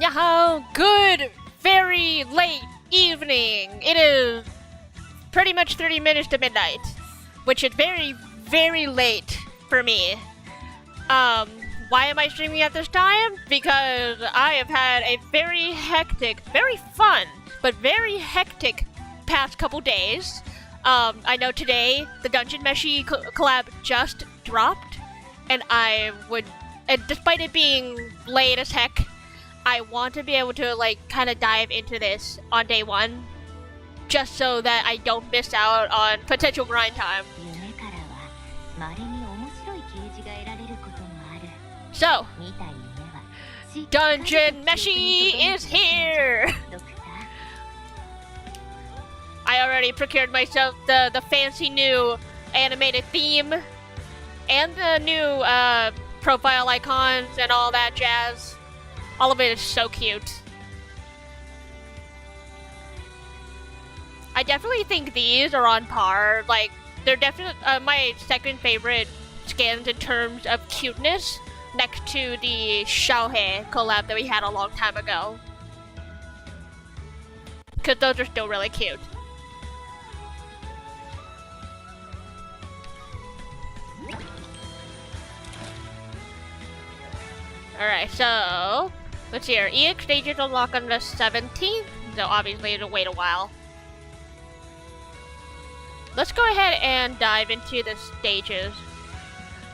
Nyahao, good, very late evening. It is pretty much 30 minutes to midnight, which is very, very late for me. Why am I streaming at this time? Because I have had a very hectic, very fun, but very hectic past couple days. I know today the Dunmeshi collab just dropped, and despite it being late as heck, I want to be able to kind of dive into this on day one, just so that I don't miss out on potential grind time. So, Dunmeshi is here! I already procured myself the fancy new animated theme and the new profile icons and all that jazz. All of it is so cute. I definitely think these are on par. They're definitely my second favorite skins in terms of cuteness, next to the Xiaohe collab that we had a long time ago. Because those are still really cute. Alright, so let's see here. EX stages unlock on the 17th, so obviously it'll wait a while. Let's go ahead and dive into the stages.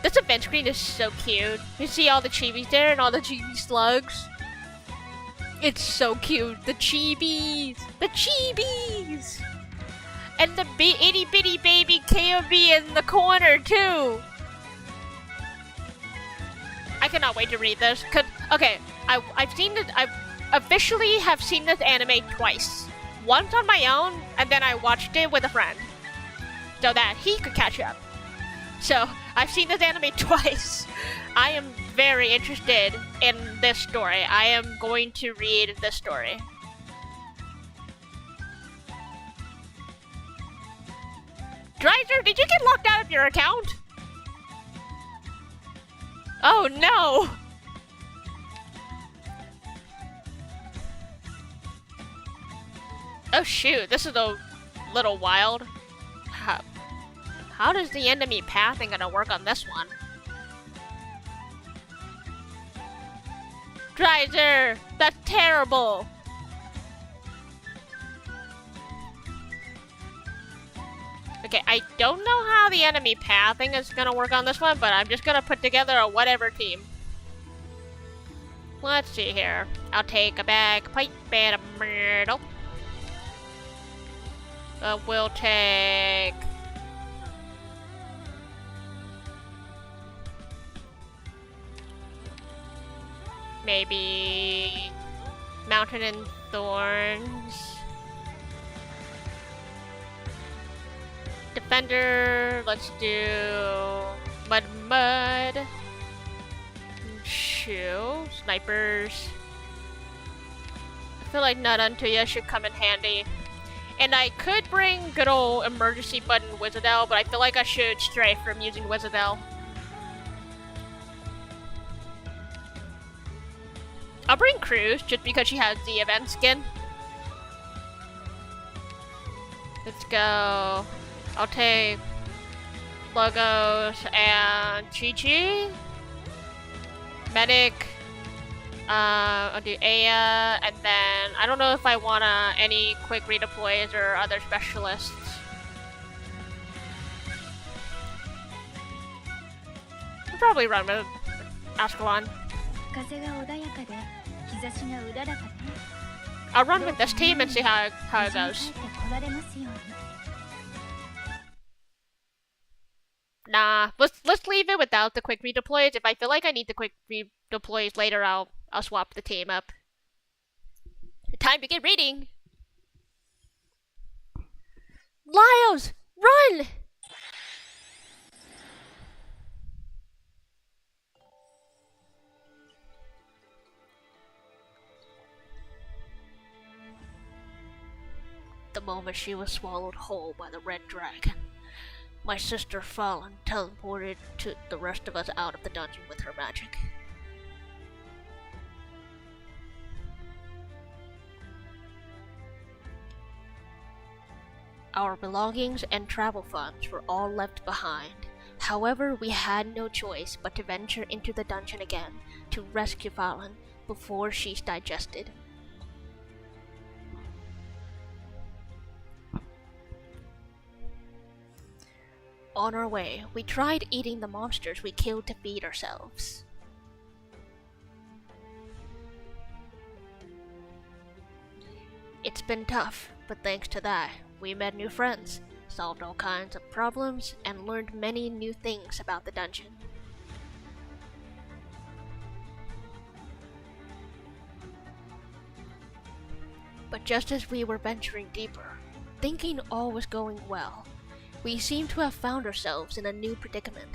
This event screen is so cute. You see all the chibis there and all the chibi slugs. It's so cute. The chibis! The chibis! And the itty bitty baby KOB in the corner too! I cannot wait to read this. Okay, I've seen this. I officially have seen this anime twice. Once on my own, and then I watched it with a friend, so that he could catch up. So I've seen this anime twice. I am very interested in this story. I am going to read this story. Dreiser, did you get locked out of your account? Oh no! Oh shoot, this is a little wild. How does the enemy pathing gonna work on this one? Dreiser, that's terrible! Okay, I don't know how the enemy pathing is gonna work on this one, but I'm just gonna put together a whatever team. Let's see here. I'll take a bagpipe and a myrtle. We'll take... maybe... Mountain and Thorns. Defender, let's do Mud. Shoe, snipers. I feel like Nadantuya should come in handy. And I could bring good old emergency button Wizardel, but I feel like I should stray from using Wizardel. I'll bring Cruz just because she has the event skin. Let's go. I'll take Logos and Chi-Chi. Medic. I'll do Aya, and then I don't know if I want any quick redeploys or other specialists. I'll probably run with Ascalon. I'll run with this team and see how it goes. Nah, let's leave it without the quick redeploys. If I feel like I need the quick redeploys later, I'll swap the team up. Time to get reading. Lyos, run! The moment she was swallowed whole by the red dragon, my sister Fallen teleported to the rest of us out of the dungeon with her magic. Our belongings and travel funds were all left behind. However, we had no choice but to venture into the dungeon again to rescue Fallen before she's digested. On our way, we tried eating the monsters we killed to feed ourselves. It's been tough, but thanks to that, we met new friends, solved all kinds of problems, and learned many new things about the dungeon. But just as we were venturing deeper, thinking all was going well, we seemed to have found ourselves in a new predicament.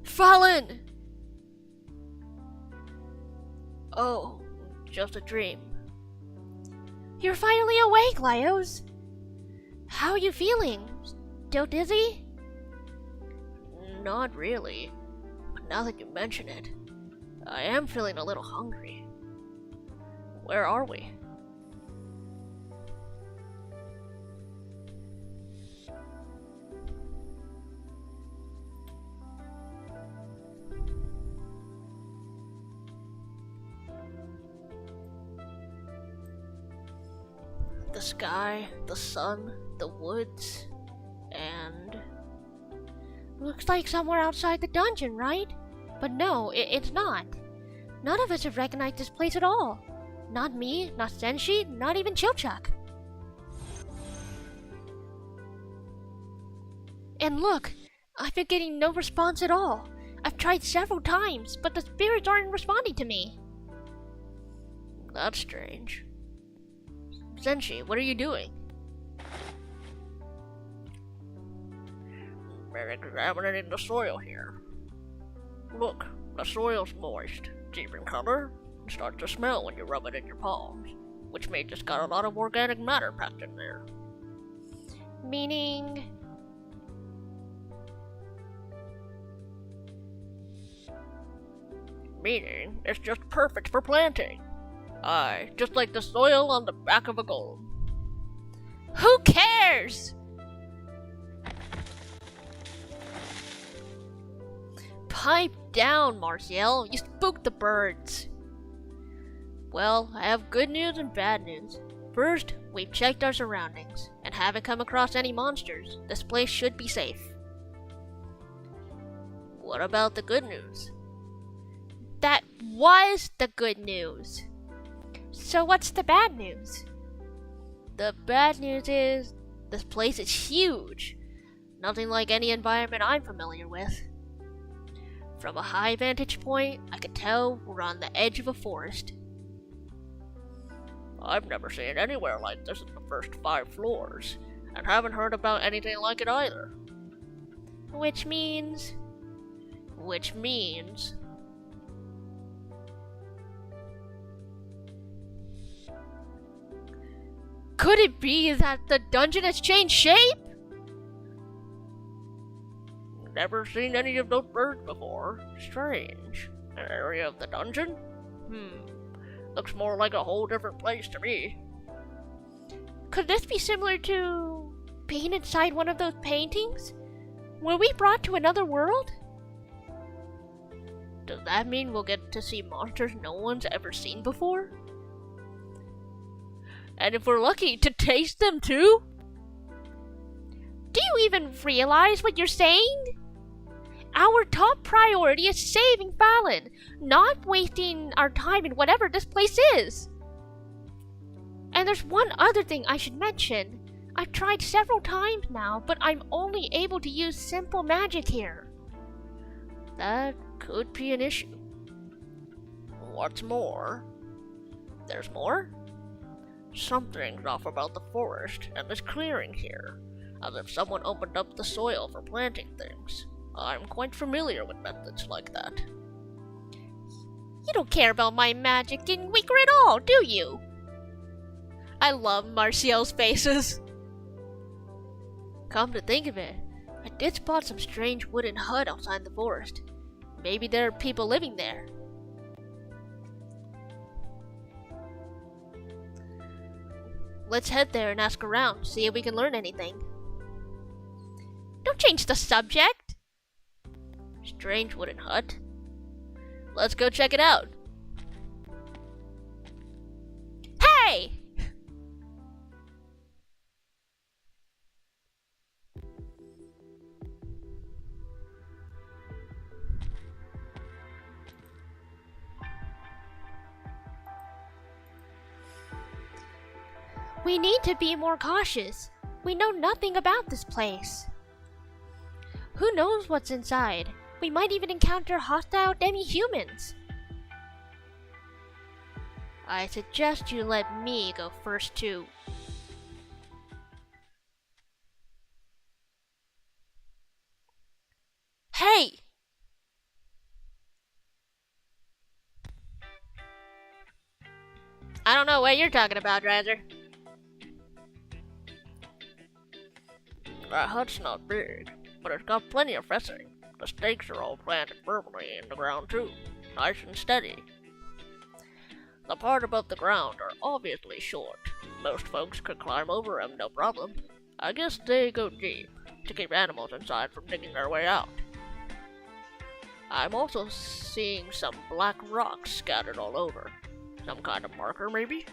Fallen! Oh, just a dream. You're finally awake, Lyos! How are you feeling? Still dizzy? Not really. But now that you mention it, I am feeling a little hungry. Where are we? The sky, the sun, the woods, and... Looks like somewhere outside the dungeon, right? But no, it's not. None of us have recognized this place at all. Not me, not Senshi, not even Chilchak. And look, I've been getting no response at all. I've tried several times, but the spirits aren't responding to me. That's strange. Senshi, what are you doing? We're examining the soil here. Look, the soil's moist, deep in color, and starts to smell when you rub it in your palms, which means it's got a lot of organic matter packed in there. Meaning... Meaning, it's just perfect for planting. Aye, just like the soil on the back of a golem. Who cares? Pipe down, Marciel. You spooked the birds. Well, I have good news and bad news. First, we've checked our surroundings, and haven't come across any monsters. This place should be safe. What about the good news? That was the good news. So what's the bad news? The bad news is, this place is huge. Nothing like any environment I'm familiar with. From a high vantage point, I could tell we're on the edge of a forest. I've never seen anywhere like this in the first 5 floors, and haven't heard about anything like it either. Which means... Could it be that the dungeon has changed shape? Never seen any of those birds before. Strange. An area of the dungeon? Looks more like a whole different place to me. Could this be similar to being inside one of those paintings? Were we brought to another world? Does that mean we'll get to see monsters no one's ever seen before? And if we're lucky, to taste them too? Do you even realize what you're saying? Our top priority is saving Fallen, not wasting our time in whatever this place is. And there's one other thing I should mention. I've tried several times now, but I'm only able to use simple magic here. That could be an issue. What's more? There's more? Something's off about the forest and this clearing here, as if someone opened up the soil for planting things. I'm quite familiar with methods like that. You don't care about my magic in Weaker at all, do you? I love Marciel's faces. Come to think of it, I did spot some strange wooden hut outside the forest. Maybe there are people living there. Let's head there and ask around, see if we can learn anything. Don't change the subject! Strange wooden hut. Let's go check it out. Hey! We need to be more cautious. We know nothing about this place. Who knows what's inside? We might even encounter hostile demi-humans. I suggest you let me go first too. Hey! I don't know what you're talking about, Riser. That hut's not big, but it's got plenty of fencing. The stakes are all planted firmly in the ground too, nice and steady. The part above the ground are obviously short. Most folks could climb over them no problem. I guess they go deep, to keep animals inside from digging their way out. I'm also seeing some black rocks scattered all over. Some kind of marker, maybe?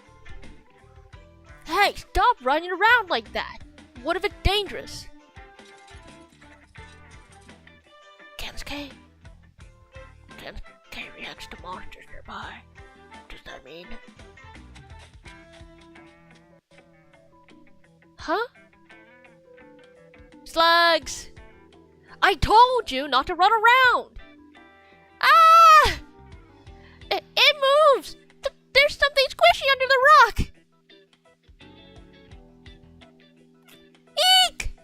Hey, stop running around like that! What if it's dangerous? Kensuke reacts to monsters nearby. Does that mean? Huh? Slugs! I told you not to run around! Ah! It moves! There's something squishy under the rock! Eek!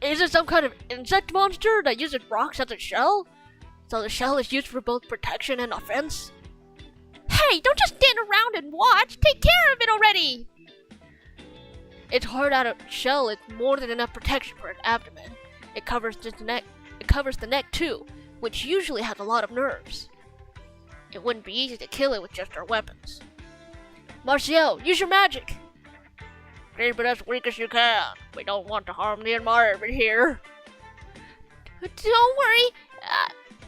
Is it some kind of insect monster that uses rocks as a shell? So the shell is used for both protection and offense? Hey, don't just stand around and watch! Take care of it already! Its hard-out shell is more than enough protection for its abdomen. It covers the neck too, which usually has a lot of nerves. It wouldn't be easy to kill it with just our weapons. Martial, use your magic! Keep it as weak as you can. We don't want to harm the environment here. Don't worry.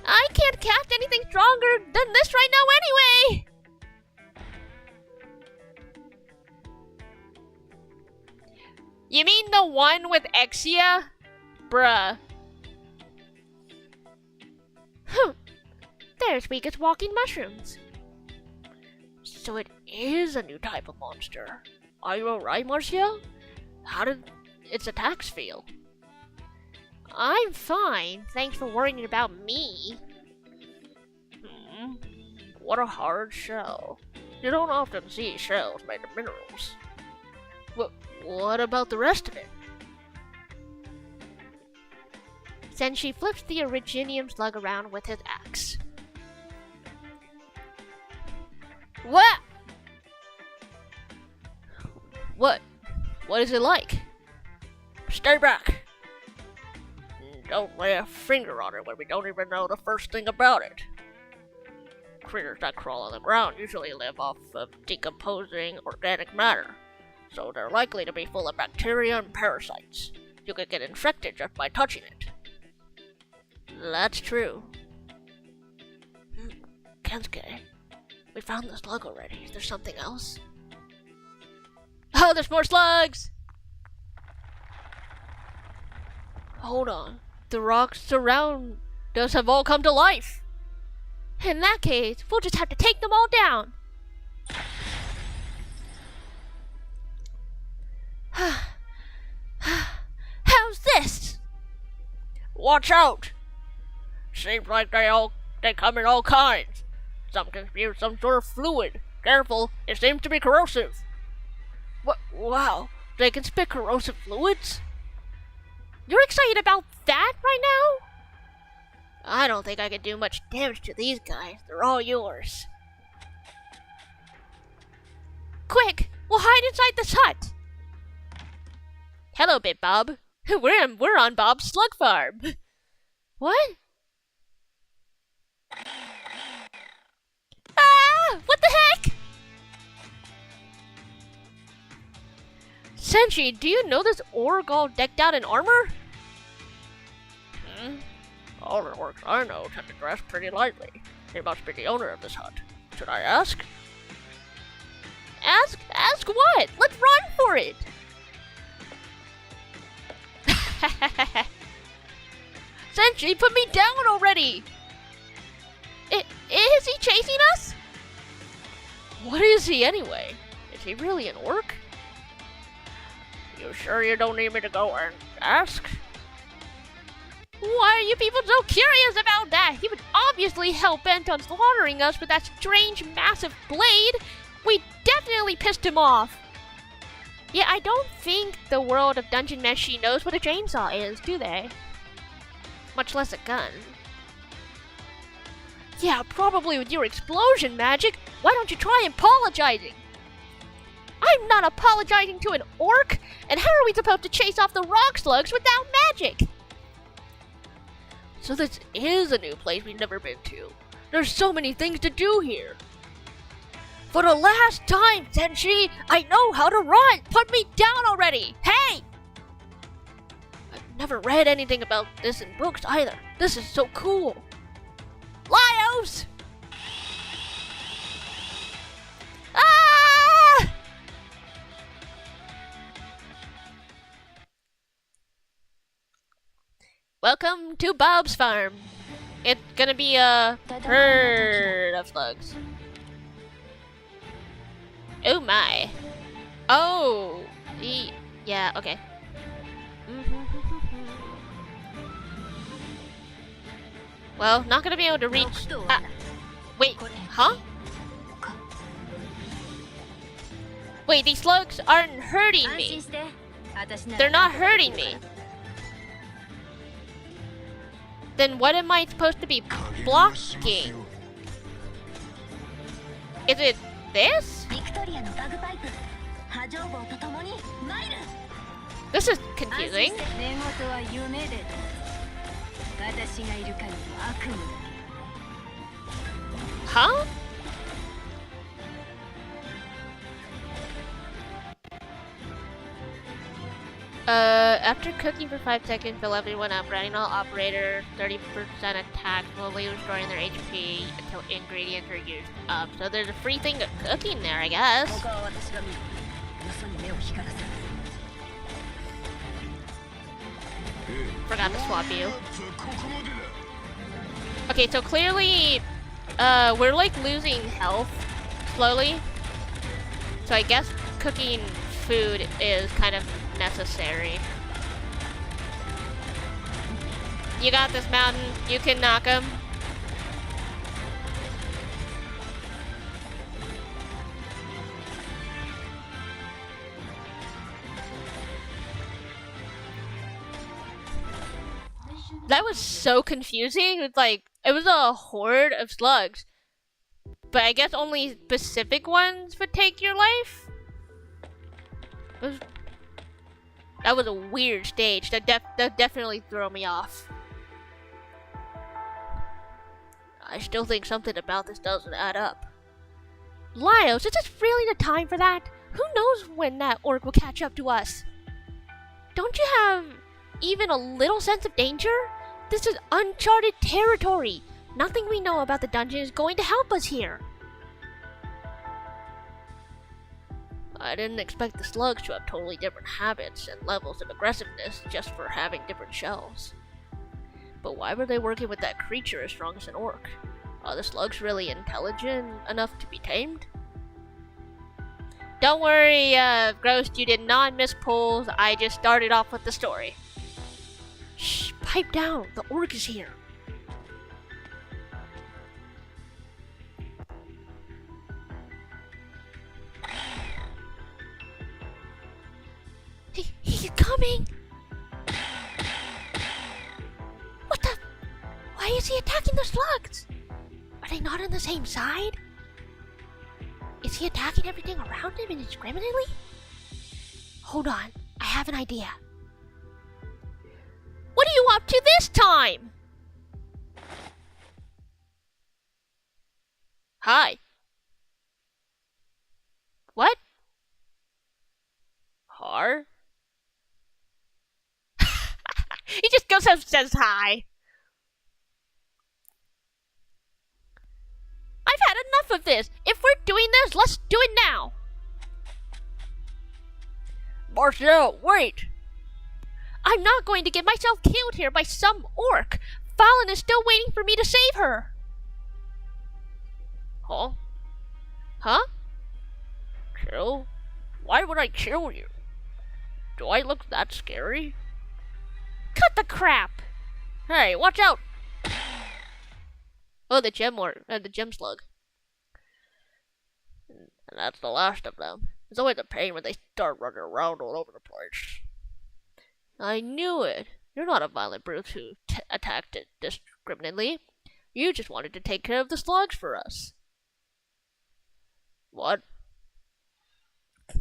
I can't cast anything stronger than this right now anyway! You mean the one with Exia? Bruh. There's weak as walking mushrooms. So it is a new type of monster. Are you alright, Marcia? How did its attacks feel? I'm fine. Thanks for worrying about me. What a hard shell. You don't often see shells made of minerals. What about the rest of it? Senshi flips the originium slug around with his axe. What? What is it like? Stay back! Don't lay a finger on it when we don't even know the first thing about it. Critters that crawl on the ground usually live off of decomposing organic matter, so they're likely to be full of bacteria and parasites. You could get infected just by touching it. That's true. Kensuke, we found the slug already. Is there something else? Oh, there's more slugs! Hold on. The rocks around us have all come to life. In that case, we'll just have to take them all down. How's this? Watch out! Seems like they come in all kinds. Some can spew some sort of fluid. Careful, it seems to be corrosive. Wow, they can spit corrosive fluids? You're excited about that right now? I don't think I can do much damage to these guys. They're all yours. Quick, we'll hide inside this hut. Hello, Bit Bob. We're on Bob's slug farm. What? Ah! What the heck? Senshi, do you know this orc all decked out in armor? All the orcs I know tend to dress pretty lightly. He must be the owner of this hut. Should I ask? Ask what? Let's run for it! Senshi, put me down already! Is he chasing us? What is he anyway? Is he really an orc? You sure you don't need me to go and ask? Why are you people so curious about that? He was obviously hell-bent on slaughtering us with that strange, massive blade. We definitely pissed him off. Yeah, I don't think the world of Dunmeshi knows what a chainsaw is, do they? Much less a gun. Yeah, probably with your explosion magic. Why don't you try apologizing? I'm not apologizing to an orc! And how are we supposed to chase off the rock slugs without magic? So this is a new place we've never been to. There's so many things to do here. For the last time, Senshi, I know how to run! Put me down already! Hey! I've never read anything about this in books either. This is so cool. Lyos! Ah! Welcome to Bob's farm. It's gonna be a herd of slugs. Oh my. Oh. Yeah, okay. Well, not gonna be able to reach. Wait, huh? Wait, these slugs aren't hurting me. They're not hurting me. Then what am I supposed to be blocking? Is it this? This is confusing. Huh? After cooking for 5 seconds, fill everyone up. Running all operators 30% attack, slowly restoring their HP until ingredients are used up. So there's a free thing of cooking there, I guess. Forgot to swap you. Okay, so clearly, we're like losing health slowly. So I guess cooking food is kind of necessary. You got this, Mountain. You can knock him. That was so confusing. It's like, it was a horde of slugs. But I guess only specific ones would take your life? That was a weird stage. That definitely threw me off. I still think something about this doesn't add up. Lyos, is this really the time for that? Who knows when that orc will catch up to us? Don't you have even a little sense of danger? This is uncharted territory. Nothing we know about the dungeon is going to help us here. I didn't expect the slugs to have totally different habits and levels of aggressiveness just for having different shells. But why were they working with that creature as strong as an orc? Are the slugs really intelligent enough to be tamed? Don't worry, Ghost, you did not miss pulls. I just started off with the story. Shh, pipe down. The orc is here. He's coming! What the? Why is he attacking the slugs? Are they not on the same side? Is he attacking everything around him indiscriminately? Hold on, I have an idea. up to this time? Hi. What? Har? He just goes up and says hi. I've had enough of this. If we're doing this, let's do it now. Marcel, wait! I'm not going to get myself killed here by some orc. Fallon is still waiting for me to save her. Huh? Huh? Kill? Why would I kill you? Do I look that scary? Cut the crap! Hey, watch out! Oh, the gem slug. And that's the last of them. It's always a pain when they start running around all over the place. I knew it. You're not a violent brute who attacked it indiscriminately. You just wanted to take care of the slugs for us. What?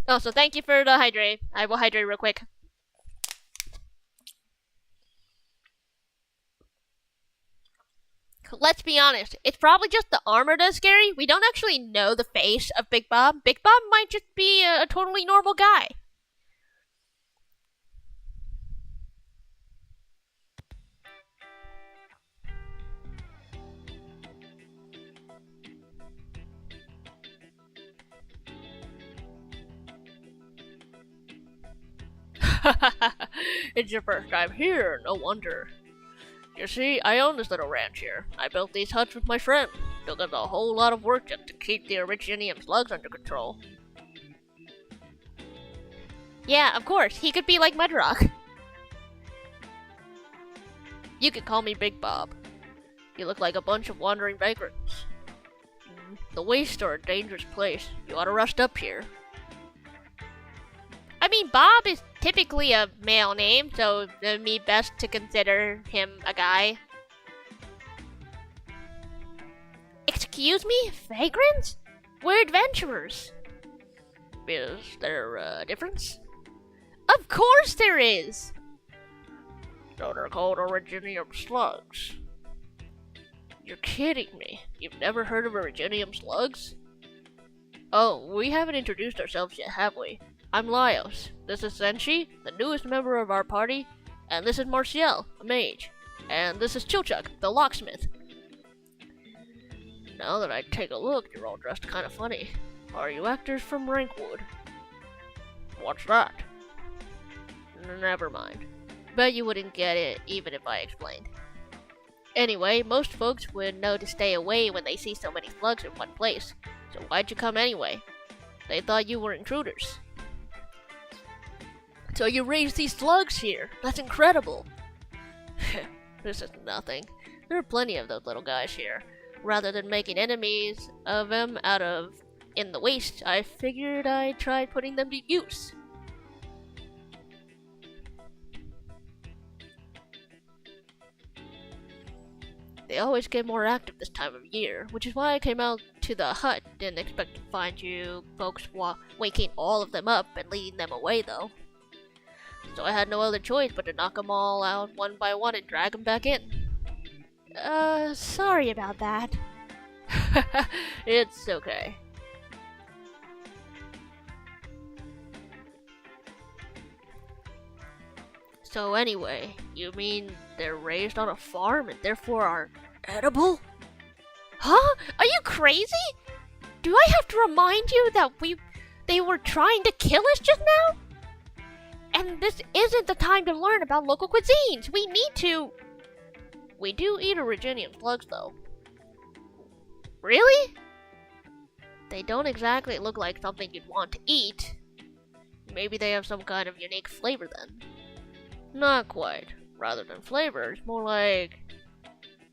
Oh, so thank you for the hydrate. I will hydrate real quick. Let's be honest, it's probably just the armor that's scary. We don't actually know the face of Big Bob. Big Bob might just be a totally normal guy. It's your first time here, no wonder. You see, I own this little ranch here. I built these huts with my friend. Took us a whole lot of work just to keep the originium slugs under control. Yeah, of course. He could be like Mudrock. You could call me Big Bob. You look like a bunch of wandering vagrants. The wastes are a dangerous place. You ought to rest up here. I mean, Bob is typically a male name, so it would be best to consider him a guy. Excuse me? Vagrants? We're adventurers. Is there a difference? Of course there is! So they're called originium slugs. You're kidding me. You've never heard of originium slugs? Oh, we haven't introduced ourselves yet, have we? I'm Laios. This is Senshi, the newest member of our party, and this is Marciel, a mage, and this is Chilchuk, the locksmith. Now that I take a look, you're all dressed kind of funny. Are you actors from Rankwood? What's that? Never mind. Bet you wouldn't get it even if I explained. Anyway, most folks would know to stay away when they see so many slugs in one place, so why'd you come anyway? They thought you were intruders. So you raised these slugs here. That's incredible. This is nothing. There are plenty of those little guys here. Rather than making enemies of them in the waste, I figured I'd try putting them to use. They always get more active this time of year, which is why I came out to the hut. Didn't expect to find you folks waking all of them up and leading them away, though. So I had no other choice but to knock them all out one by one and drag them back in. Sorry about that. It's okay. So anyway, you mean they're raised on a farm and therefore are edible? Huh? Are you crazy? Do I have to remind you that they were trying to kill us just now? And this isn't the time to learn about local cuisines. We need to... We do eat originium slugs, though. Really? They don't exactly look like something you'd want to eat. Maybe they have some kind of unique flavor then. Not quite. Rather than flavor, it's more like...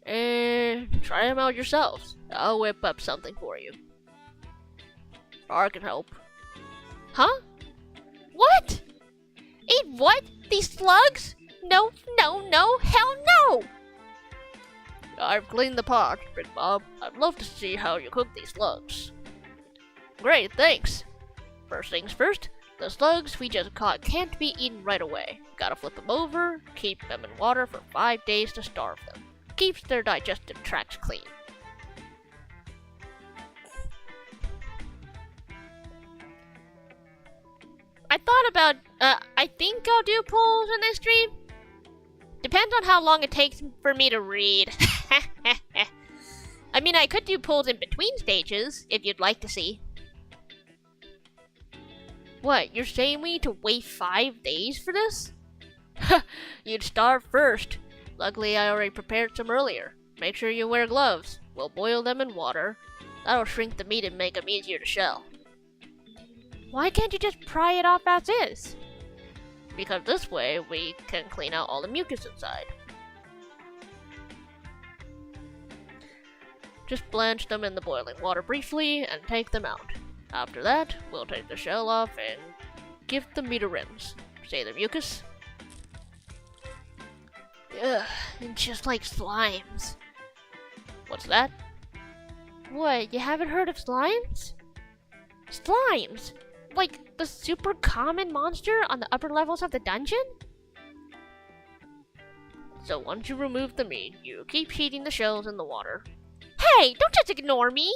try them out yourselves. I'll whip up something for you. Or I can help. Huh? What? Eat what? These slugs? No, no, no, hell no! I've cleaned the pot, Big Bob. I'd love to see how you cook these slugs. Great, thanks. First things first, The slugs we just caught can't be eaten right away. Gotta flip them over, keep them in water for 5 days to starve them. Keeps their digestive tracts clean. I thought about, I think I'll do polls in this stream. Depends on how long it takes for me to read. I mean, I could do polls in between stages, if you'd like to see. What, you're saying we need to wait 5 days for this? You'd starve first. Luckily, I already prepared some earlier. Make sure you wear gloves. We'll boil them in water. That'll shrink the meat and make them easier to shell. Why can't you just pry it off as is? Because this way, we can clean out all the mucus inside. Just blanch them in the boiling water briefly and take them out. After that, we'll take the shell off and give the meat a rinse. Say the mucus. Ugh, it's just like slimes. What's that? What, you haven't heard of slimes? Slimes? Like the super common monster on the upper levels of the dungeon? So once you remove the meat, you keep heating the shells in the water. Hey, don't just ignore me!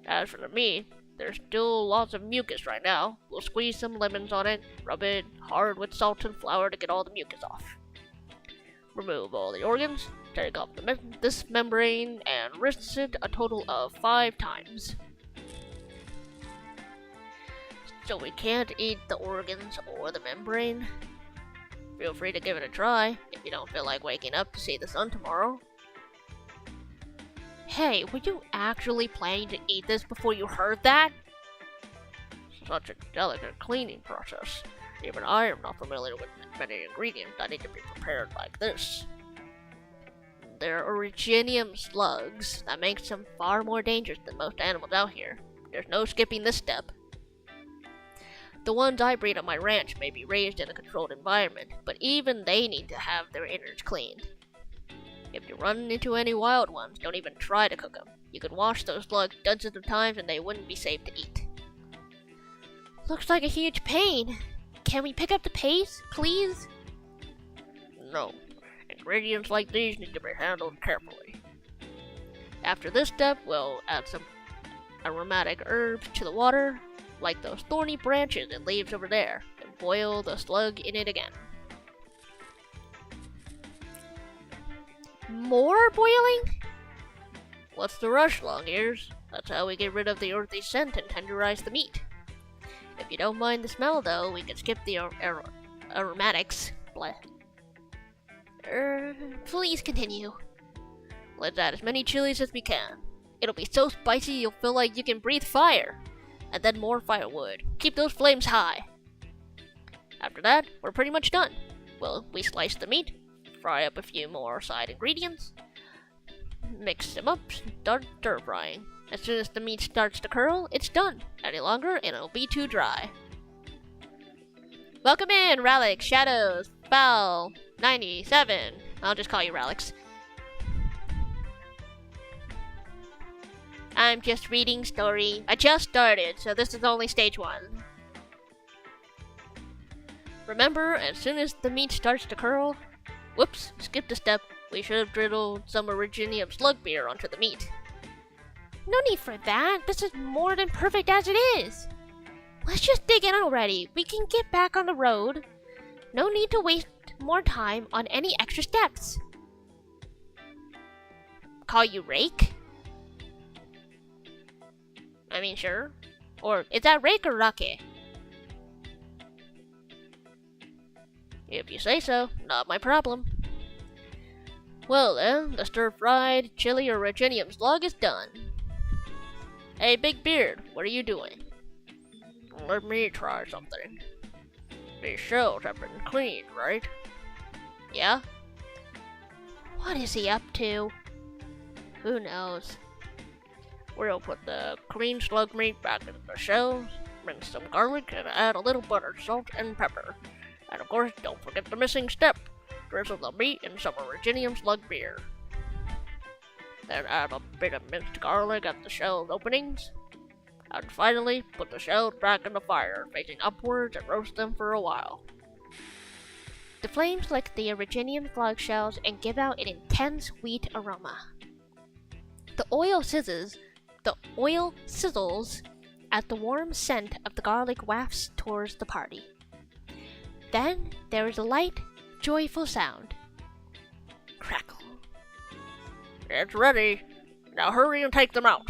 As for the meat, there's still lots of mucus right now. We'll squeeze some lemons on it, rub it hard with salt and flour to get all the mucus off. Remove all the organs, take off this membrane, and rinse it a total of 5 times. So we can't eat the organs or the membrane. Feel free to give it a try if you don't feel like waking up to see the sun tomorrow. Hey, were you actually planning to eat this before you heard that? Such a delicate cleaning process. Even I am not familiar with many ingredients that need to be prepared like this. They're originium slugs. That makes them far more dangerous than most animals out here. There's no skipping this step. The ones I breed on my ranch may be raised in a controlled environment, but even they need to have their innards cleaned. If you run into any wild ones, don't even try to cook them. You could wash those slugs dozens of times and they wouldn't be safe to eat. Looks like a huge pain. Can we pick up the pace, please? No. Ingredients like these need to be handled carefully. After this step, we'll add some aromatic herbs to the water, like those thorny branches and leaves over there, and boil the slug in it again. More boiling? What's the rush, long ears? That's how we get rid of the earthy scent and tenderize the meat. If you don't mind the smell, though, we can skip the aromatics. Please continue. Let's add as many chilies as we can. It'll be so spicy you'll feel like you can breathe fire. And then more firewood. Keep those flames high. After that, we're pretty much done. Well, we slice the meat, fry up a few more side ingredients, mix them up, start stir frying. As soon as the meat starts to curl, it's done. Any longer, and it'll be too dry. Welcome in, Ralix, Shadows, Foul, 97. I'll just call you Ralix. I'm just reading story. I just started, so this is only stage 1. Remember, as soon as the meat starts to curl... Whoops, skipped a step. We should have drizzled some originium slug beer onto the meat. No need for that. This is more than perfect as it is. Let's just dig in already. We can get back on the road. No need to waste more time on any extra steps. Call you Rake? I mean, sure. Or is that Rake or Rake? If you say so, not my problem. Well then, the stir-fried chili originium slug is done. Hey, Big Beard, what are you doing? Let me try something. These shells have been cleaned, right? Yeah? What is he up to? Who knows? We'll put the clean slug meat back into the shells, rinse some garlic, and add a little butter, salt, and pepper. And of course, don't forget the missing step. Drizzle the meat in some originium slug beer. Then add a bit of minced garlic at the shell openings. And finally, put the shells back in the fire, facing upwards, and roast them for a while. The flames lick the originium slug shells and give out an intense wheat aroma. The oil sizzles as the warm scent of the garlic wafts towards the party. Then there is a light, joyful sound. Crackle. It's ready. Now hurry and take them out.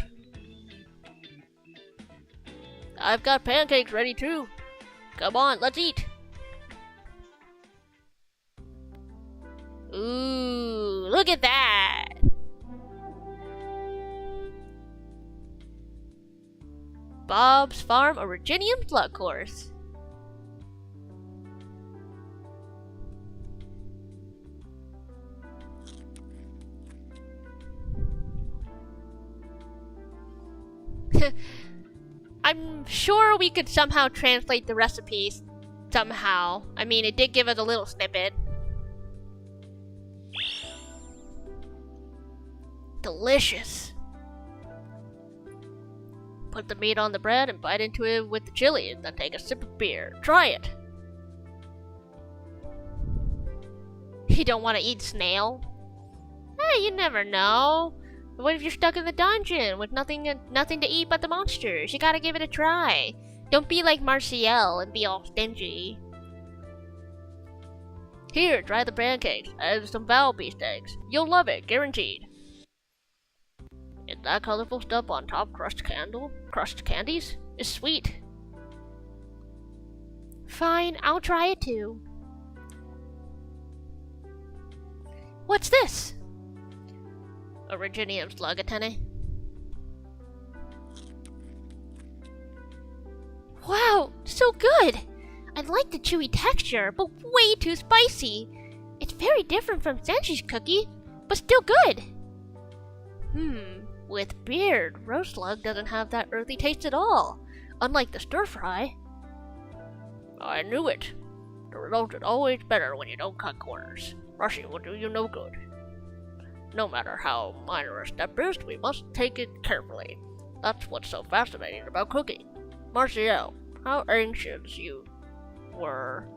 I've got pancakes ready too. Come on, let's eat. Ooh, look at that. Bob's Farm Originium Slug Course. I'm sure we could somehow translate the recipes somehow. I mean, it did give us a little snippet. Delicious. Put the meat on the bread and bite into it with the chili, and then take a sip of beer. Try it. You don't want to eat snail? Hey, you never know. What if you're stuck in the dungeon with nothing to eat but the monsters? You gotta give it a try. Don't be like Marciel and be all stingy. Here, try the pancakes. Add some fowl beast eggs. You'll love it, guaranteed. Is that colorful stuff on top crushed candies? It's sweet. Fine, I'll try it too. What's this? Originium slugatene. Wow, so good! I like the chewy texture, but way too spicy. It's very different from Senshi's cookie, but still good. With beard, roast slug doesn't have that earthy taste at all, unlike the stir fry. I knew it. The result is always better when you don't cut corners. Rushing will do you no good. No matter how minor a step is, we must take it carefully. That's what's so fascinating about cooking. Marciel, how anxious you were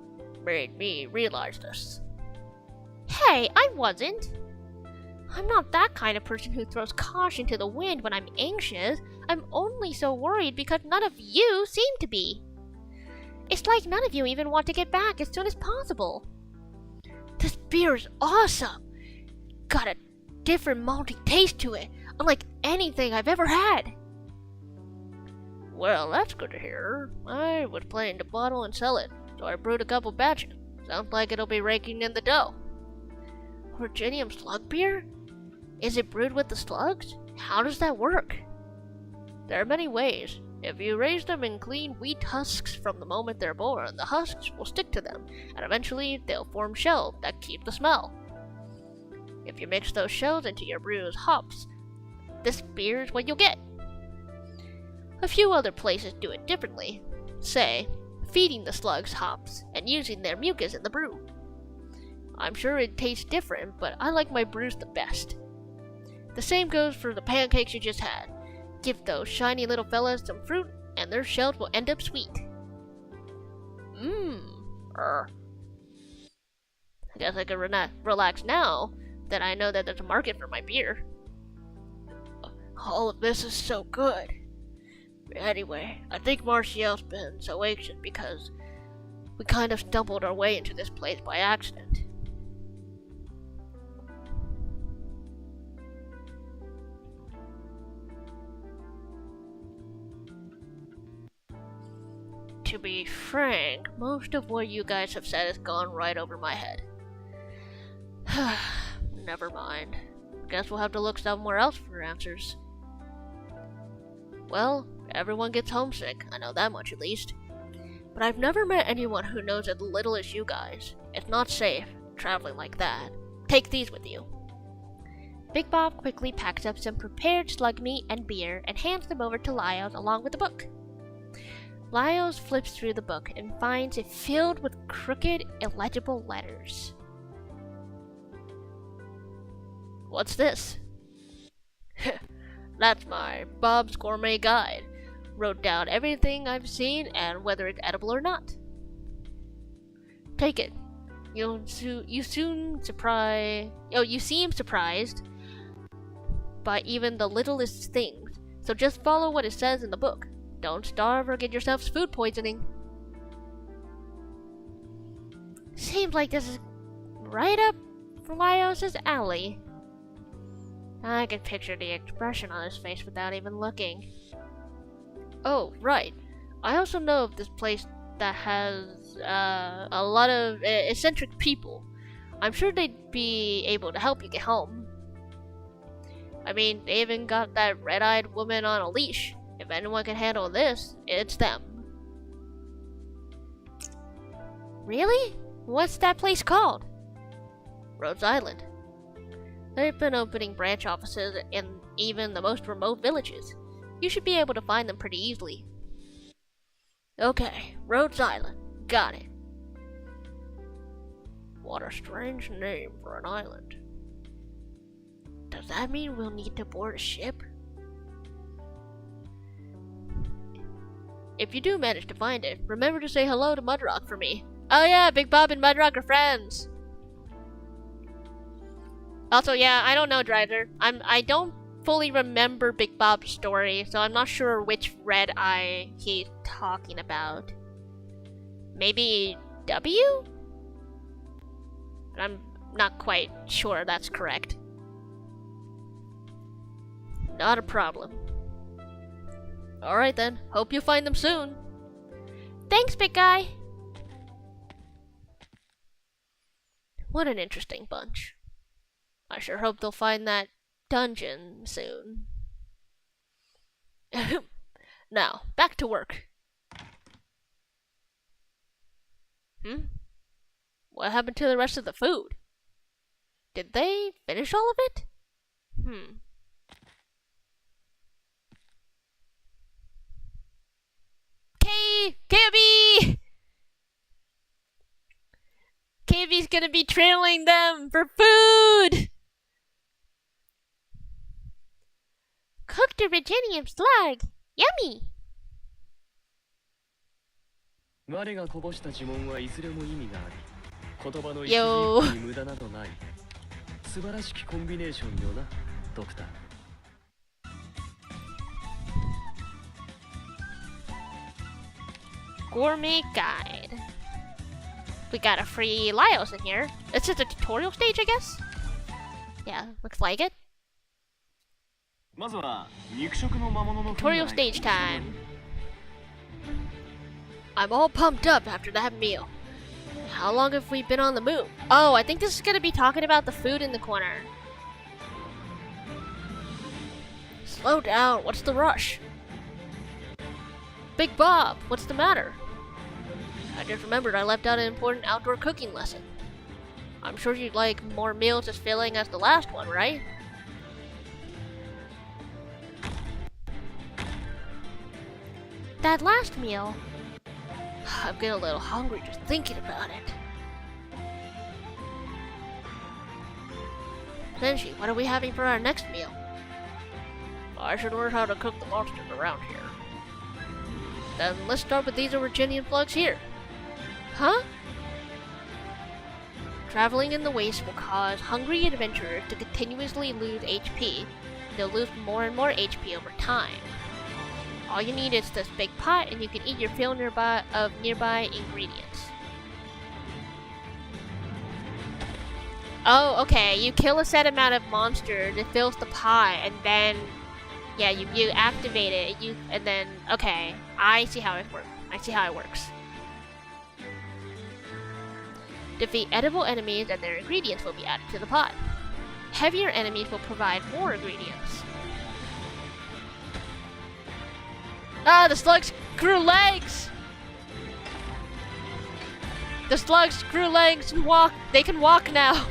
made me realize this. Hey, I wasn't. I'm not that kind of person who throws caution to the wind when I'm anxious. I'm only so worried because none of you seem to be. It's like none of you even want to get back as soon as possible. This beer is awesome. Got a different malty taste to it, unlike anything I've ever had. Well, that's good to hear. I was planning to bottle and sell it, so I brewed a couple batches. Sounds like it'll be raking in the dough. Originium slug beer? Is it brewed with the slugs? How does that work? There are many ways. If you raise them in clean wheat husks from the moment they're born, the husks will stick to them, and eventually they'll form shells that keep the smell. If you mix those shells into your brew's hops, this beer is what you'll get. A few other places do it differently, say, feeding the slugs hops and using their mucus in the brew. I'm sure it tastes different, but I like my brews the best. The same goes for the pancakes you just had. Give those shiny little fellas some fruit, and their shells will end up sweet. I guess I can relax now that I know that there's a market for my beer. All of this is so good. Anyway, I think Marciel's been so anxious because we kind of stumbled our way into this place by accident. To be frank, most of what you guys have said has gone right over my head. Never mind. Guess we'll have to look somewhere else for answers. Well, everyone gets homesick, I know that much at least. But I've never met anyone who knows as little as you guys. It's not safe, traveling like that. Take these with you. Big Bob quickly packs up some prepared slug meat and beer and hands them over to Lyles along with the book. Lyles flips through the book and finds it filled with crooked, illegible letters. What's this? That's my Bob's Gourmet Guide. wrote down everything I've seen and whether it's edible or not. Take it. You seem surprised by even the littlest things, so just follow what it says in the book. Don't starve or get yourself food poisoning. Seems like this is right up Laios' alley. I can picture the expression on his face without even looking. Oh, right. I also know of this place that has a lot of eccentric people. I'm sure they'd be able to help you get home. I mean, they even got that red-eyed woman on a leash. If anyone can handle this, it's them. Really? What's that place called? Rhodes Island. They've been opening branch offices in even the most remote villages. You should be able to find them pretty easily. Okay, Rhodes Island. Got it. What a strange name for an island. Does that mean we'll need to board a ship? If you do manage to find it, remember to say hello to Mudrock for me. Oh yeah, Big Bob and Mudrock are friends. Also, yeah, I don't know, Driver. I don't fully remember Big Bob's story, so I'm not sure which red eye he's talking about. Maybe W? But I'm not quite sure that's correct. Not a problem. Alright then, hope you find them soon. Thanks, big guy! What an interesting bunch. I sure hope they'll find that dungeon soon. Now, back to work. What happened to the rest of the food? Did they finish all of it? KB! KB's gonna be trailing them for food! Cooked originium slug! Yummy! Yo! Gourmet guide. We got a free Laios in here. It's just a tutorial stage, I guess? Yeah, looks like it. Tutorial stage time. I'm all pumped up after that meal. How long have we been on the move? Oh, I think this is gonna be talking about the food in the corner. Slow down, what's the rush? Big Bob, what's the matter? I just remembered I left out an important outdoor cooking lesson. I'm sure you'd like more meals as filling as the last one, right? That last meal? I'm getting a little hungry just thinking about it. Senshi, what are we having for our next meal? I should learn how to cook the monsters around here. Then let's start with these Originian slugs here. Huh? Traveling in the waste will cause hungry adventurers to continuously lose HP. They'll lose more and more HP over time. All you need is this big pot and you can eat your fill of nearby ingredients. Oh, okay. You kill a set amount of monsters, it fills the pot, and then yeah, you activate it, and then okay. I see how it works. Defeat edible enemies and their ingredients will be added to the pot. Heavier enemies will provide more ingredients. Ah, the slugs grew legs! The slugs grew legs and walk. They can walk now.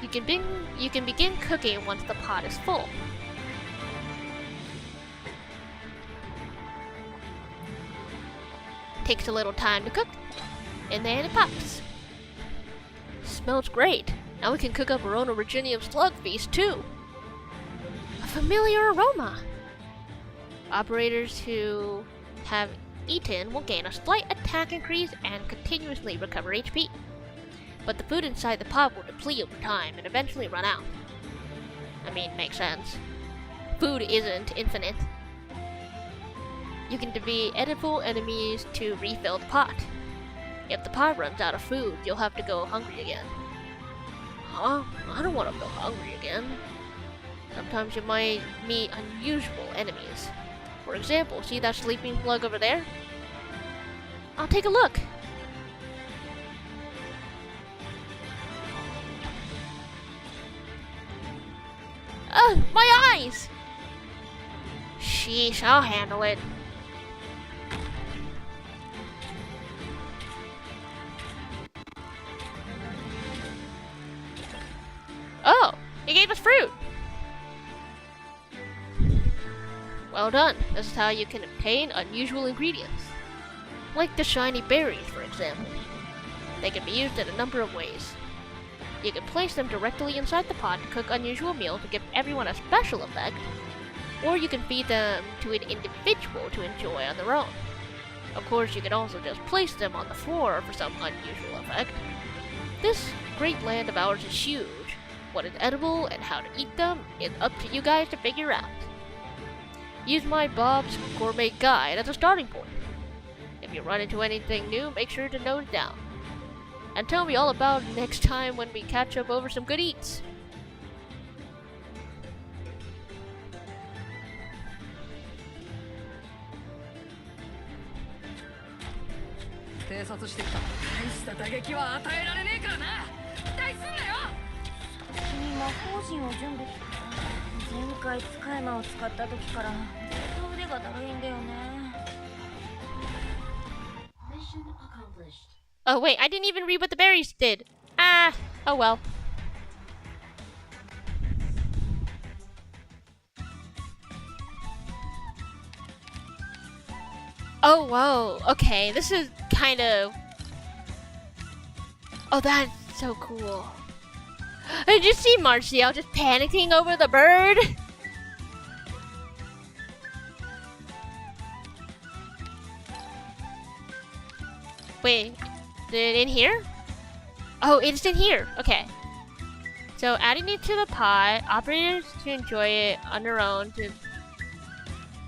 You can begin cooking once the pot is full. Takes a little time to cook, and then it pops. Smells great. Now we can cook up our own Originium slug feast too. A familiar aroma. Operators who have eaten will gain a slight attack increase and continuously recover HP. But the food inside the pod will deplete over time and eventually run out. I mean, makes sense. Food isn't infinite. You can defeat edible enemies to refill the pot. If the pot runs out of food, you'll have to go hungry again. Huh? I don't want to go hungry again. Sometimes you might meet unusual enemies. For example, see that sleeping slug over there? I'll take a look. Ugh, my eyes! Sheesh, I'll handle it. Oh, he gave us fruit! Well done. This is how you can obtain unusual ingredients. Like the shiny berries, for example. They can be used in a number of ways. You can place them directly inside the pot to cook unusual meals to give everyone a special effect, or you can feed them to an individual to enjoy on their own. Of course, you can also just place them on the floor for some unusual effect. This great land of ours is huge. What is edible and how to eat them is up to you guys to figure out. Use my Bob's Gourmet Guide as a starting point. If you run into anything new, make sure to note it down. And tell me all about it next time when we catch up over some good eats. Oh wait, I didn't even read what the berries did. Ah, oh well. Oh whoa, okay, this is kind of... Oh, that's so cool. Did you see Marcial just panicking over the bird? Wait, is it in here? Oh, it's in here. Okay. So adding it to the pot, operators to enjoy it on their own.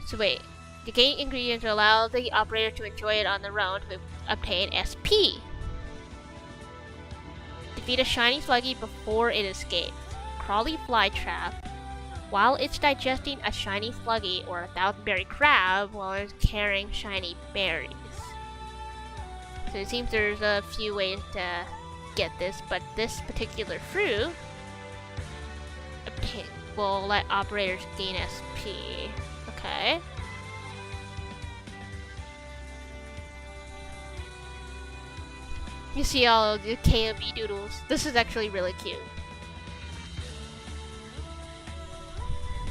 So wait, the gain ingredients will allow the operator to enjoy it on their own to obtain SP. Defeat a shiny sluggy before it escapes. Crawly fly trap. While it's digesting a shiny sluggy or a 1000-berry crab while it's carrying shiny berries. So it seems there's a few ways to get this, but this particular fruit will let operators gain SP. Okay. You see all the KOB doodles. This is actually really cute.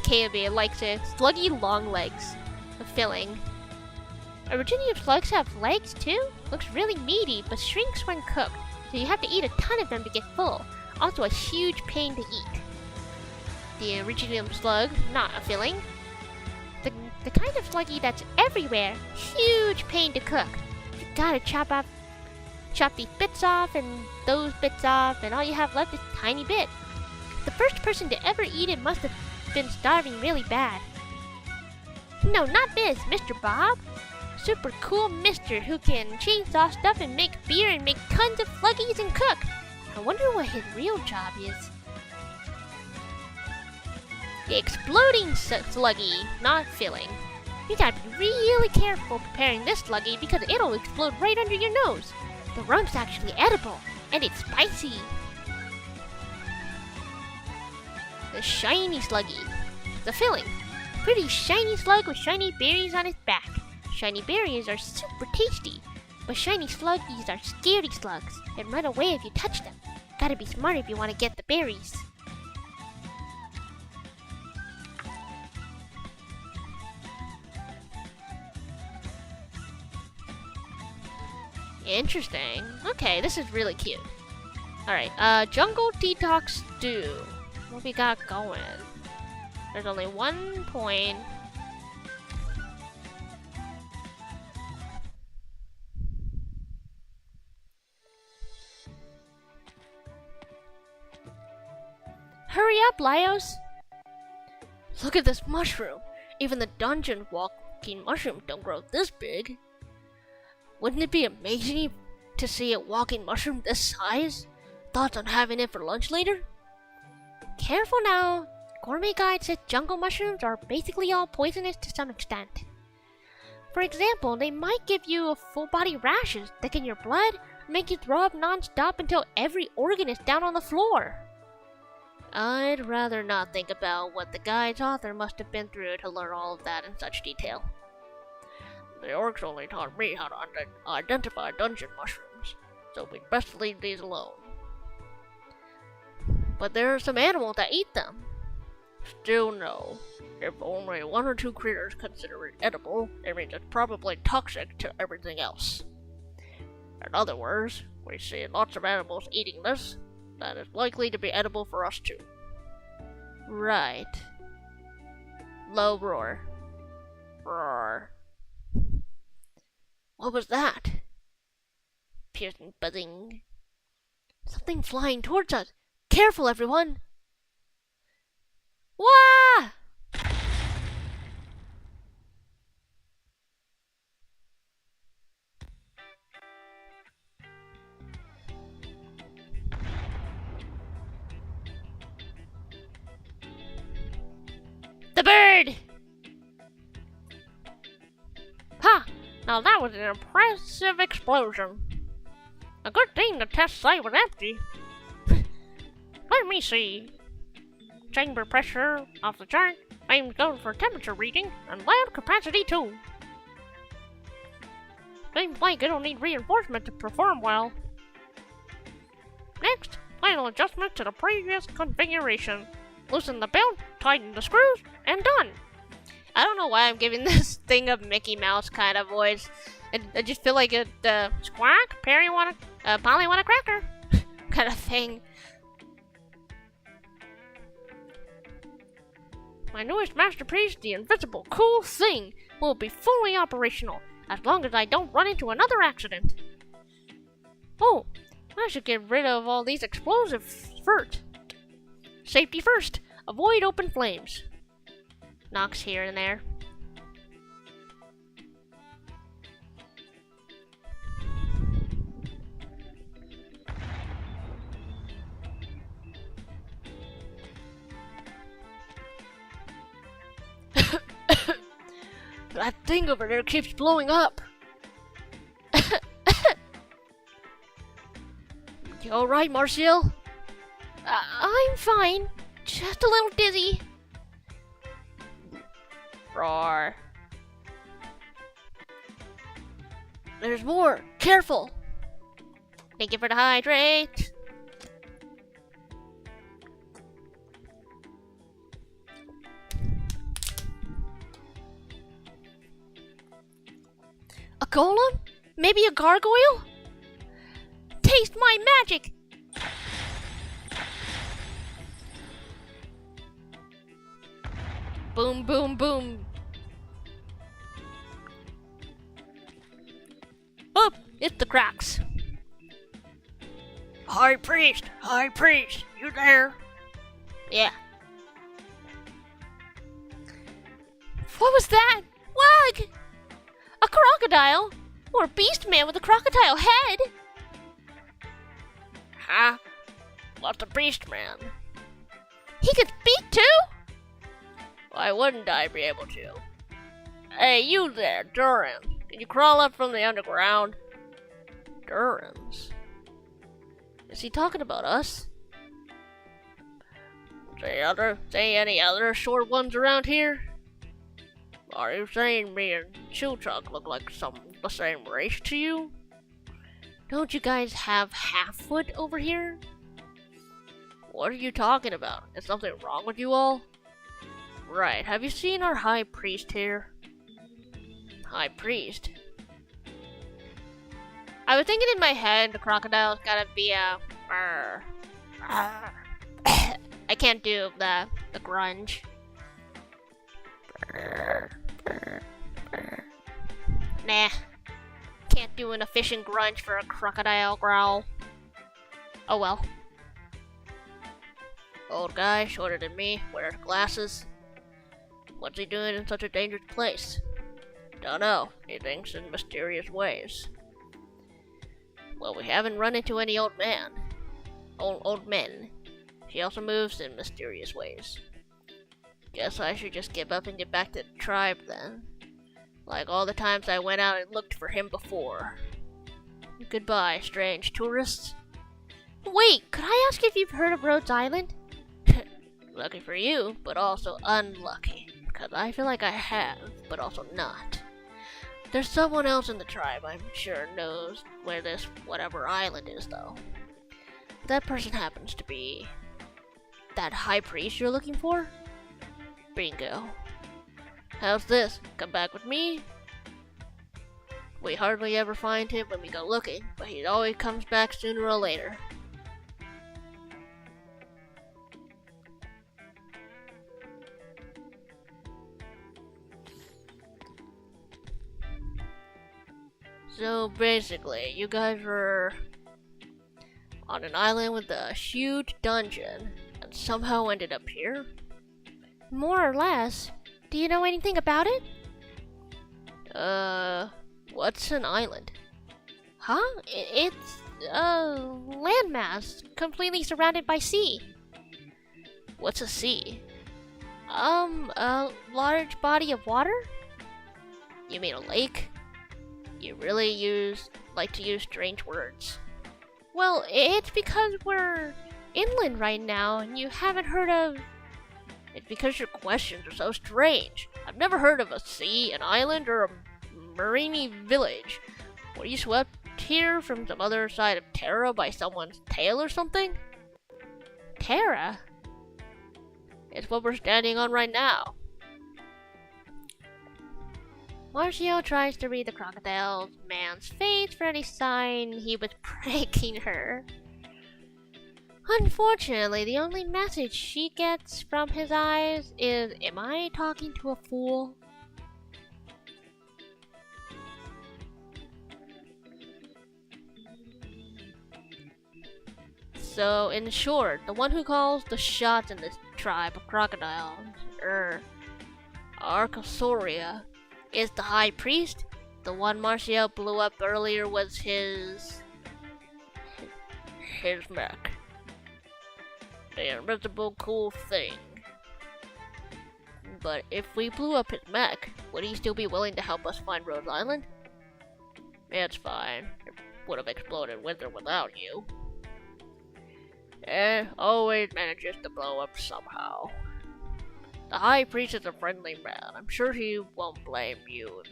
KOB likes it. Sluggy long legs. The filling. Originally slugs have legs too? Looks really meaty, but shrinks when cooked, so you have to eat a ton of them to get full. Also a huge pain to eat. The original slug, not a filling. The kind of sluggy that's everywhere, huge pain to cook. You gotta chop these bits off and those bits off, and all you have left is a tiny bit. The first person to ever eat it must have been starving really bad. No, not this, Mr. Bob. Super cool mister who can chainsaw stuff and make beer and make tons of sluggies and cook. I wonder what his real job is. The exploding sluggy, not filling. You gotta be really careful preparing this sluggy because it'll explode right under your nose. The rump's actually edible, and it's spicy. The shiny sluggy. The filling. Pretty shiny slug with shiny berries on its back. Shiny berries are super tasty, but shiny sluggies are scaredy slugs and run away if you touch them. Gotta be smart if you want to get the berries. Interesting. Okay, this is really cute. Alright, Jungle Detox Stew. What we got going? There's only one point. hurry up, Laios! Look at this mushroom! Even the dungeon walking mushrooms don't grow this big. Wouldn't it be amazing to see a walking mushroom this size? Thoughts on having it for lunch later? Careful now! Gourmet guide says jungle mushrooms are basically all poisonous to some extent. For example, they might give you a full-body rashes, thicken your blood, and make you throw up non-stop until every organ is down on the floor. I'd rather not think about what the guide's author must have been through to learn all of that in such detail. The orcs only taught me how to identify dungeon mushrooms, so we'd best leave these alone. But there are some animals that eat them. Still no. If only one or two critters consider it edible, it means it's probably toxic to everything else. In other words, we see lots of animals eating this, that is likely to be edible for us too. Right. Low roar. Roar. What was that? Piercing buzzing. Something flying towards us. Careful, everyone! Wah! The bird! Ha! Now that was an impressive explosion. A good thing the test site was empty. Let me see. Chamber pressure off the chart. Aim goes for temperature reading and loud capacity too. Seems like it'll need reinforcement to perform well. Next, final adjustment to the previous configuration. Loosen the belt, tighten the screws, and done. I don't know why I'm giving this thing a Mickey Mouse kind of voice. I just feel like a squawk, Polly want a cracker kind of thing. My newest masterpiece, the invisible cool thing, will be fully operational as long as I don't run into another accident. Oh, I should get rid of all these explosives first. Safety first. Avoid open flames. Knocks here and there. That thing over there keeps blowing up. You alright, Marcial? I'm fine. Just a little dizzy. Roar. There's more. Careful. Thank you for the hydrate. A golem? Maybe a gargoyle? Taste my magic! Boom, boom, boom. Oh, it's the cracks. High priest, you there? Yeah. What was that? Wag! A crocodile? Or a beast man with a crocodile head? Huh? What's a beast man? He can speak too? Why wouldn't I be able to? Hey, you there, Durans. Can you crawl up from the underground? Durans? Is he talking about us? Say any other short ones around here? Are you saying me and Chilchuk look like the same race to you? Don't you guys have half-foot over here? What are you talking about? Is something wrong with you all? Right, have you seen our high priest here? High priest? I was thinking in my head the crocodile's gotta be a... I can't do the grunge. Nah. Can't do an efficient grunge for a crocodile growl. Oh well. Old guy, shorter than me, wears glasses. What's he doing in such a dangerous place? Don't know. He thinks in mysterious ways. Well, we haven't run into any old men. He also moves in mysterious ways. Guess I should just give up and get back to the tribe then. Like all the times I went out and looked for him before. Goodbye, strange tourists. Wait, could I ask if you've heard of Rhodes Island? Lucky for you, but also unlucky. Because I feel like I have, but also not. There's someone else in the tribe I'm sure knows where this whatever island is, though. That person happens to be that high priest you're looking for? Bingo. How's this? Come back with me? We hardly ever find him when we go looking, but he always comes back sooner or later. So basically, you guys were on an island with a huge dungeon and somehow ended up here? More or less. Do you know anything about it? What's an island? Huh? It's a landmass, completely surrounded by sea. What's a sea? A large body of water? You mean a lake? You really like to use strange words. Well, it's because we're inland right now, and you haven't heard of... It's because your questions are so strange. I've never heard of a sea, an island, or a marine village. Were you swept here from some other side of Terra by someone's tail or something? Terra? It's what we're standing on right now. Marcio tries to read the crocodile man's face for any sign he was pranking her. Unfortunately, the only message she gets from his eyes is, "Am I talking to a fool?" So, in short, the one who calls the shots in this tribe of crocodiles, Arcosoria, is the high priest. The one Marcio blew up earlier was his mech. The invisible cool thing. But if we blew up his mech, would he still be willing to help us find Rhodes Island? It's fine. It would have exploded with or without you. Always manages to blow up somehow. The High Priest is a friendly man. I'm sure he won't blame you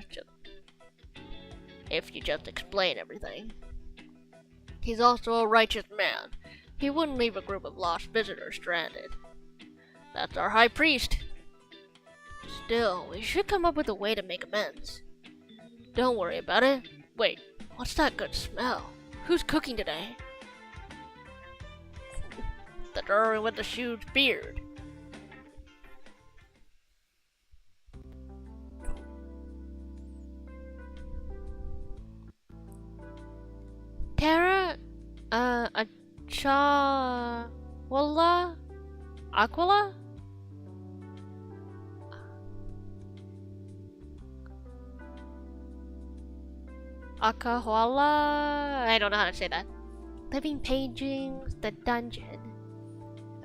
if you just explain everything. He's also a righteous man. He wouldn't leave a group of lost visitors stranded. That's our High Priest. Still, we should come up with a way to make amends. Don't worry about it. Wait, what's that good smell? Who's cooking today? The girl with the huge beard. Terra, Aquila? Akahuala? I don't know how to say that. Living Pagings, the dungeon.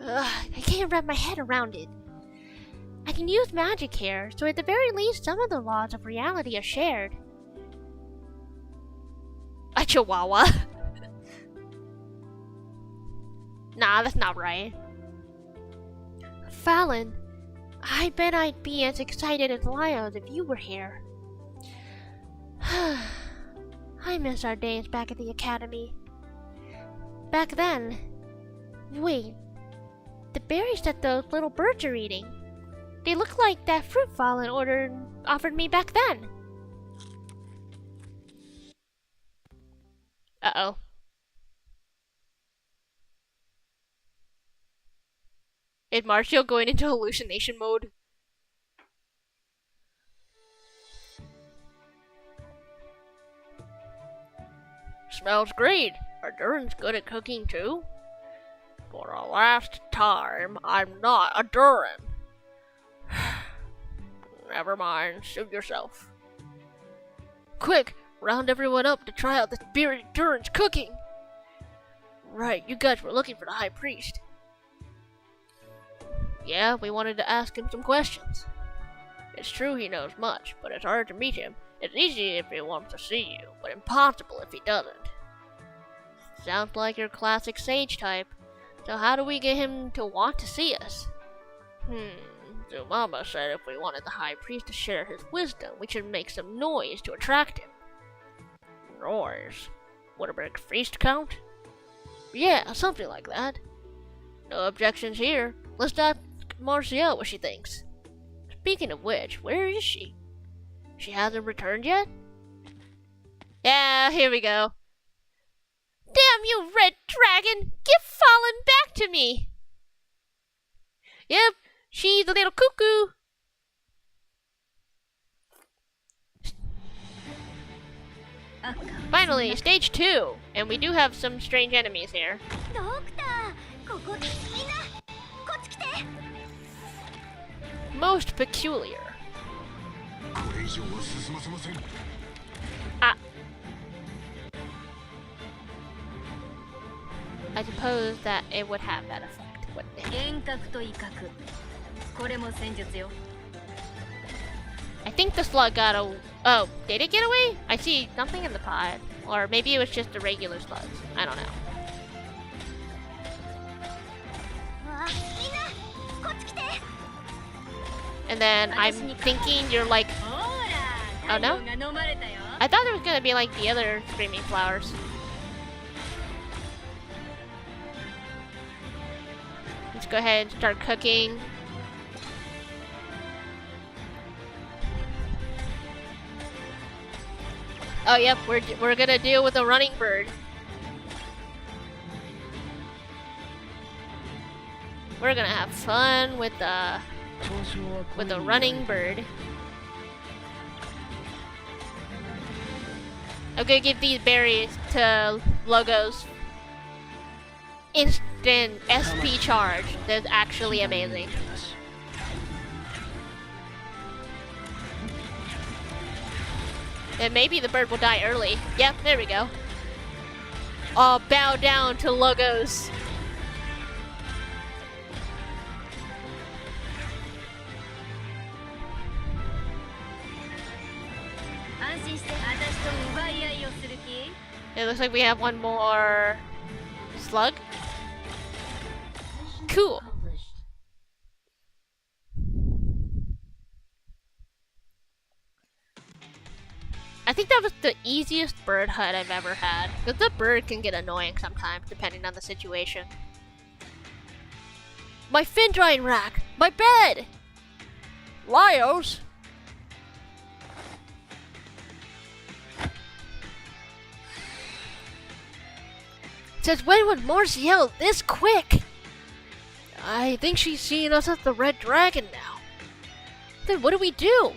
I can't wrap my head around it. I can use magic here, so at the very least some of the laws of reality are shared. A chihuahua? Nah, that's not right. Fallon, I bet I'd be as excited as Lyos if you were here. I miss our days back at the academy. Back then... Wait, the berries that those little birds are eating. They look like that fruit Fallon offered me back then. Uh-oh. Is Marcio going into hallucination mode? Smells great. Are Duran's good at cooking too? For the last time, I'm not a Durin. Never mind, suit yourself. Quick, round everyone up to try out the spirit Durin's cooking. Right, you guys were looking for the High Priest. Yeah, we wanted to ask him some questions. It's true he knows much, but it's hard to meet him. It's easy if he wants to see you, but impossible if he doesn't. Sounds like your classic sage type. So how do we get him to want to see us? Zumama said if we wanted the High Priest to share his wisdom, we should make some noise to attract him. Noise? Would a big feast count? Yeah, something like that. No objections here. Let's ask Marcielle what she thinks. Speaking of which, where is she? She hasn't returned yet? Yeah, here we go. Damn you, red dragon! Get fallen back to me! Yep, she's a little cuckoo. Finally, stage 2, and we do have some strange enemies here. Most peculiar. Ah. I suppose that it would have that effect, wouldn't it? I think the slug got a... Oh, did it get away? I see something in the pod. Or maybe it was just the regular slugs. I don't know. And then I'm thinking you're like... Oh no? I thought it was gonna be like the other screaming flowers. Let's go ahead and start cooking. Oh yep, we're gonna deal with a running bird. We're gonna have fun with the running bird. I'm gonna give these berries to Logos. Instant SP charge. That's actually amazing. And maybe the bird will die early. Yep, there we go. I'll bow down to Logos. It looks like we have one more slug. Cool. I think that was the easiest bird hut I've ever had. Because the bird can get annoying sometimes, depending on the situation. My fin drying rack! My bed! Lyos! Says when was Marcielle this quick? I think she's seeing us at the Red Dragon now. Then what do we do?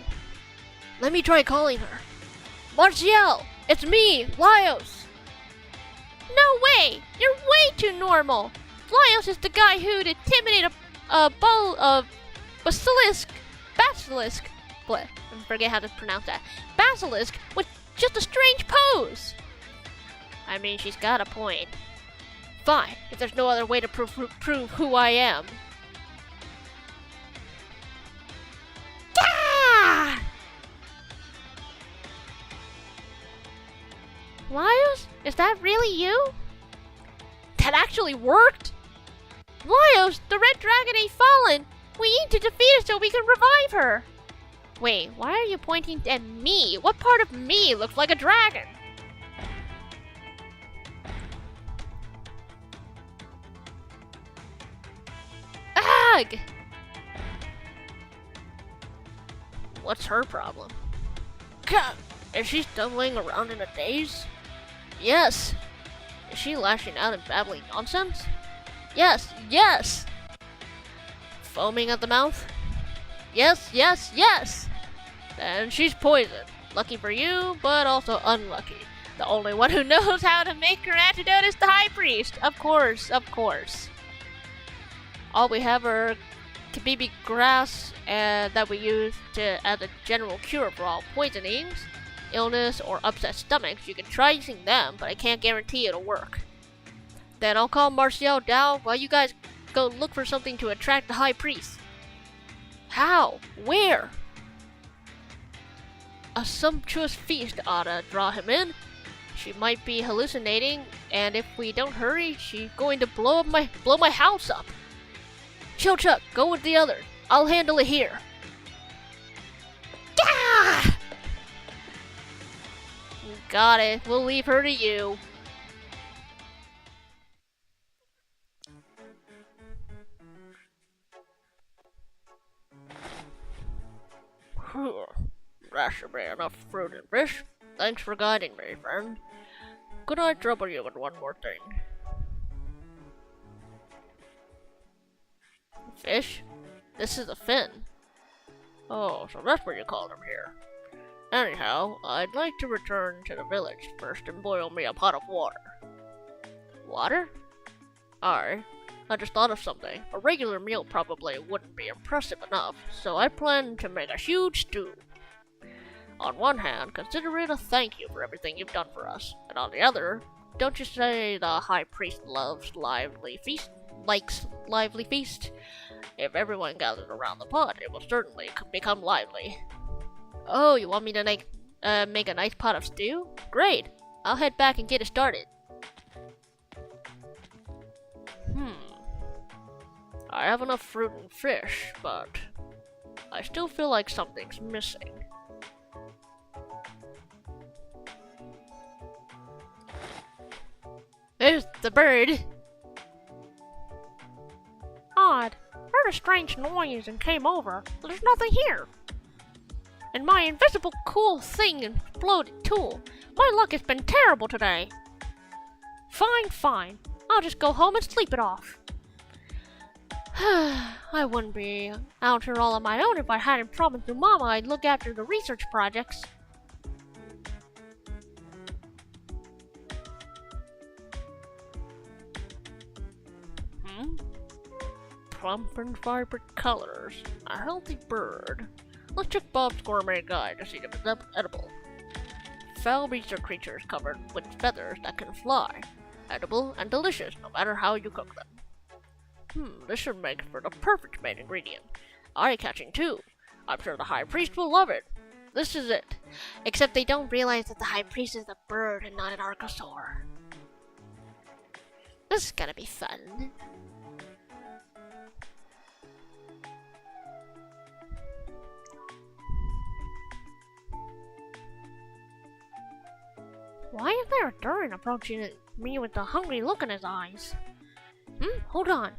Let me try calling her. Marcielle! It's me, Lyos! No way! You're way too normal! Lyos is the guy who'd intimidate a basilisk, I forget how to pronounce that. Basilisk with just a strange pose! I mean, she's got a point. Fine, if there's no other way to prove who I am. Gah! Lyos? Is that really you? That actually worked? Lyos, the red dragon ain't fallen! We need to defeat her so we can revive her! Wait, why are you pointing at me? What part of me looks like a dragon? Ugh! What's her problem? God, is she stumbling around in a daze? Yes. Is she lashing out and babbling nonsense? Yes, yes! Foaming at the mouth? Yes, yes, yes! Then she's poisoned. Lucky for you, but also unlucky. The only one who knows how to make her antidote is the High Priest. Of course, of course. All we have are kabibi grass that we use as a general cure for all poisonings, illness, or upset stomachs. You can try using them, but I can't guarantee it'll work. Then I'll call Martial down while you guys go look for something to attract the High Priest. How? Where? A sumptuous feast oughta draw him in. She might be hallucinating, and if we don't hurry, she's going to blow my house up. Chill Chuck, go with the others. I'll handle it here. Gah! Got it. We'll leave her to you. That should be enough fruit and fish. Thanks for guiding me, friend. Could I trouble you with one more thing? Fish? This is a fin. Oh, so that's what you call them here. Anyhow, I'd like to return to the village first and boil me a pot of water. Water? Alright. I just thought of something. A regular meal probably wouldn't be impressive enough, so I plan to make a huge stew. On one hand, consider it a thank you for everything you've done for us, and on the other, don't you say the High Priest likes lively feast? If everyone gathers around the pot, it will certainly become lively. Oh, you want me to make a nice pot of stew? Great! I'll head back and get it started. I have enough fruit and fish, but I still feel like something's missing. There's the bird. Odd. Heard a strange noise and came over. There's nothing here. And my invisible cool thing exploded too. My luck has been terrible today. Fine. I'll just go home and sleep it off. I wouldn't be out here all on my own if I hadn't promised to Mama I'd look after the research projects. Plump and vibrant colors. A healthy bird. Let's check Bob's gourmet guide to see if it's edible. Foul beasts are creatures covered with feathers that can fly. Edible and delicious no matter how you cook them. This should make for the perfect main ingredient. Eye-catching too. I'm sure the High Priest will love it. This is it. Except they don't realize that the High Priest is a bird and not an archosaur. This is gonna be fun. Why is there a Durin approaching me with a hungry look in his eyes? Hold on.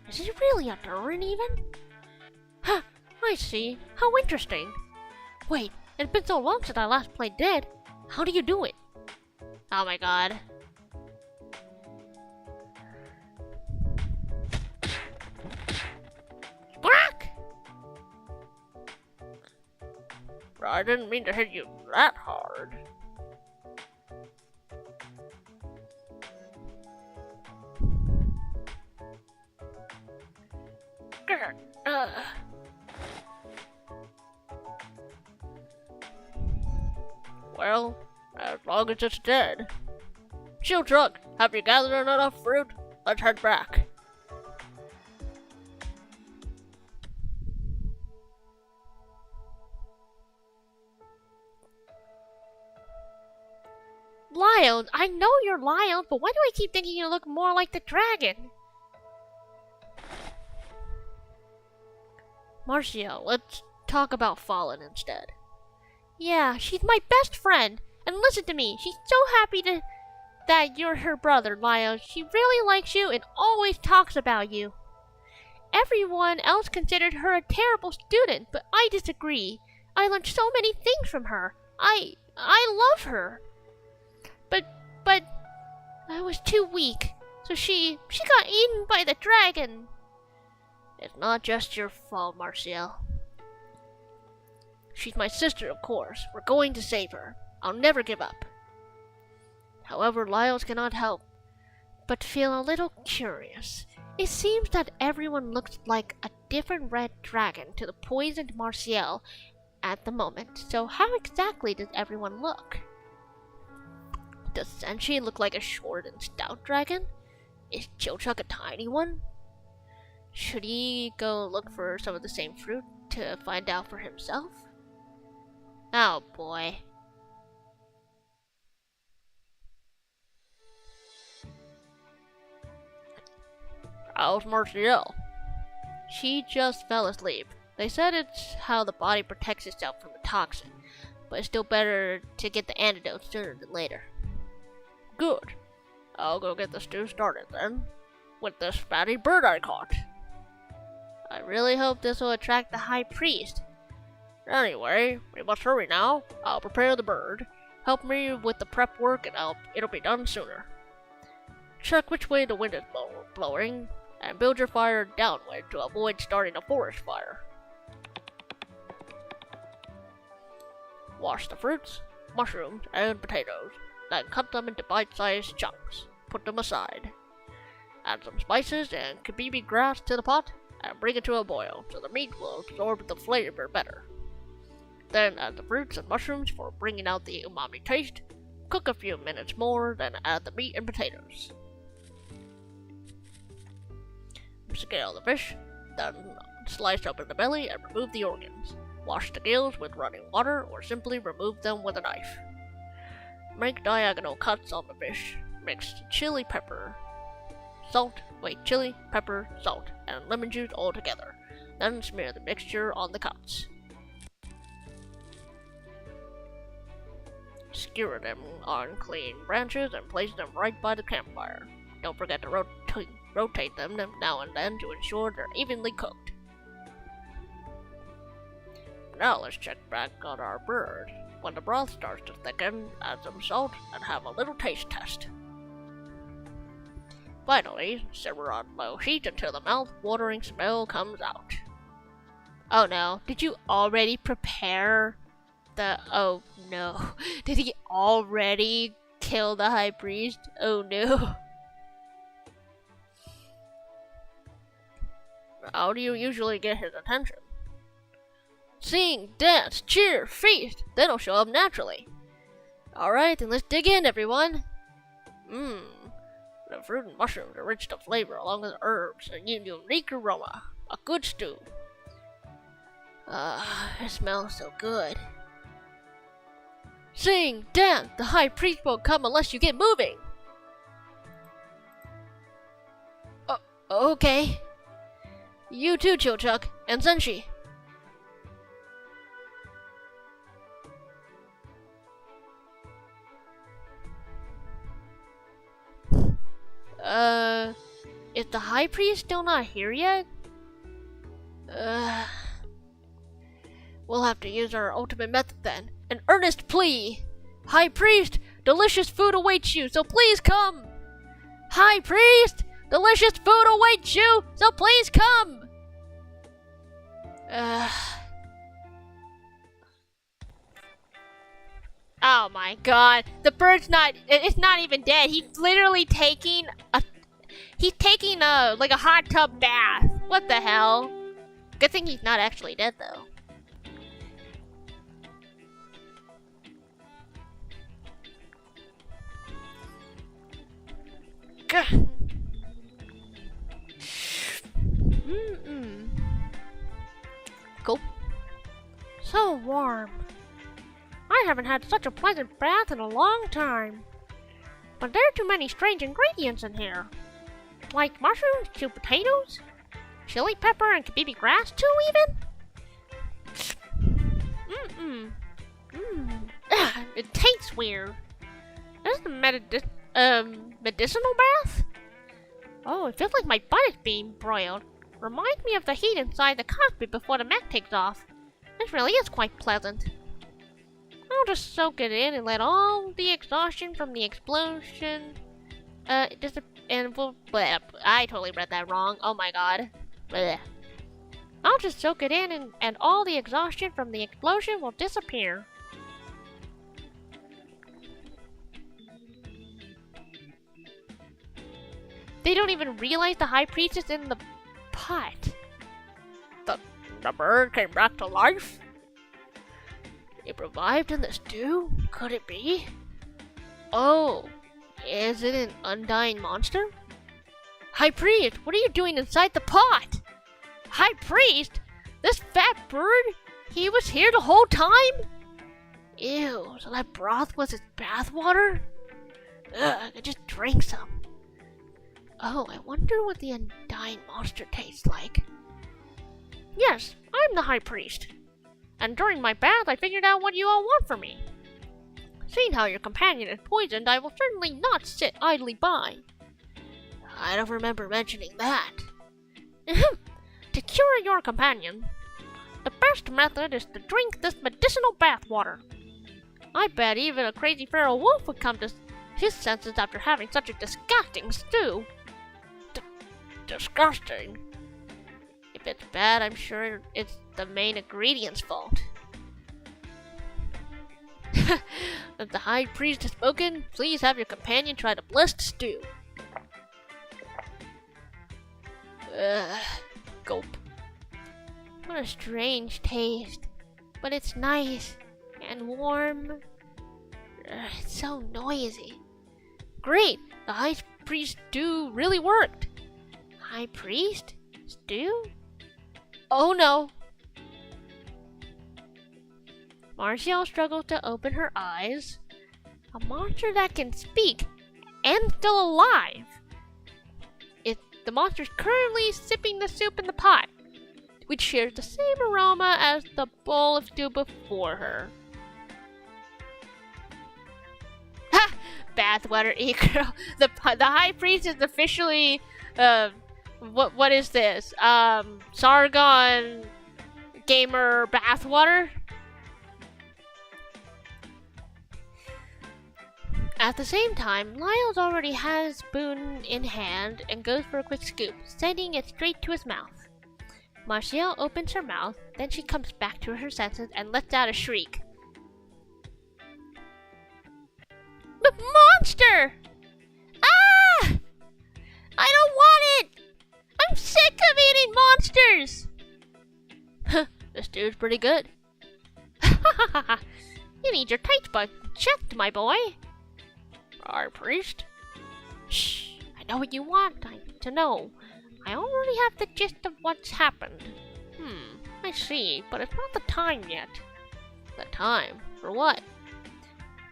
Is he really a Durin even? Huh, I see. How interesting. Wait, it's been so long since I last played Dead. How do you do it? Oh my god. Quack! I didn't mean to hit you that hard. Well, as long as it's dead. Shield Truck, have you gathered enough fruit? Let's head back. Lyles, I know you're Lyles, but why do I keep thinking you look more like the dragon? Martial, let's talk about Fallen instead. Yeah, she's my best friend. And listen to me, she's so happy that you're her brother, Lyles. She really likes you and always talks about you. Everyone else considered her a terrible student, but I disagree. I learned so many things from her. I love her. But I was too weak, so she got eaten by the dragon. It's not just your fault, Martial. She's my sister, of course. We're going to save her. I'll never give up. However, Lyles cannot help but feel a little curious. It seems that everyone looks like a different red dragon to the poisoned Martial at the moment. So how exactly does everyone look? Does Senshi look like a short and stout dragon? Is Chilchuck a tiny one? Should he go look for some of the same fruit to find out for himself? Oh boy. How's Martial? She just fell asleep. They said it's how the body protects itself from a toxin, but it's still better to get the antidote sooner than later. Good. I'll go get the stew started then, with this fatty bird I caught. I really hope this will attract the High Priest. Anyway, we must hurry now. I'll prepare the bird. Help me with the prep work and it'll be done sooner. Check which way the wind is blowing, and build your fire downwind to avoid starting a forest fire. Wash the fruits, mushrooms, and potatoes, then cut them into bite-sized chunks. Put them aside. Add some spices and kabibi grass to the pot, and bring it to a boil so the meat will absorb the flavor better. Then add the fruits and mushrooms for bringing out the umami taste. Cook a few minutes more, then add the meat and potatoes. Scale the fish, then slice open the belly and remove the organs. Wash the gills with running water or simply remove them with a knife. Make diagonal cuts on the fish. Mix chili, pepper, salt, and lemon juice all together. Then smear the mixture on the cuts. Skewer them on clean branches and place them right by the campfire. Don't forget to rotate them now and then to ensure they're evenly cooked. Now let's check back on our bird. When the broth starts to thicken, add some salt and have a little taste test. Finally, simmer on low heat until the mouth-watering smell comes out. Oh no, did you already prepare the... Oh no, did he already kill the High Priest? Oh no. How do you usually get his attention? Sing, dance, cheer, feast. They don't show up naturally. Alright, then let's dig in, everyone. The fruit and mushrooms are rich to flavor along with the herbs and unique aroma. A good stew. It smells so good. Sing, dance. The High Priest won't come unless you get moving. Okay. You too, Chilchuck, and Senshi. Is the High Priest still not here yet? We'll have to use our ultimate method then. An earnest plea. High Priest, delicious food awaits you, so please come. High Priest, delicious food awaits you, so please come. Oh my god, the bird's it's not even dead. He's literally taking like a hot tub bath. What the hell? Good thing he's not actually dead though. Cool. So warm. I haven't had such a pleasant bath in a long time. But there are too many strange ingredients in here. Like mushrooms, stewed potatoes, chili pepper, and kabibi grass too, even? It tastes weird. This is a medicinal bath? Oh, it feels like my butt is being broiled. Reminds me of the heat inside the cockpit before the mech takes off. This really is quite pleasant. I'll just soak it in and let all the exhaustion from the explosion, I totally read that wrong. Oh my god. Bleh. I'll just soak it in and all the exhaustion from the explosion will disappear. They don't even realize the high priest is in the pot. The bird came back to life? It revived in the stew? Could it be? Oh, is it an undying monster? High priest, what are you doing inside the pot? High priest? This fat bird? He was here the whole time? Ew, so that broth was its bathwater? Ugh, I just drank some. Oh, I wonder what the undying monster tastes like. Yes, I'm the high priest. And during my bath, I figured out what you all want from me. Seeing how your companion is poisoned, I will certainly not sit idly by. I don't remember mentioning that. To cure your companion, the best method is to drink this medicinal bathwater. I bet even a crazy feral wolf would come to his senses after having such a disgusting stew. Disgusting. If it's bad, I'm sure it's the main ingredient's fault. If the high priest has spoken, please have your companion try the blessed stew. Gulp. What a strange taste. But it's nice and warm. It's so noisy. Great! The high priest stew really worked. High priest? Stew? Oh no! Martial struggles to open her eyes. A monster that can speak and still alive. The monster's currently sipping the soup in the pot, which shares the same aroma as the bowl of stew before her. Ha! Bathwater e-girl. The high priest is officially, what is this? Sargon gamer bathwater? At the same time, Lyles already has spoon in hand and goes for a quick scoop, sending it straight to his mouth. Martial opens her mouth, then she comes back to her senses and lets out a shriek. Monster! Ah! I don't want it! I'm sick of eating monsters! This dude's pretty good. You need your tight butt checked, my boy. Our priest? Shh, I know what you want to know. I already have the gist of what's happened. I see, but it's not the time yet. The time? For what?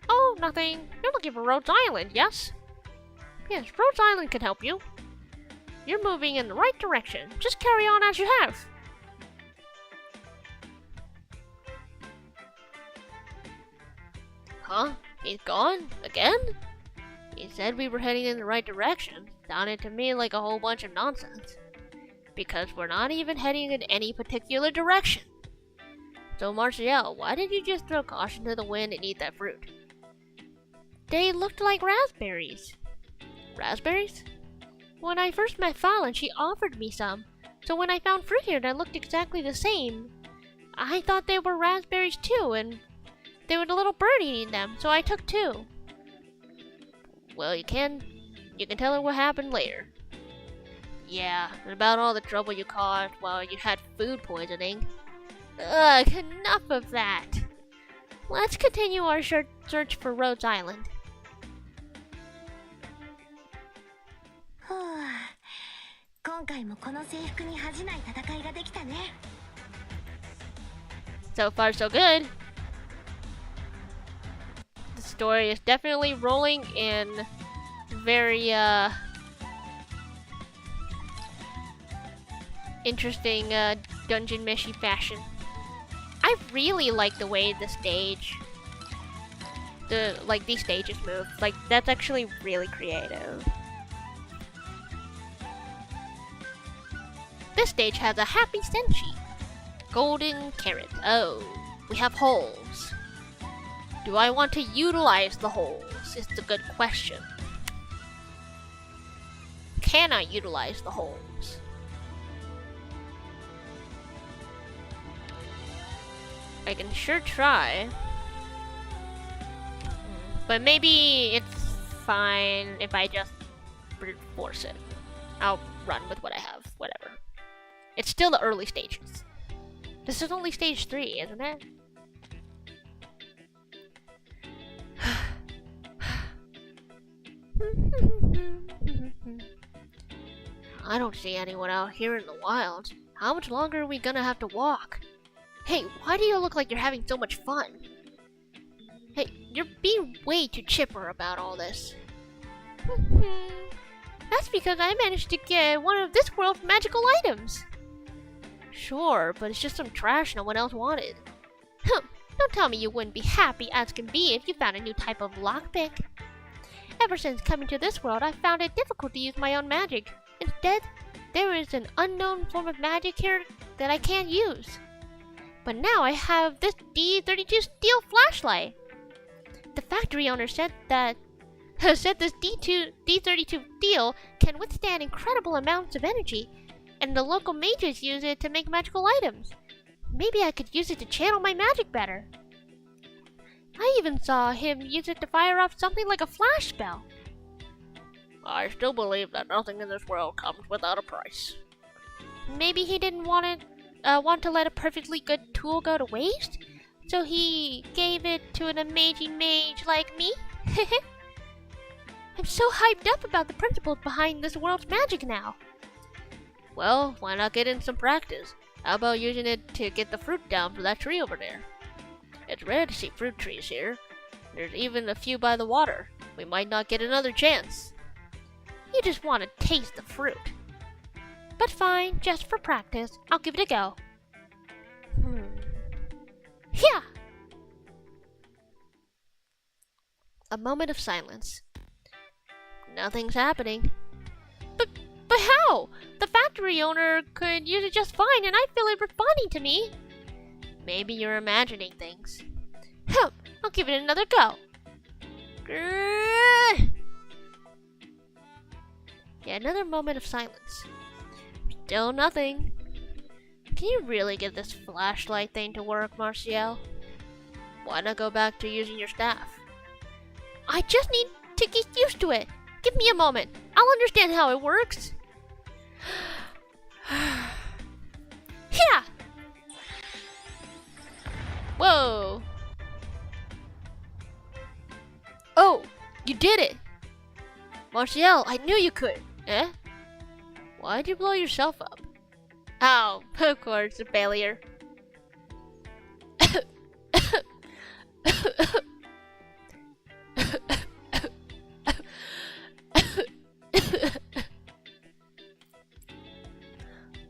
Oh, nothing. You're looking for Rhodes Island, yes? Yes, Rhodes Island can help you. You're moving in the right direction. Just carry on as you have. Huh? He's gone? Again? He said we were heading in the right direction. Sounded to me like a whole bunch of nonsense. Because we're not even heading in any particular direction. So Martial, why did you just throw caution to the wind and eat that fruit? They looked like raspberries. Raspberries? When I first met Fallon, she offered me some. So when I found fruit here that looked exactly the same, I thought they were raspberries too, and there was a little bird eating them, so I took two. Well, you can tell her what happened later. Yeah, and about all the trouble you caused while you had food poisoning. Ugh, enough of that. Let's continue our search for Rhodes Island. So far, so good. The story is definitely rolling in very interesting Dunmeshi fashion. I really like the way these stages move. Like, that's actually really creative. This stage has a happy senshi. Golden carrot. Oh, we have holes. Do I want to utilize the holes? Is the good question. Can I utilize the holes? I can sure try. But maybe it's fine if I just brute force it. I'll run with what I have. Whatever. It's still the early stages. This is only stage 3, isn't it? I don't see anyone out here in the wild. How much longer are we gonna have to walk? Hey, why do you look like you're having so much fun? Hey, you're being way too chipper about all this. That's because I managed to get one of this world's magical items. Sure, but it's just some trash no one else wanted. Don't tell me you wouldn't be happy as can be if you found a new type of lockpick. Ever since coming to this world, I found it difficult to use my own magic. Instead, there is an unknown form of magic here that I can't use. But now I have this D32 steel flashlight. The factory owner said that this D32 steel can withstand incredible amounts of energy, and the local mages use it to make magical items. Maybe I could use it to channel my magic better. I even saw him use it to fire off something like a flash spell. I still believe that nothing in this world comes without a price. Maybe he didn't want to let a perfectly good tool go to waste, so he gave it to an amazing mage like me? I'm so hyped up about the principles behind this world's magic now. Well, why not get in some practice? How about using it to get the fruit down for that tree over there? It's rare to see fruit trees here. There's even a few by the water. We might not get another chance. You just want to taste the fruit. But fine, just for practice, I'll give it a go. Yeah! A moment of silence. Nothing's happening. But how? The factory owner could use it just fine and I feel it responding to me. Maybe you're imagining things. I'll give it another go. Yeah, another moment of silence. Still nothing. Can you really get this flashlight thing to work, Martial? Why not go back to using your staff? I just need to get used to it. Give me a moment. I'll understand how it works. Yeah! Whoa! Oh, you did it! Martial, I knew you could. Eh? Why'd you blow yourself up? Oh, of course, a failure.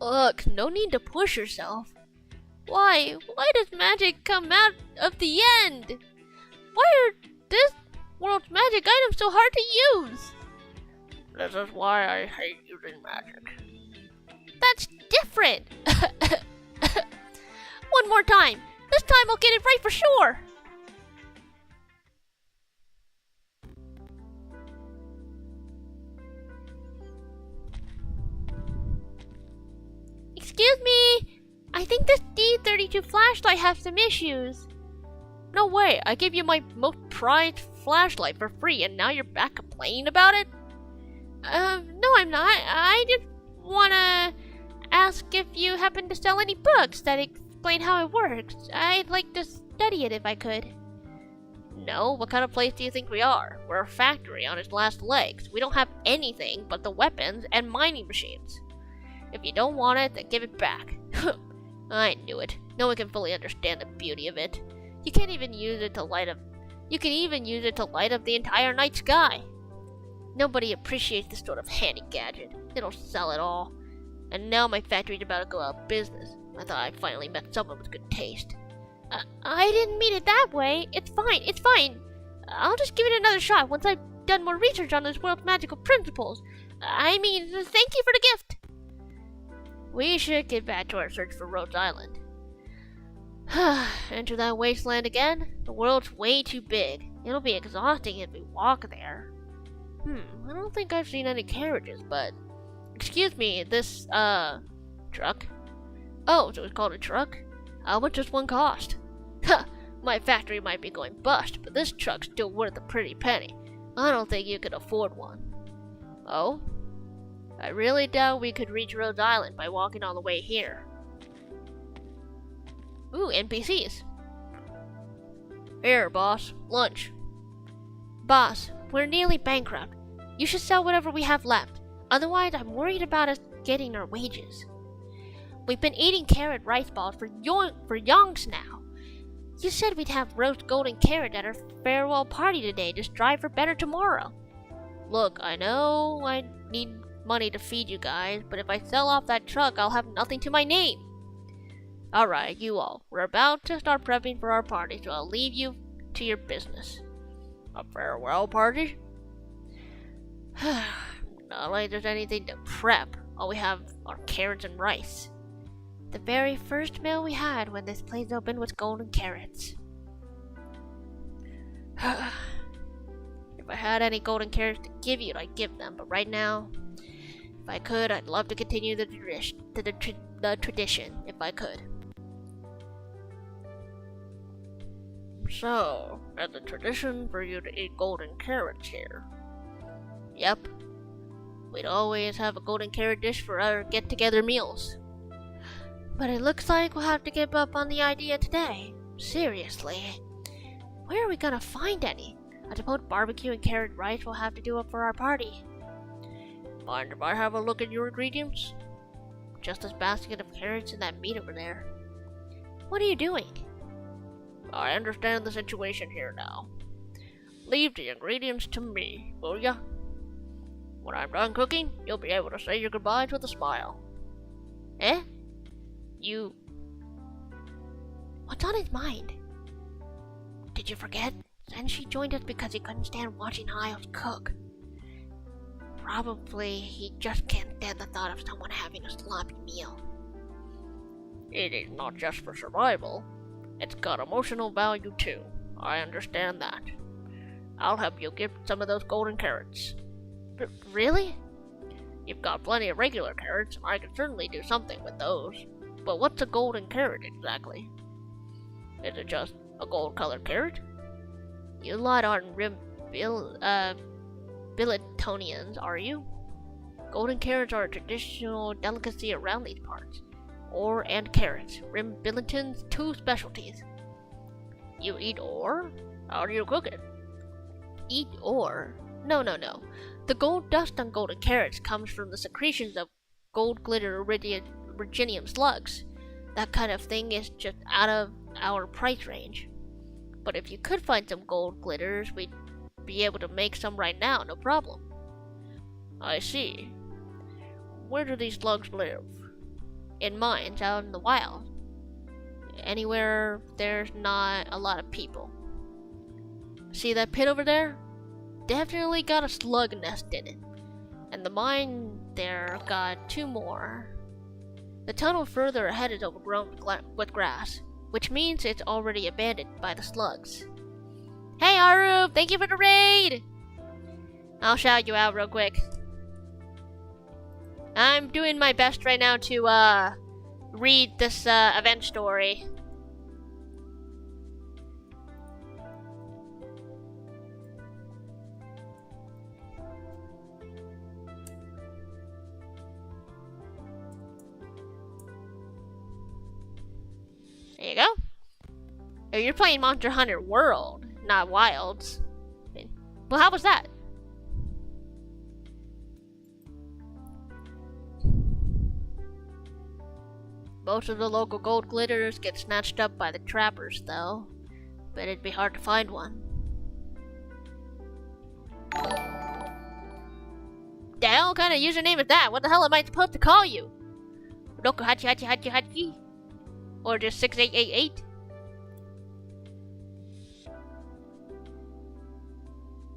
Look, no need to push yourself. Why does magic come out of the end? Why are this world's magic items so hard to use? This is why I hate using magic. That's different! One more time! This time I'll get it right for sure! Excuse me! I think this D32 flashlight has some issues. No way, I gave you my most prized flashlight for free and now you're back complaining about it? No I'm not. I just wanna ask if you happen to sell any books that explain how it works. I'd like to study it if I could. No, what kind of place do you think we are? We're a factory on its last legs. We don't have anything but the weapons and mining machines. If you don't want it, then give it back. I knew it. No one can fully understand the beauty of it. You can't even use it to light up. You can even use it to light up the entire night sky. Nobody appreciates this sort of handy gadget. They don't sell it all. And now my factory's about to go out of business. I thought I finally met someone with good taste. I didn't mean it that way. It's fine. I'll just give it another shot once I've done more research on this world's magical principles. I mean, thank you for the gift. We should get back to our search for Rhodes Island. Enter that wasteland again? The world's way too big. It'll be exhausting if we walk there. I don't think I've seen any carriages, but... Excuse me, this, truck? Oh, so it's called a truck? How much does one cost? My factory might be going bust, but this truck's still worth a pretty penny. I don't think you could afford one. Oh? I really doubt we could reach Rhodes Island by walking all the way here. Ooh, NPCs. Here, boss. Lunch. Boss, we're nearly bankrupt. You should sell whatever we have left. Otherwise, I'm worried about us getting our wages. We've been eating carrot rice balls for yonks now. You said we'd have roast golden carrot at our farewell party today to strive for better tomorrow. Look, I know I need money to feed you guys, but if I sell off that truck, I'll have nothing to my name. Alright, you all. We're about to start prepping for our party, so I'll leave you to your business. A farewell party? Not like there's anything to prep. All we have are carrots and rice. The very first meal we had when this place opened was golden carrots. If I had any golden carrots to give you, I'd give them, but right now, if I could, I'd love to continue the tradition, if I could. So, it's a tradition for you to eat golden carrots here. Yep. We'd always have a golden carrot dish for our get-together meals. But it looks like we'll have to give up on the idea today. Seriously. Where are we gonna find any? I suppose barbecue and carrot rice will have to do up for our party. Mind if I have a look at your ingredients? Just this basket of carrots and that meat over there. What are you doing? I understand the situation here now. Leave the ingredients to me, will ya? When I'm done cooking, you'll be able to say your goodbyes with a smile. Eh? You... What's on his mind? Did you forget? Senshi joined us because he couldn't stand watching Nyahao cook. Probably he just can't stand the thought of someone having a sloppy meal. It is not just for survival. It's got emotional value too. I understand that. I'll help you get some of those golden carrots. Really? You've got plenty of regular carrots, and I can certainly do something with those. But what's a golden carrot exactly? Is it just a gold-colored carrot? You lot aren't Billetonians, are you? Golden carrots are a traditional delicacy around these parts. Ore and carrots. Rim Billiton's two specialties. You eat ore? How do you cook it? Eat ore? No. The gold dust on golden carrots comes from the secretions of gold glitter Virginium slugs. That kind of thing is just out of our price range. But if you could find some gold glitters, we'd be able to make some right now, no problem. I see. Where do these slugs live? In mines out in the wild. Anywhere there's not a lot of people. See that pit over there? Definitely got a slug nest in it. And the mine there got two more. The tunnel further ahead is overgrown with grass, which means it's already abandoned by the slugs. Hey Aru, thank you for the raid! I'll shout you out real quick. I'm doing my best right now to read this event story. There you go. Oh, you're playing Monster Hunter World, not Wilds. Well, how was that? Most of the local gold glitters get snatched up by the trappers, though. But it'd be hard to find one. The hell kind of username is that? What the hell am I supposed to call you? Roku Hachi Hachi Hachi Hachi? Or just 6888?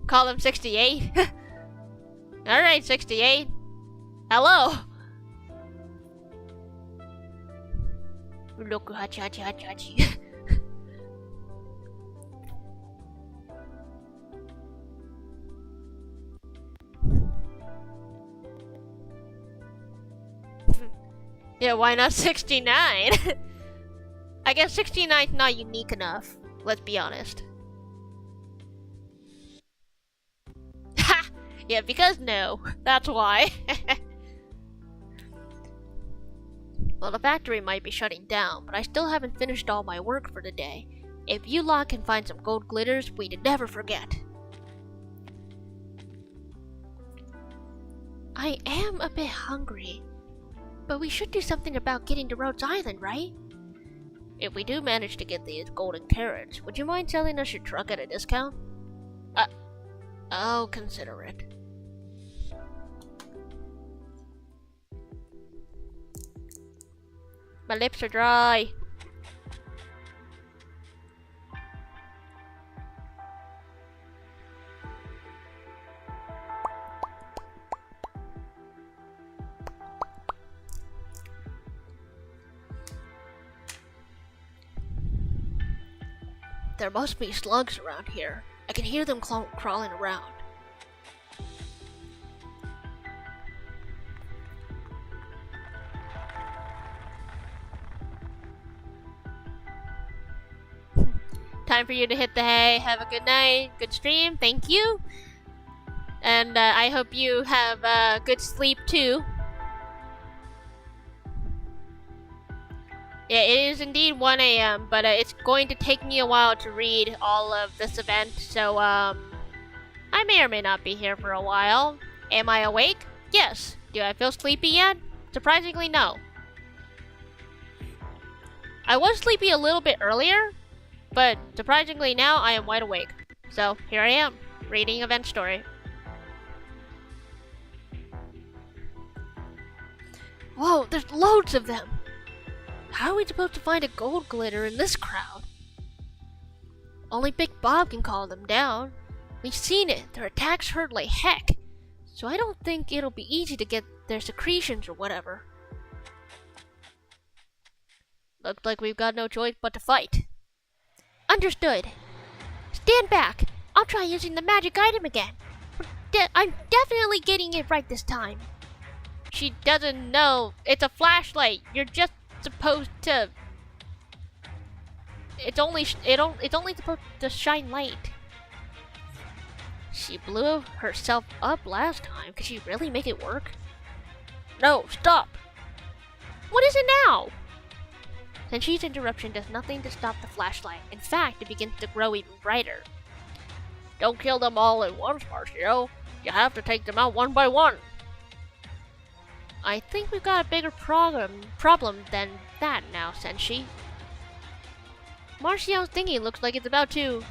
Call him 68? Alright, 68. Hello! Roku Hachi Hachi Hachi Hachi. Yeah, why not 69? I guess 69 is not unique enough, let's be honest. Ha! Yeah, because no. That's why. Well, the factory might be shutting down, but I still haven't finished all my work for the day. If you lot can find some gold glitters, we'd never forget. I am a bit hungry, but we should do something about getting to Rhodes Island, right? If we do manage to get these golden carrots, would you mind selling us your truck at a discount? I'll consider it. My lips are dry. There must be slugs around here. I can hear them crawling around. Time for you to hit the hay. Have a good night. Good stream. Thank you. And I hope you have good sleep too. Yeah, it is indeed 1 a.m., but it's going to take me a while to read all of this event, so I may or may not be here for a while. Am I awake? Yes. Do I feel sleepy yet? Surprisingly, no. I was sleepy a little bit earlier, but surprisingly now I am wide awake. So here I am, reading event story. Whoa, there's loads of them! How are we supposed to find a gold glitter in this crowd? Only Big Bob can call them down. We've seen it, their attacks hurt like heck, so I don't think it'll be easy to get their secretions or whatever. Looks like we've got no choice but to fight. Understood. Stand back. I'll try using the magic item again. I'm definitely getting it right this time. She doesn't know. It's a flashlight. You're just supposed to. It's only supposed to shine light. She blew herself up last time. Could she really make it work? No, stop. What is it now? Senshi's interruption does nothing to stop the flashlight. In fact, it begins to grow even brighter. Don't kill them all at once, Marcio. You have to take them out one by one. I think we've got a bigger problem than that now, Senshi. Marcio's thingy looks like it's about to.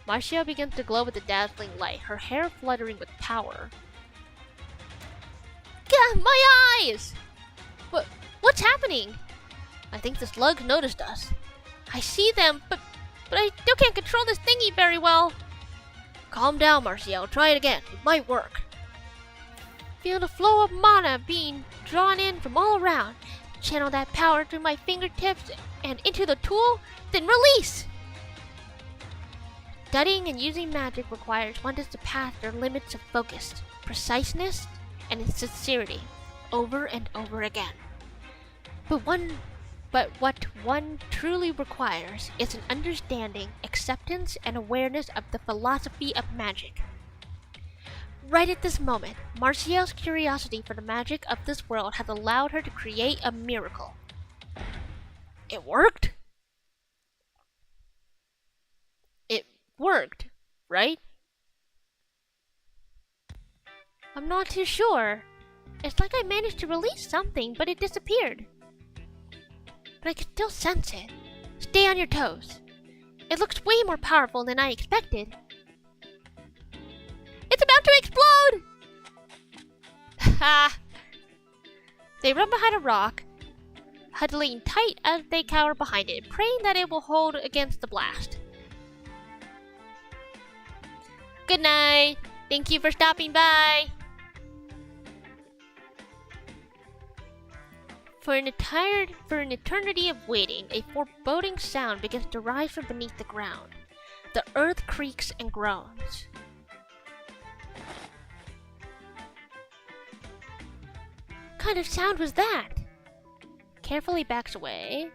Marcio begins to glow with a dazzling light, her hair fluttering with power. Gah, my eyes! What's happening? I think the slugs noticed us. I see them, but I still can't control this thingy very well. Calm down, Marcio. Try it again. It might work. Feel the flow of mana being drawn in from all around. Channel that power through my fingertips and into the tool, then release! Studying and using magic requires one to surpass their limits of focus, preciseness, and sincerity, over and over again. But what one truly requires is an understanding, acceptance, and awareness of the philosophy of magic. Right at this moment, Marcia's curiosity for the magic of this world has allowed her to create a miracle. It worked? It worked, right? I'm not too sure. It's like I managed to release something, but it disappeared. But I can still sense it. Stay on your toes. It looks way more powerful than I expected. It's about to explode! Ha! They run behind a rock, huddling tight as they cower behind it, praying that it will hold against the blast. Good night. Thank you for stopping by. For an eternity of waiting, a foreboding sound begins to rise from beneath the ground. The earth creaks and groans. What kind of sound was that? Carefully backs away.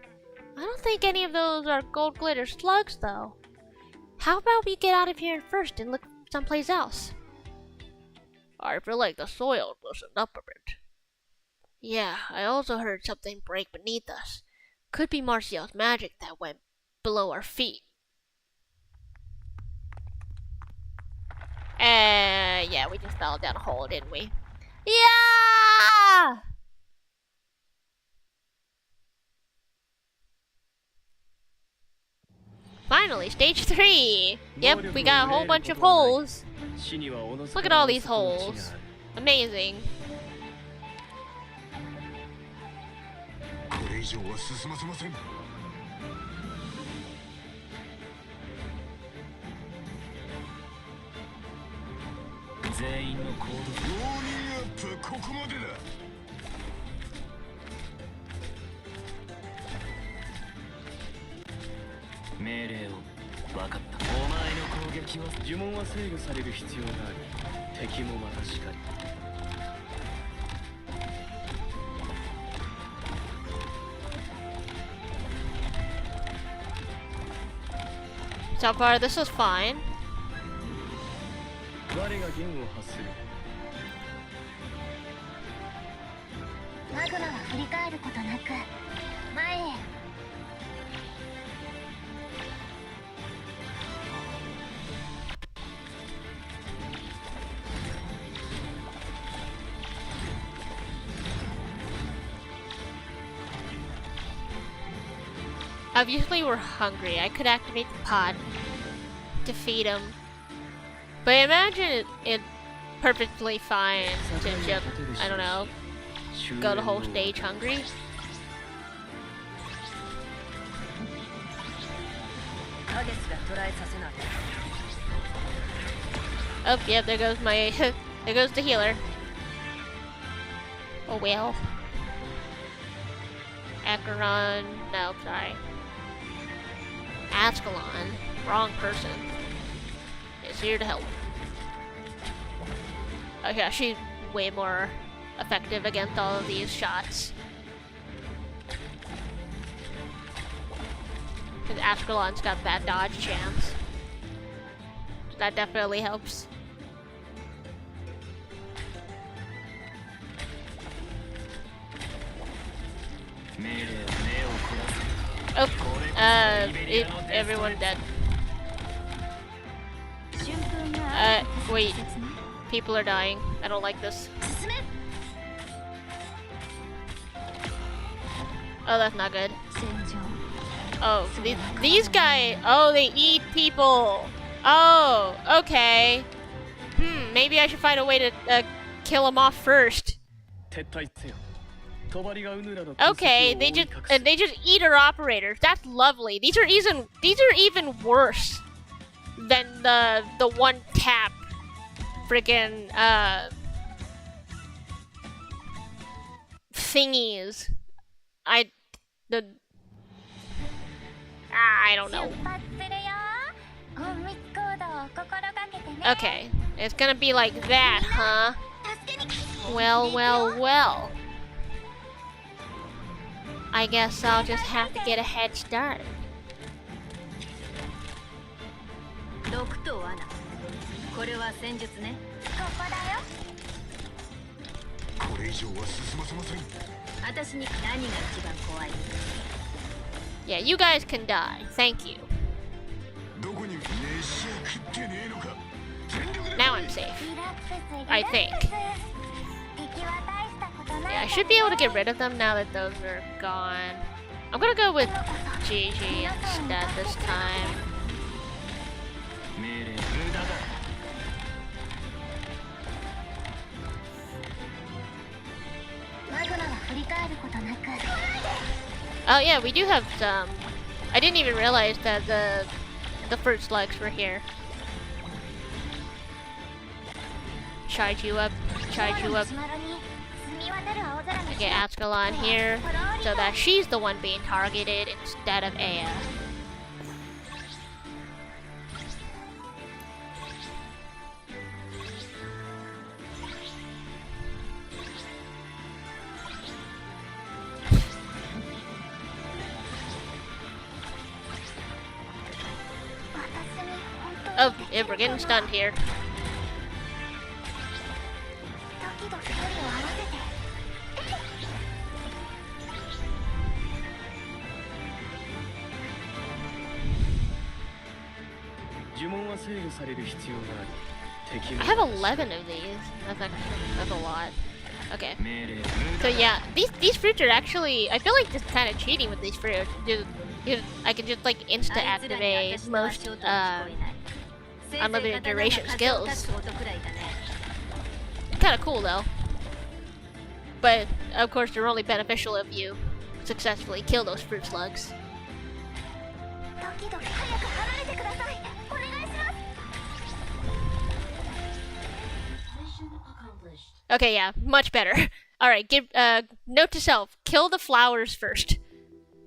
I don't think any of those are gold glitter slugs, though. How about we get out of here first and look someplace else? I feel like the soil loosened up a bit. Yeah, I also heard something break beneath us. Could be Marcial's magic that went below our feet. Yeah, we just fell down a hole, didn't we? Yeah! Finally, stage 3! Yep, we got a whole bunch of holes. Look at all these holes. Amazing. So far, this is fine. Obviously, we're hungry. I could activate the pod to feed him. But imagine it perfectly fine to just, I don't know, go the whole stage hungry. Oh, yeah, there goes my, there goes the healer. Oh well. Acheron, no, sorry. Ascalon, wrong person, is here to help. Okay, she's way more effective against all of these shots. Because Ascalon's got that dodge chance. So that definitely helps. Oh, everyone dead. Wait. People are dying. I don't like this. Oh, that's not good. Oh, these guys. Oh, they eat people. Oh, okay. Maybe I should find a way to kill them off first. Okay, they just eat our operators. That's lovely. These are even worse than the one tap freaking thingies. I don't know. Okay, it's gonna be like that, huh? Well. I guess I'll just have to get a head start. Yeah, you guys can die. Thank you. Now I'm safe. I think. Yeah, I should be able to get rid of them now that those are gone. I'm gonna go with GG instead this time. Oh yeah, we do have some. I didn't even realize that the first legs were here. Charge you up. Okay, Ascalon here, so that she's the one being targeted instead of Aya. Oh, yeah, we're getting stunned here. I have 11 of these. That's a lot. Okay. So yeah, these fruits are actually, I feel like just kind of cheating with these fruits. I can just like insta activate most unlimited duration skills. Kind of cool though. But of course they're only beneficial if you successfully kill those fruit slugs. Okay, yeah, much better. Alright, give note to self, kill the flowers first.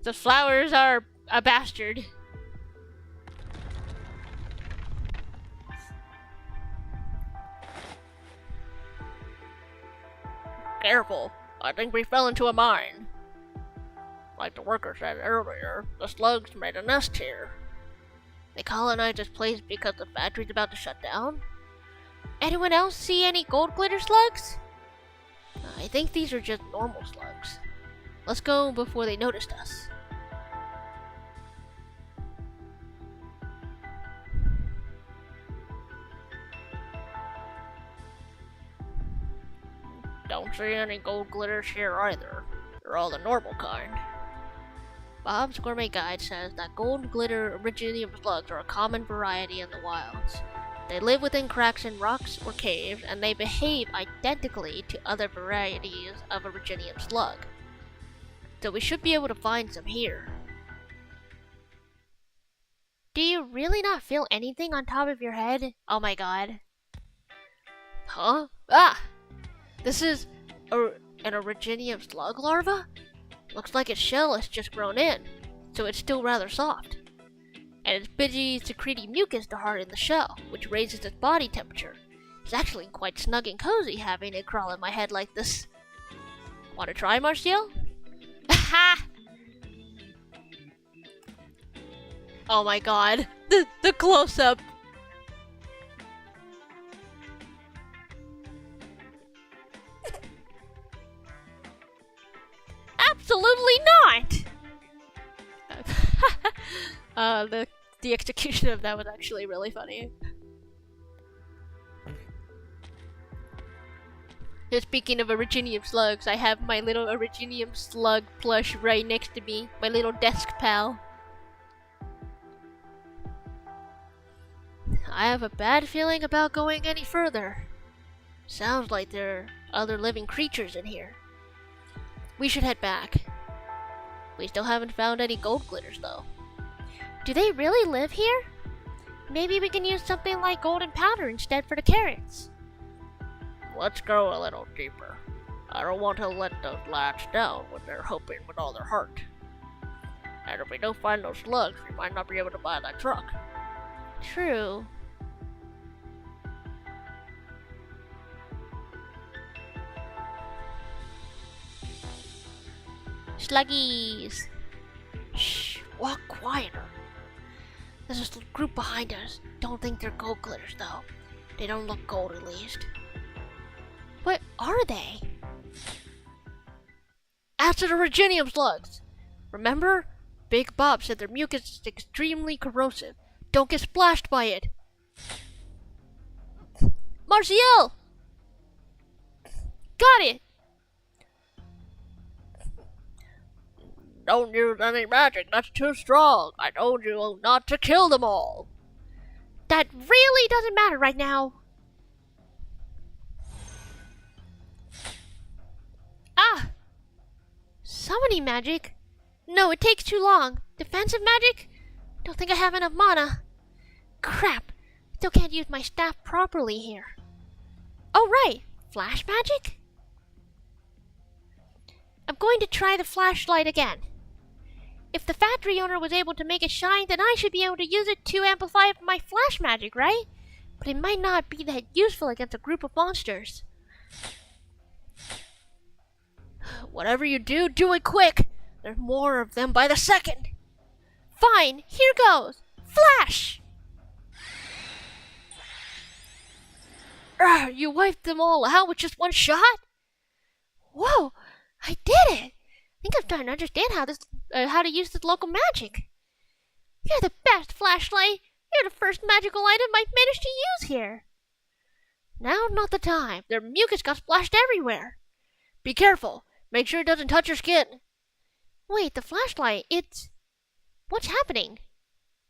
The flowers are a bastard. Careful, I think we fell into a mine. Like the worker said earlier, the slugs made a nest here. They colonized this place because the factory's about to shut down? Anyone else see any gold glitter slugs? I think these are just normal slugs. Let's go before they noticed us. Don't see any gold glitters here either. They're all the normal kind. Bob's Gourmet Guide says that gold glitter originium slugs are a common variety in the wilds. They live within cracks in rocks or caves, and they behave identically to other varieties of originium slug. So we should be able to find some here. Do you really not feel anything on top of your head? Oh my god. Huh? Ah! This is an originium slug larva? Looks like its shell has just grown in, so it's still rather soft. And it's busy secreting mucus to harden the shell, which raises its body temperature. It's actually quite snug and cozy having it crawl in my head like this. Want to try, Martial? Ha! Oh my god, the close-up. Absolutely not! The execution of that was actually really funny. Speaking of originium slugs, I have my little originium slug plush right next to me. My little desk pal. I have a bad feeling about going any further. Sounds like there are other living creatures in here. We should head back. We still haven't found any gold glitters though. Do they really live here? Maybe we can use something like golden powder instead for the carrots. Let's go a little deeper. I don't want to let those lads down when they're hoping with all their heart. And if we don't find those slugs, we might not be able to buy that truck. True. Sluggies! Shh, walk quieter. There's this little group behind us. Don't think they're gold glitters though. They don't look gold at least. What are they? Acid originium slugs! Remember? Big Bob said their mucus is extremely corrosive. Don't get splashed by it. Martial! Got it! Don't use any magic, that's too strong. I told you not to kill them all. That really doesn't matter right now. Ah! Summoning magic? No, it takes too long. Defensive magic? Don't think I have enough mana. Crap, still can't use my staff properly here. Oh right, flash magic? I'm going to try the flashlight again. If the factory owner was able to make it shine, then I should be able to use it to amplify my flash magic, right? But it might not be that useful against a group of monsters. Whatever you do, do it quick! There's more of them by the second! Fine, here goes! Flash! You wiped them all out with just one shot? Whoa, I did it! I think I'm starting to understand how to use this local magic. You're the best, Flashlight! You're the first magical item I've managed to use here. Now's not the time. Their mucus got splashed everywhere. Be careful. Make sure it doesn't touch your skin. Wait, the flashlight, what's happening?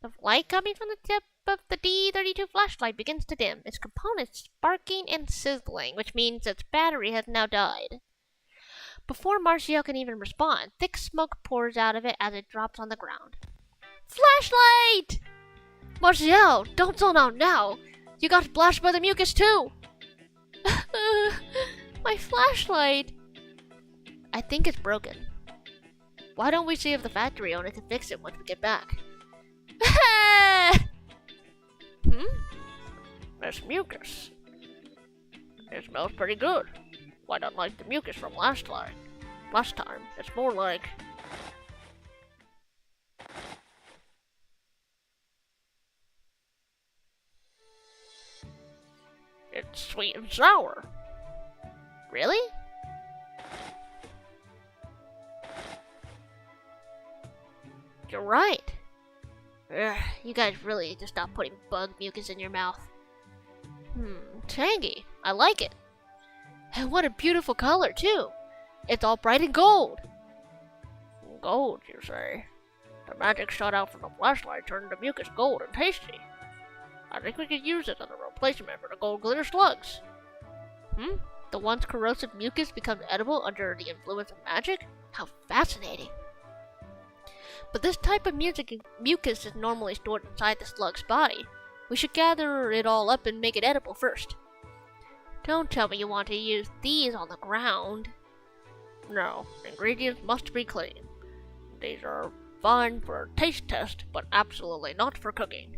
The light coming from the tip of the D32 flashlight begins to dim, its components sparking and sizzling, which means its battery has now died. Before Martial can even respond, thick smoke pours out of it as it drops on the ground. Flashlight! Martial, don't zone out now. You got splashed by the mucus too. My flashlight. I think it's broken. Why don't we see if the factory owner can fix it once we get back? There's mucus. It smells pretty good. Why not like the mucus from last time? It's more like... It's sweet and sour. Really? You're right. Ugh, you guys really need to stop putting bug mucus in your mouth. Tangy. I like it. And what a beautiful color, too. It's all bright and gold. Gold, you say? The magic shot out from the flashlight turned the mucus gold and tasty. I think we could use it as a replacement for the gold glitter slugs. The once corrosive mucus becomes edible under the influence of magic? How fascinating. But this type of mucus is normally stored inside the slug's body. We should gather it all up and make it edible first. Don't tell me you want to use these on the ground. No, ingredients must be clean. These are fine for a taste test, but absolutely not for cooking.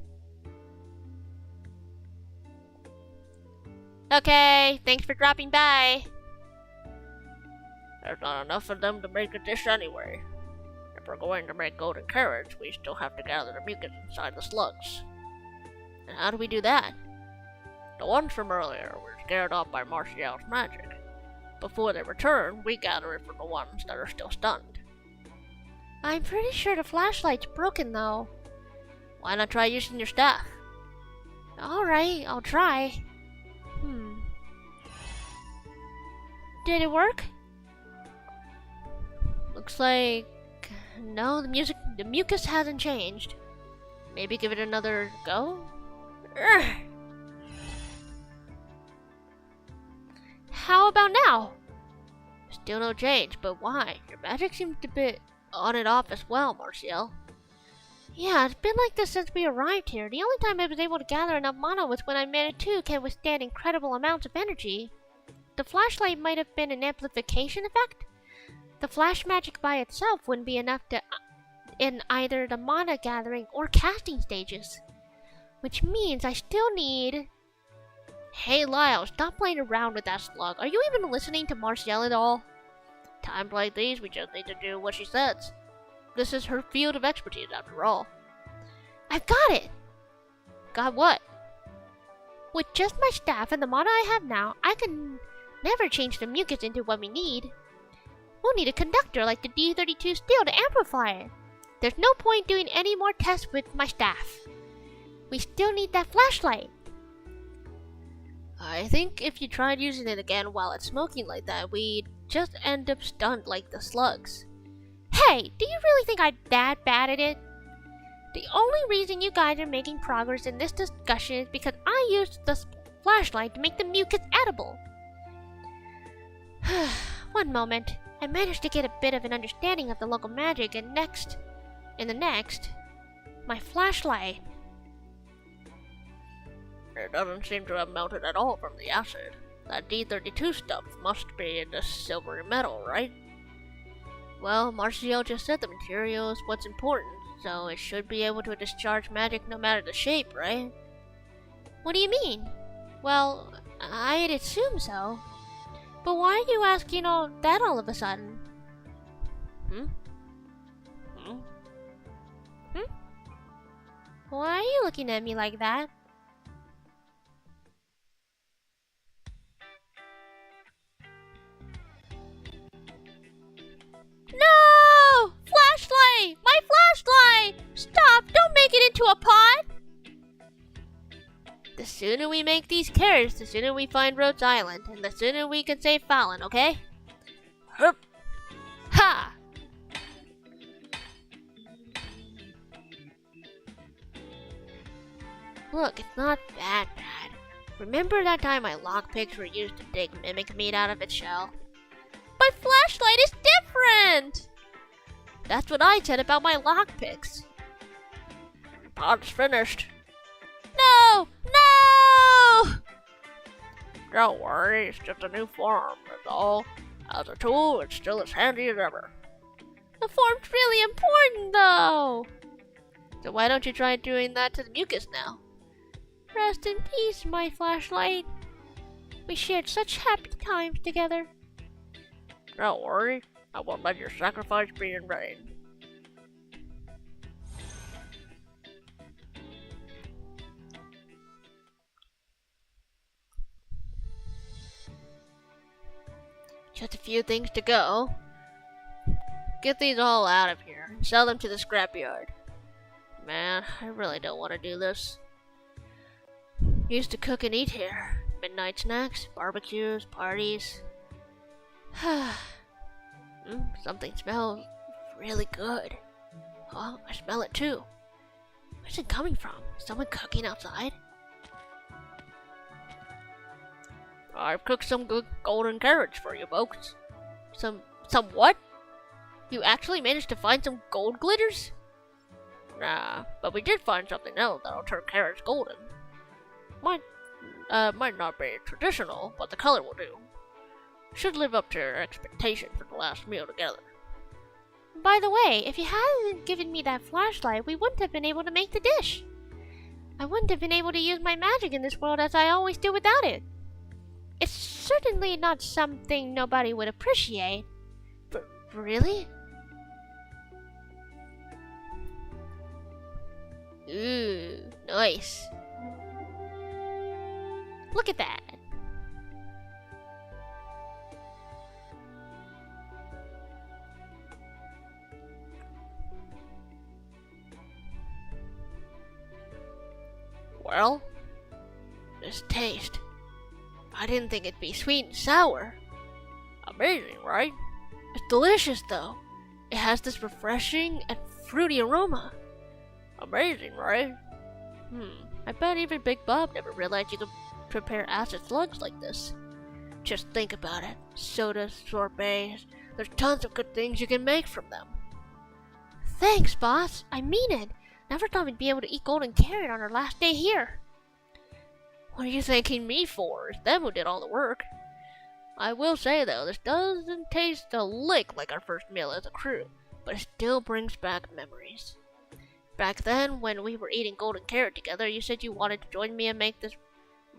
Okay, thanks for dropping by. There's not enough of them to make a dish anyway. If we're going to make golden carrots, we still have to gather the mucus inside the slugs. And how do we do that? The ones from earlier were scared off by Martial's magic. Before they return, we gather it from the ones that are still stunned. I'm pretty sure the flashlight's broken though. Why not try using your staff? Alright, I'll try. Did it work? Looks like... No, the mucus hasn't changed. Maybe give it another go? Urgh. How about now? Still no change, but why? Your magic seems a bit on and off as well, Martial. Yeah, it's been like this since we arrived here. The only time I was able to gather enough mana was when I managed to can withstand incredible amounts of energy. The flashlight might have been an amplification effect. The flash magic by itself wouldn't be enough to in either the mana gathering or casting stages. Which means I still need... Hey Lyle, stop playing around with that slug. Are you even listening to Martial at all? Times like these, we just need to do what she says. This is her field of expertise, after all. I've got it! Got what? With just my staff and the mana I have now, I can never change the mucus into what we need. We'll need a conductor like the D32 steel to amplify it. There's no point doing any more tests with my staff. We still need that flashlight. I think if you tried using it again while it's smoking like that, we'd just end up stunned like the slugs. Hey, do you really think I'm that bad at it? The only reason you guys are making progress in this discussion is because I used the flashlight to make the mucus edible. One moment. I managed to get a bit of an understanding of the local magic, and in the next, my flashlight. It doesn't seem to have melted at all from the acid. That D32 stuff must be in the silvery metal, right? Well, Martial just said the material is what's important, so it should be able to discharge magic no matter the shape, right? What do you mean? Well, I'd assume so. But why are you asking all that all of a sudden? Why are you looking at me like that? No! Flashlight! My flashlight! Stop! Don't make it into a pot! sooner we make these carrots, the sooner we find Rhodes Island, and the sooner we can save Fallon, okay? Hup! Ha! Look, it's not that bad. Remember that time my lockpicks were used to dig mimic meat out of its shell? My flashlight is different! That's what I said about my lockpicks. Pod's finished. No! No! Don't worry, it's just a new form, that's all. As a tool, it's still as handy as ever. The form's really important, though! So why don't you try doing that to the mucus now? Rest in peace, my flashlight. We shared such happy times together. Don't worry, I won't let your sacrifice be in vain. Just a few things to go. Get these all out of here and sell them to the scrapyard. Man, I really don't want to do this. Used to cook and eat here. Midnight snacks, barbecues, parties. Something smells really good. Oh, I smell it too. Where's it coming from? Is someone cooking outside? I've cooked some good golden carrots for you folks. Some what? You actually managed to find some gold glitters? Nah, but we did find something else that'll turn carrots golden. Might not be traditional, but the color will do. Should live up to your expectations for the last meal together. By the way, if you hadn't given me that flashlight, we wouldn't have been able to make the dish. I wouldn't have been able to use my magic in this world as I always do without it. It's certainly not something nobody would appreciate. But really? Ooh, nice. Look at that. Well, this taste. I didn't think it'd be sweet and sour. Amazing, right? It's delicious, though. It has this refreshing and fruity aroma. Amazing, right? I bet even Big Bob never realized you could prepare acid slugs like this. Just think about it. Sodas, sorbets, there's tons of good things you can make from them. Thanks, boss. I mean it. Never thought we'd be able to eat golden carrot on our last day here. What are you thanking me for? It's them who did all the work. I will say, though, this doesn't taste a lick like our first meal as a crew, but it still brings back memories. Back then, when we were eating golden carrot together, you said you wanted to join me and make this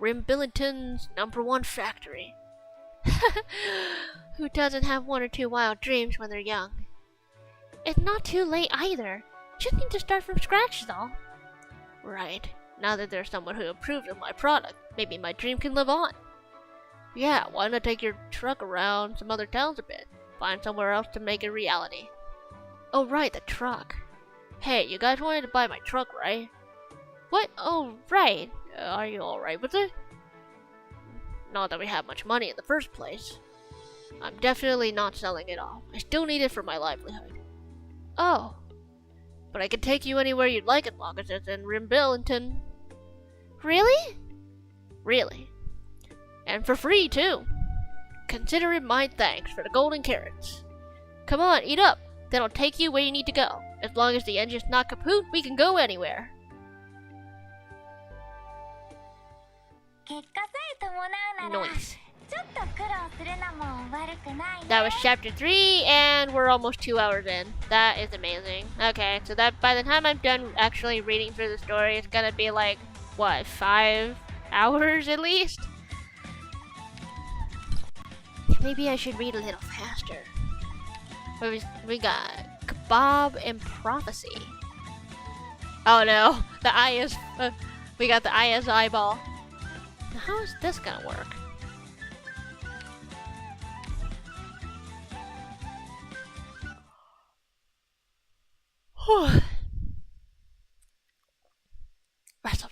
Rimbillington's #1 factory. Who doesn't have one or two wild dreams when they're young? It's not too late either. Just need to start from scratch, though. Right. Now that there's someone who approves of my product, maybe my dream can live on. Yeah, why not take your truck around some other towns a bit? Find somewhere else to make it reality. Oh right, the truck. Hey, you guys wanted to buy my truck, right? What? Oh, right. Are you alright with it? Not that we have much money in the first place. I'm definitely not selling it off. I still need it for my livelihood. Oh. But I can take you anywhere you'd like as long as it's in Rimbillington. Really? Really. And for free, too. Consider it my thanks for the golden carrots. Come on, eat up. Then I'll take you where you need to go. As long as the engine's not kaput, we can go anywhere. Nice. That was chapter 3, and we're almost 2 hours in. That is amazing. Okay, so that by the time I'm done actually reading through the story, it's gonna be like, what, 5 hours at least? Maybe I should read a little faster. We got Kebab and Prophecy. Oh no, the eye is, we got the eye as eyeball. Now how is this gonna work? Wrestle.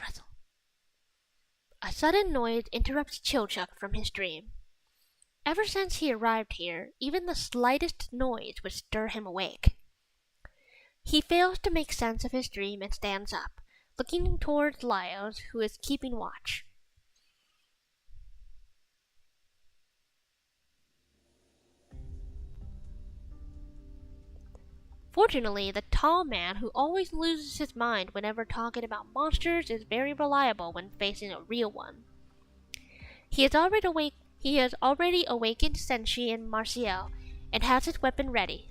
sudden noise interrupts Chilchuck from his dream. Ever since he arrived here, even the slightest noise would stir him awake. He fails to make sense of his dream and stands up, looking towards Lyos, who is keeping watch. Fortunately, the tall man who always loses his mind whenever talking about monsters is very reliable when facing a real one. He has already awakened Senshi and Marcial and has his weapon ready.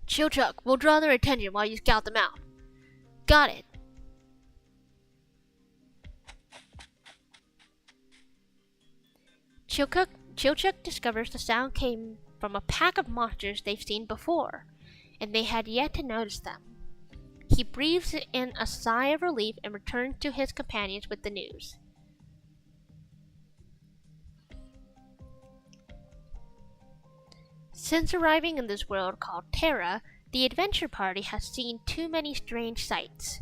Chilchuck, we'll draw their attention while you scout them out. Got it. Chilchuck discovers the sound came from a pack of monsters they've seen before, and they had yet to notice them. He breathes in a sigh of relief and returns to his companions with the news. Since arriving in this world called Terra, the adventure party has seen too many strange sights.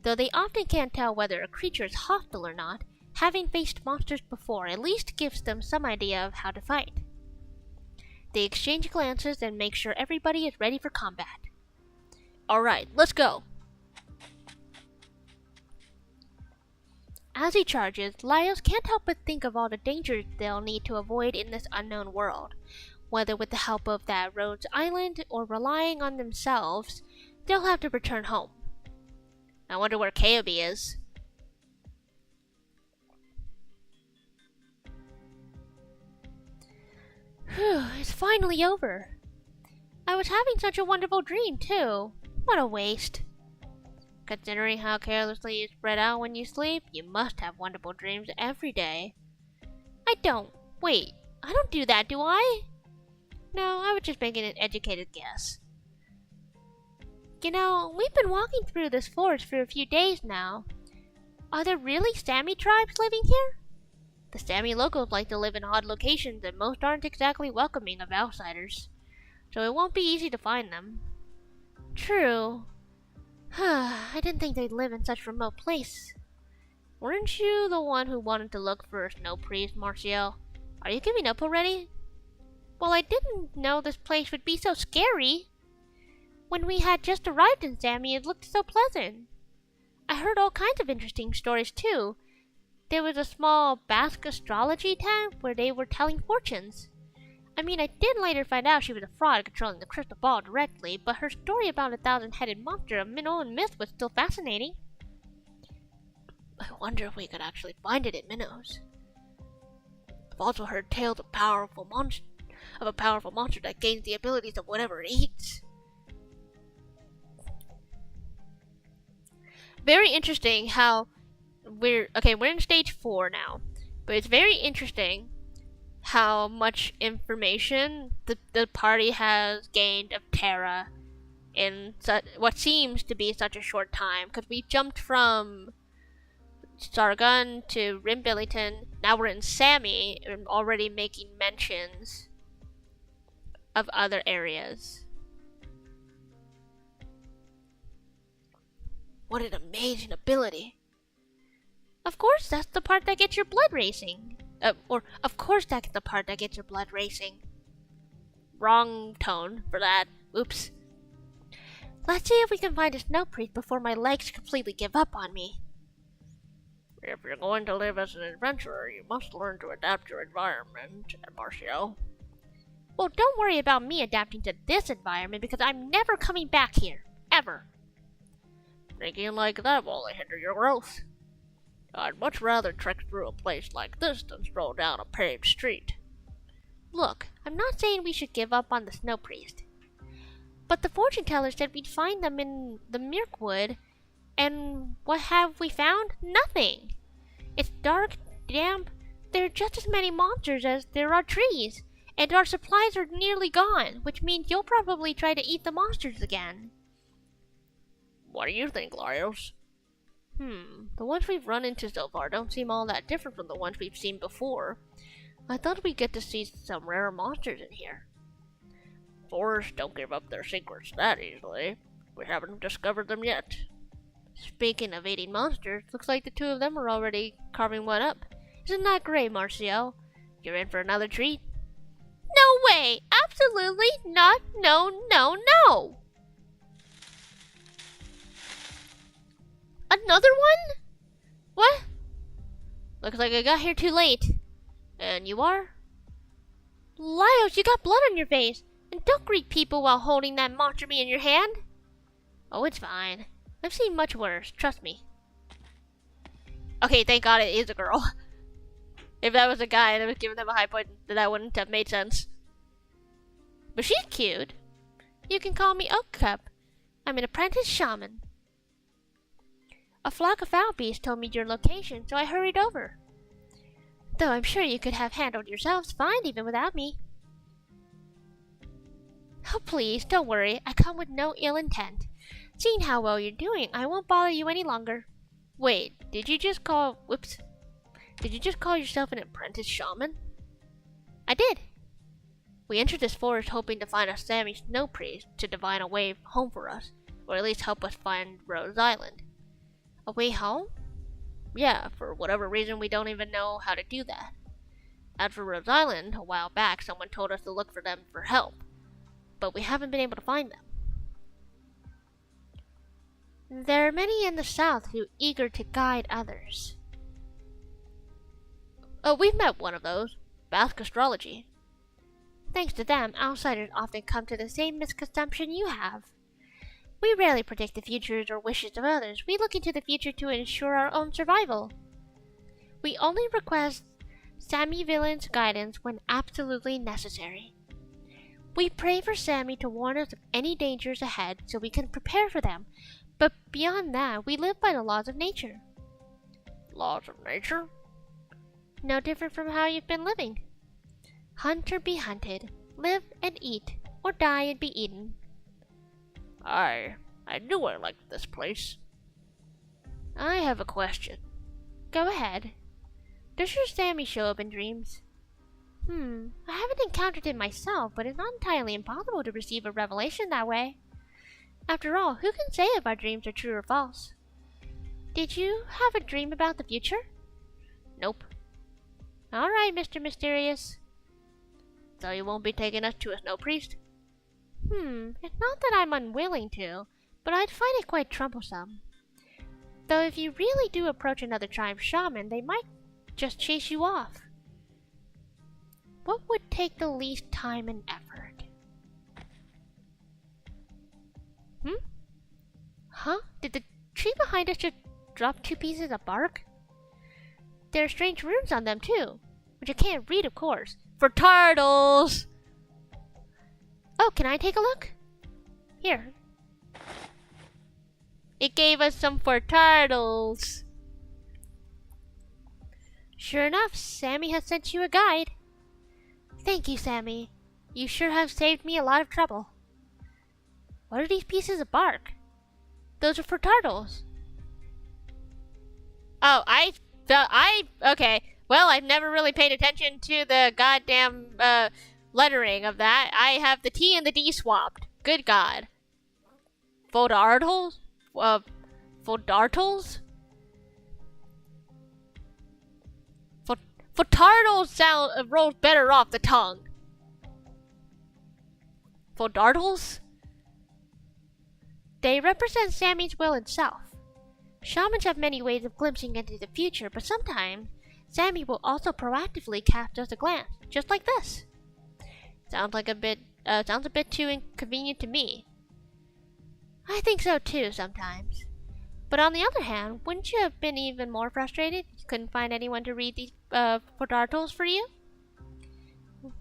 Though they often can't tell whether a creature is hostile or not, having faced monsters before at least gives them some idea of how to fight. They exchange glances and make sure everybody is ready for combat. Alright, let's go! As he charges, Lyos can't help but think of all the dangers they'll need to avoid in this unknown world. Whether with the help of that Rhodes Island or relying on themselves, they'll have to return home. I wonder where Kaobi is. Whew, it's finally over. I was having such a wonderful dream, too. What a waste. Considering how carelessly you spread out when you sleep, you must have wonderful dreams every day. I don't. Wait, I don't do that, do I? No, I was just making an educated guess. You know, we've been walking through this forest for a few days now. Are there really Sami tribes living here? The Sami locals like to live in odd locations and most aren't exactly welcoming of outsiders, so it won't be easy to find them. True. I didn't think they'd live in such a remote place. Weren't you the one who wanted to look for a snow priest, Marcial? Are you giving up already? Well, I didn't know this place would be so scary. When we had just arrived in Sami, it looked so pleasant. I heard all kinds of interesting stories, too. There was a small Basque astrology tent where they were telling fortunes. I mean, I did later find out she was a fraud controlling the crystal ball directly, but her story about a thousand-headed monster of Minnow and myth was still fascinating. I wonder if we could actually find it at Minnow's. I've also heard tales of a powerful monster that gains the abilities of whatever it eats. Very interesting how we're in stage 4 now, but it's very interesting how much information the party has gained of Terra in what seems to be such a short time, because we jumped from Sargon to Rim Billington, now we're in Sami and already making mentions of other areas. What an amazing ability. Of course, that's the part that gets your blood racing. Of course that's the part that gets your blood racing. Wrong tone for that. Oops. Let's see if we can find a snow priest before my legs completely give up on me. If you're going to live as an adventurer, you must learn to adapt your environment, Marcial. Well, don't worry about me adapting to this environment because I'm never coming back here. Ever. Thinking like that will only hinder your growth. I'd much rather trek through a place like this than stroll down a paved street. Look, I'm not saying we should give up on the snow priest. But the fortune teller said we'd find them in the Mirkwood, and what have we found? Nothing. It's dark, damp, there are just as many monsters as there are trees, and our supplies are nearly gone, which means you'll probably try to eat the monsters again. What do you think, Lyos? The ones we've run into so far don't seem all that different from the ones we've seen before. I thought we'd get to see some rare monsters in here. Forests don't give up their secrets that easily. We haven't discovered them yet. Speaking of eating monsters, looks like the two of them are already carving one up. Isn't that great, Marcio? You're in for another treat. No way! Absolutely not! No, no, no! Another one? What? Looks like I got here too late. And you are? Laios, you got blood on your face. And don't greet people while holding that monster meat in your hand. Oh, it's fine. I've seen much worse, trust me. Okay, thank God it is a girl. If that was a guy and I was giving them a high point, then that wouldn't have made sense. But she's cute. You can call me Oak Cup. I'm an apprentice shaman. A flock of foul beasts told me your location, so I hurried over. Though I'm sure you could have handled yourselves fine even without me. Oh, please, don't worry. I come with no ill intent. Seeing how well you're doing, I won't bother you any longer. Wait, did you just call... Whoops. Did you just call yourself an apprentice shaman? I did. We entered this forest hoping to find a Sammy Snow Priest to divine a way home for us, or at least help us find Rose Island. A way home? Yeah, for whatever reason we don't even know how to do that. As for Rose Island, a while back someone told us to look for them for help, but we haven't been able to find them. There are many in the south who are eager to guide others. Oh, we've met one of those. Basque Astrology. Thanks to them, outsiders often come to the same misconception you have. We rarely predict the futures or wishes of others. We look into the future to ensure our own survival. We only request Sammy Villain's guidance when absolutely necessary. We pray for Sammy to warn us of any dangers ahead so we can prepare for them, but beyond that, we live by the laws of nature. Laws of nature? No different from how you've been living. Hunt or be hunted, live and eat, or die and be eaten. I knew I liked this place. I have a question. Go ahead. Does your Sammy show up in dreams? I haven't encountered it myself, but it's not entirely impossible to receive a revelation that way. After all, who can say if our dreams are true or false? Did you have a dream about the future? Nope. Alright, Mr. Mysterious. So you won't be taking us to a snow priest? It's not that I'm unwilling to, but I'd find it quite troublesome. Though if you really do approach another tribe shaman, they might just chase you off. What would take the least time and effort? Huh? Did the tree behind us just drop 2 pieces of bark? There are strange runes on them too, which I can't read, of course. For turtles! Oh, can I take a look? Here. It gave us some for turtles. Sure enough, Sammy has sent you a guide. Thank you, Sammy. You sure have saved me a lot of trouble. What are these pieces of bark? Those are for turtles. Oh, okay. Well, I've never really paid attention to the goddamn, lettering of that. I have the T and the D swapped. Good God. Fodartles? Fodartles? Fodartles sound rolls better off the tongue. Fodartles? They represent Sammy's will itself. Shamans have many ways of glimpsing into the future, but sometimes Sammy will also proactively cast us a glance, just like this. Sounds a bit too inconvenient to me. I think so too, sometimes. But on the other hand, wouldn't you have been even more frustrated if you couldn't find anyone to read these Fodartles for you?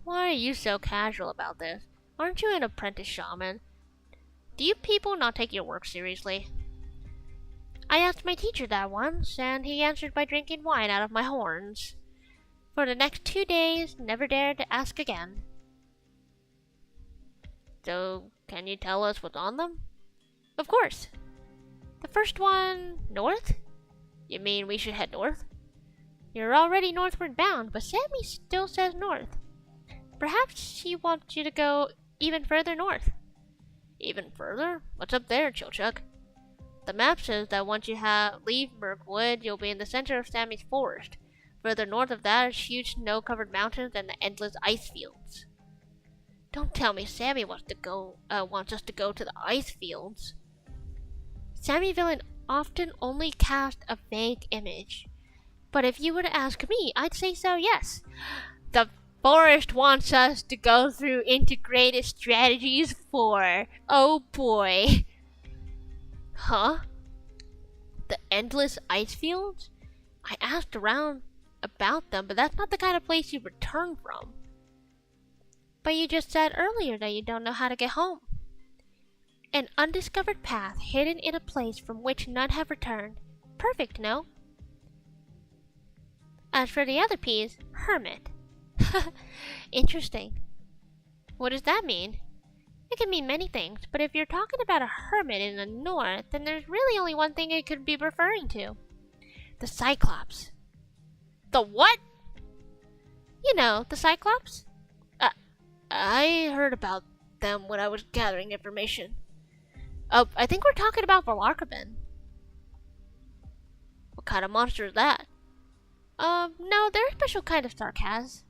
Why are you so casual about this? Aren't you an apprentice shaman? Do you people not take your work seriously? I asked my teacher that once, and he answered by drinking wine out of my horns. For the next 2 days, never dared to ask again. So, can you tell us what's on them? Of course. The first one, north? You mean we should head north? You're already northward bound, but Sammy still says north. Perhaps she wants you to go even further north. Even further? What's up there, Chilchuck? The map says that once you leave Mirkwood, you'll be in the center of Sammy's forest. Further north of that is huge snow-covered mountains and the endless ice fields. Don't tell me Sammy wants us to go to the ice fields. Sammy Villain often only cast a vague image. But if you were to ask me, I'd say so, yes. The forest wants us to go through integrated strategies for... oh boy. Huh? The endless ice fields? I asked around about them, but that's not the kind of place you return from. But you just said earlier that you don't know how to get home. An undiscovered path hidden in a place from which none have returned. Perfect, no? As for the other P's, hermit. Interesting. What does that mean? It can mean many things, but if you're talking about a hermit in the north, then there's really only one thing it could be referring to. The Cyclops. The what? You know, the Cyclops? I heard about them when I was gathering information. Oh, I think we're talking about Velarkabin. What kind of monster is that? No, they're a special kind of sarcas.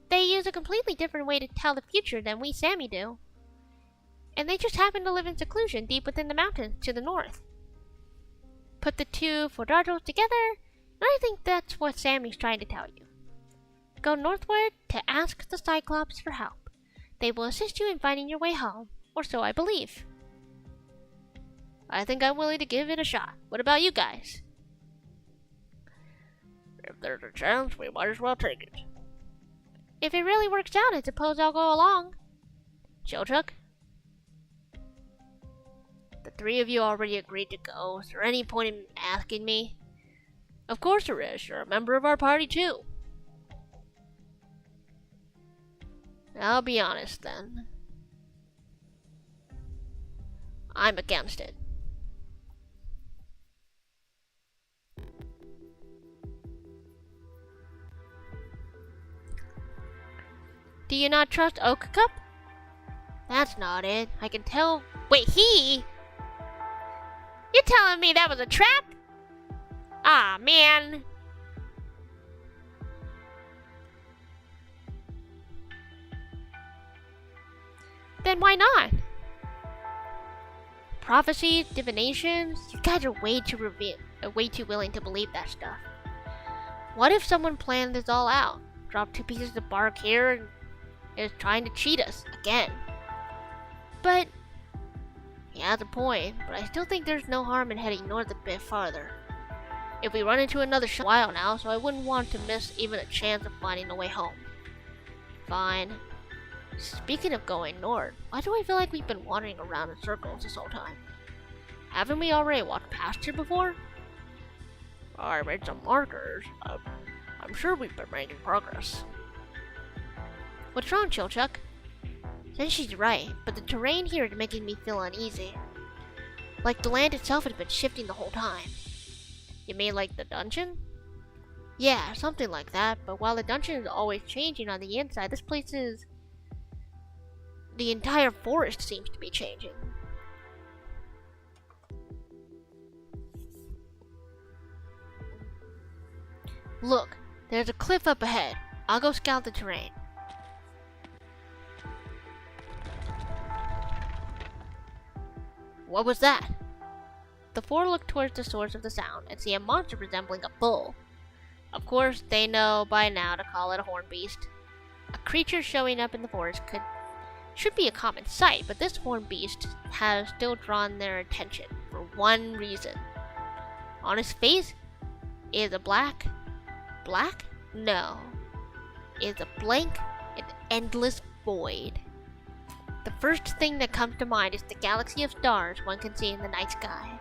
They use a completely different way to tell the future than we Sammy do. And they just happen to live in seclusion deep within the mountains to the north. Put the two Fordardos together, and I think that's what Sammy's trying to tell you. Go northward to ask the Cyclops for help. They will assist you in finding your way home, or so I believe. I think I'm willing to give it a shot. What about you guys? If there's a chance, we might as well take it. If it really works out, I suppose I'll go along. Chilchuck? The three of you already agreed to go. Is there any point in asking me? Of course there is. You're a member of our party too. I'll be honest then. I'm against it. Do you not trust Okacup? That's not it. I can tell. Wait, he? You're telling me that was a trap? Ah, man. Then why not? Prophecies, divinations, you guys are way too willing to believe that stuff. What if someone planned this all out? Dropped 2 pieces of bark here and is trying to cheat us again. But he has a point, but I still think there's no harm in heading north a bit farther. If we run into another while now, so I wouldn't want to miss even a chance of finding a way home. Fine. Speaking of going north, why do I feel like we've been wandering around in circles this whole time? Haven't we already walked past here before? I made some markers. I'm sure we've been making progress. What's wrong, Chilchuck? Then she's right, but the terrain here is making me feel uneasy. Like the land itself has been shifting the whole time. You mean like the dungeon? Yeah, something like that, but while the dungeon is always changing on the inside, this place is... the entire forest seems to be changing. Look, there's a cliff up ahead. I'll go scout the terrain. What was that? The four look towards the source of the sound and see a monster resembling a bull. Of course, they know by now to call it a horned beast. A creature showing up in the forest should be a common sight, but this horned beast has still drawn their attention for one reason. On his face is a black? No. Is a blank and endless void. The first thing that comes to mind is the galaxy of stars one can see in the night sky.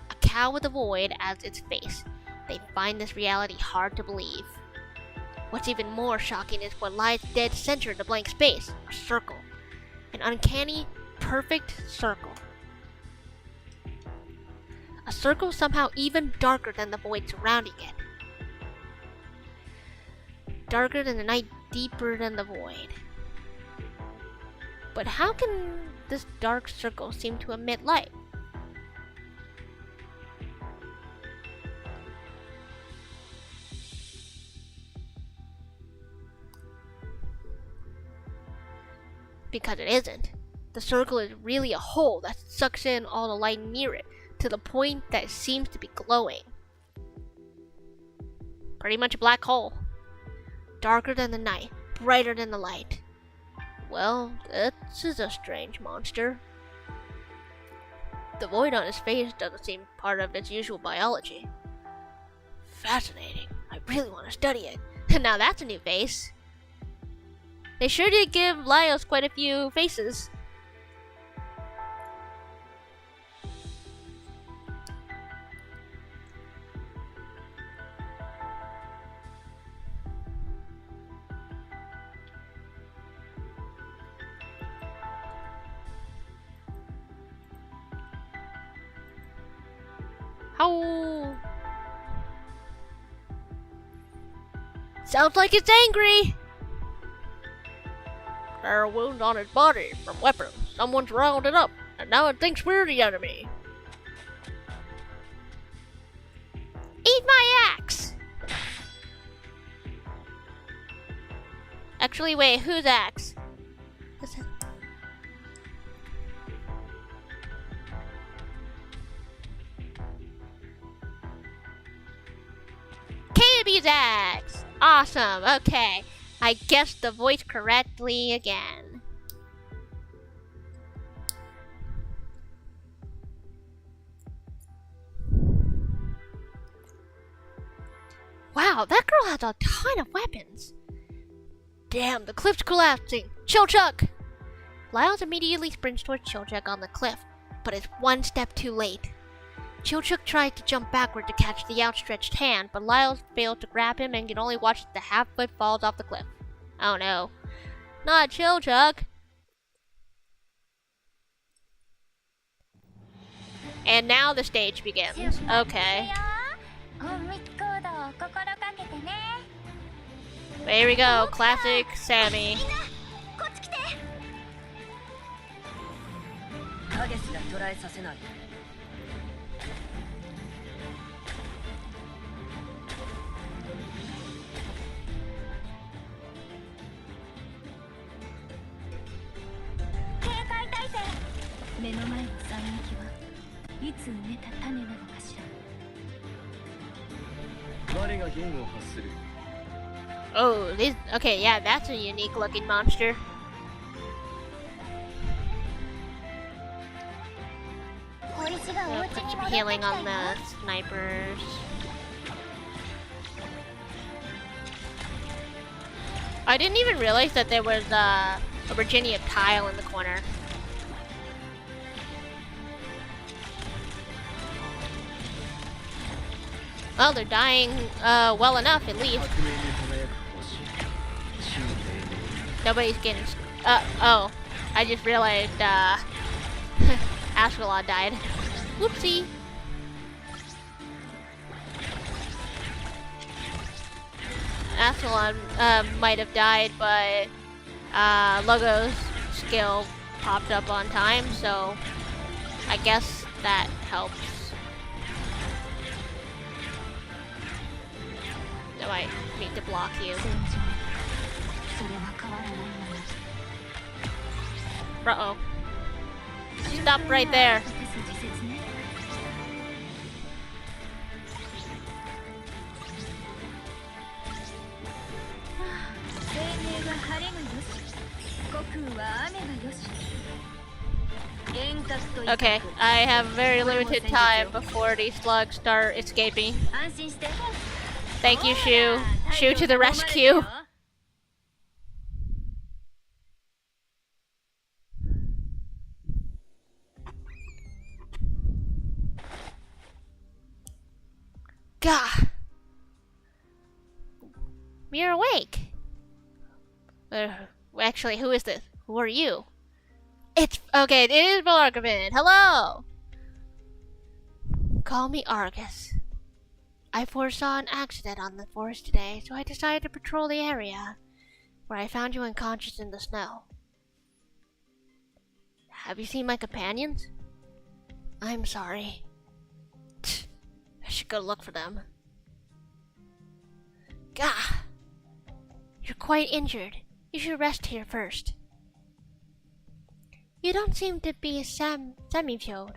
A cow with a void as its face. They find this reality hard to believe. What's even more shocking is what lies dead center in the blank space. A circle. An uncanny, perfect circle. A circle somehow even darker than the void surrounding it. Darker than the night, deeper than the void. But how can this dark circle seem to emit light? because it isn't. The circle is really a hole that sucks in all the light near it, to the point that it seems to be glowing. Pretty much a black hole. Darker than the night, brighter than the light. Well, this is a strange monster. The void on his face doesn't seem part of its usual biology. Fascinating. I really want to study it. Now that's a new face. They sure did give Laios quite a few faces. How? Sounds like it's angry. There are wounds on his body from weapons. Someone's rounded it up, and now it thinks we're the enemy. Eat my axe! Actually, wait, whose axe? Cabe's axe! Awesome, okay. I guessed the voice correctly again. Wow, that girl has a ton of weapons. Damn, the cliff's collapsing. Chilchuck! Lyles immediately sprints towards Chilchuck on the cliff, but is one step too late. Chilchuck tries to jump backward to catch the outstretched hand, but Lyles fails to grab him and can only watch as the half-foot falls off the cliff. Oh no. Not Chilchuck! And now the stage begins. Okay. There we go, classic Sammy. Oh, this, okay, yeah, that's a unique looking monster. Put some healing on the snipers. I didn't even realize that there was a Virginia tile in the corner. Well, they're dying well enough, at least. Nobody's getting... oh. I just realized, Ascalon died. Whoopsie. Ascalon, might have died, but, Logo's skill popped up on time, so I guess that helps. No, I need to block you. Uh-oh. Stop right there. Okay, I have very limited time before these slugs start escaping. Thank you, Shu. Shu to the rescue. Gah! We're awake. Actually, who is this? Who are you? It's okay. It is Bellargavin. Hello. Call me Argus. I foresaw an accident on the forest today, so I decided to patrol the area, where I found you unconscious in the snow. Have you seen my companions? I'm sorry. I should go look for them. Gah! You're quite injured. You should rest here first. You don't seem to be semi-fueled.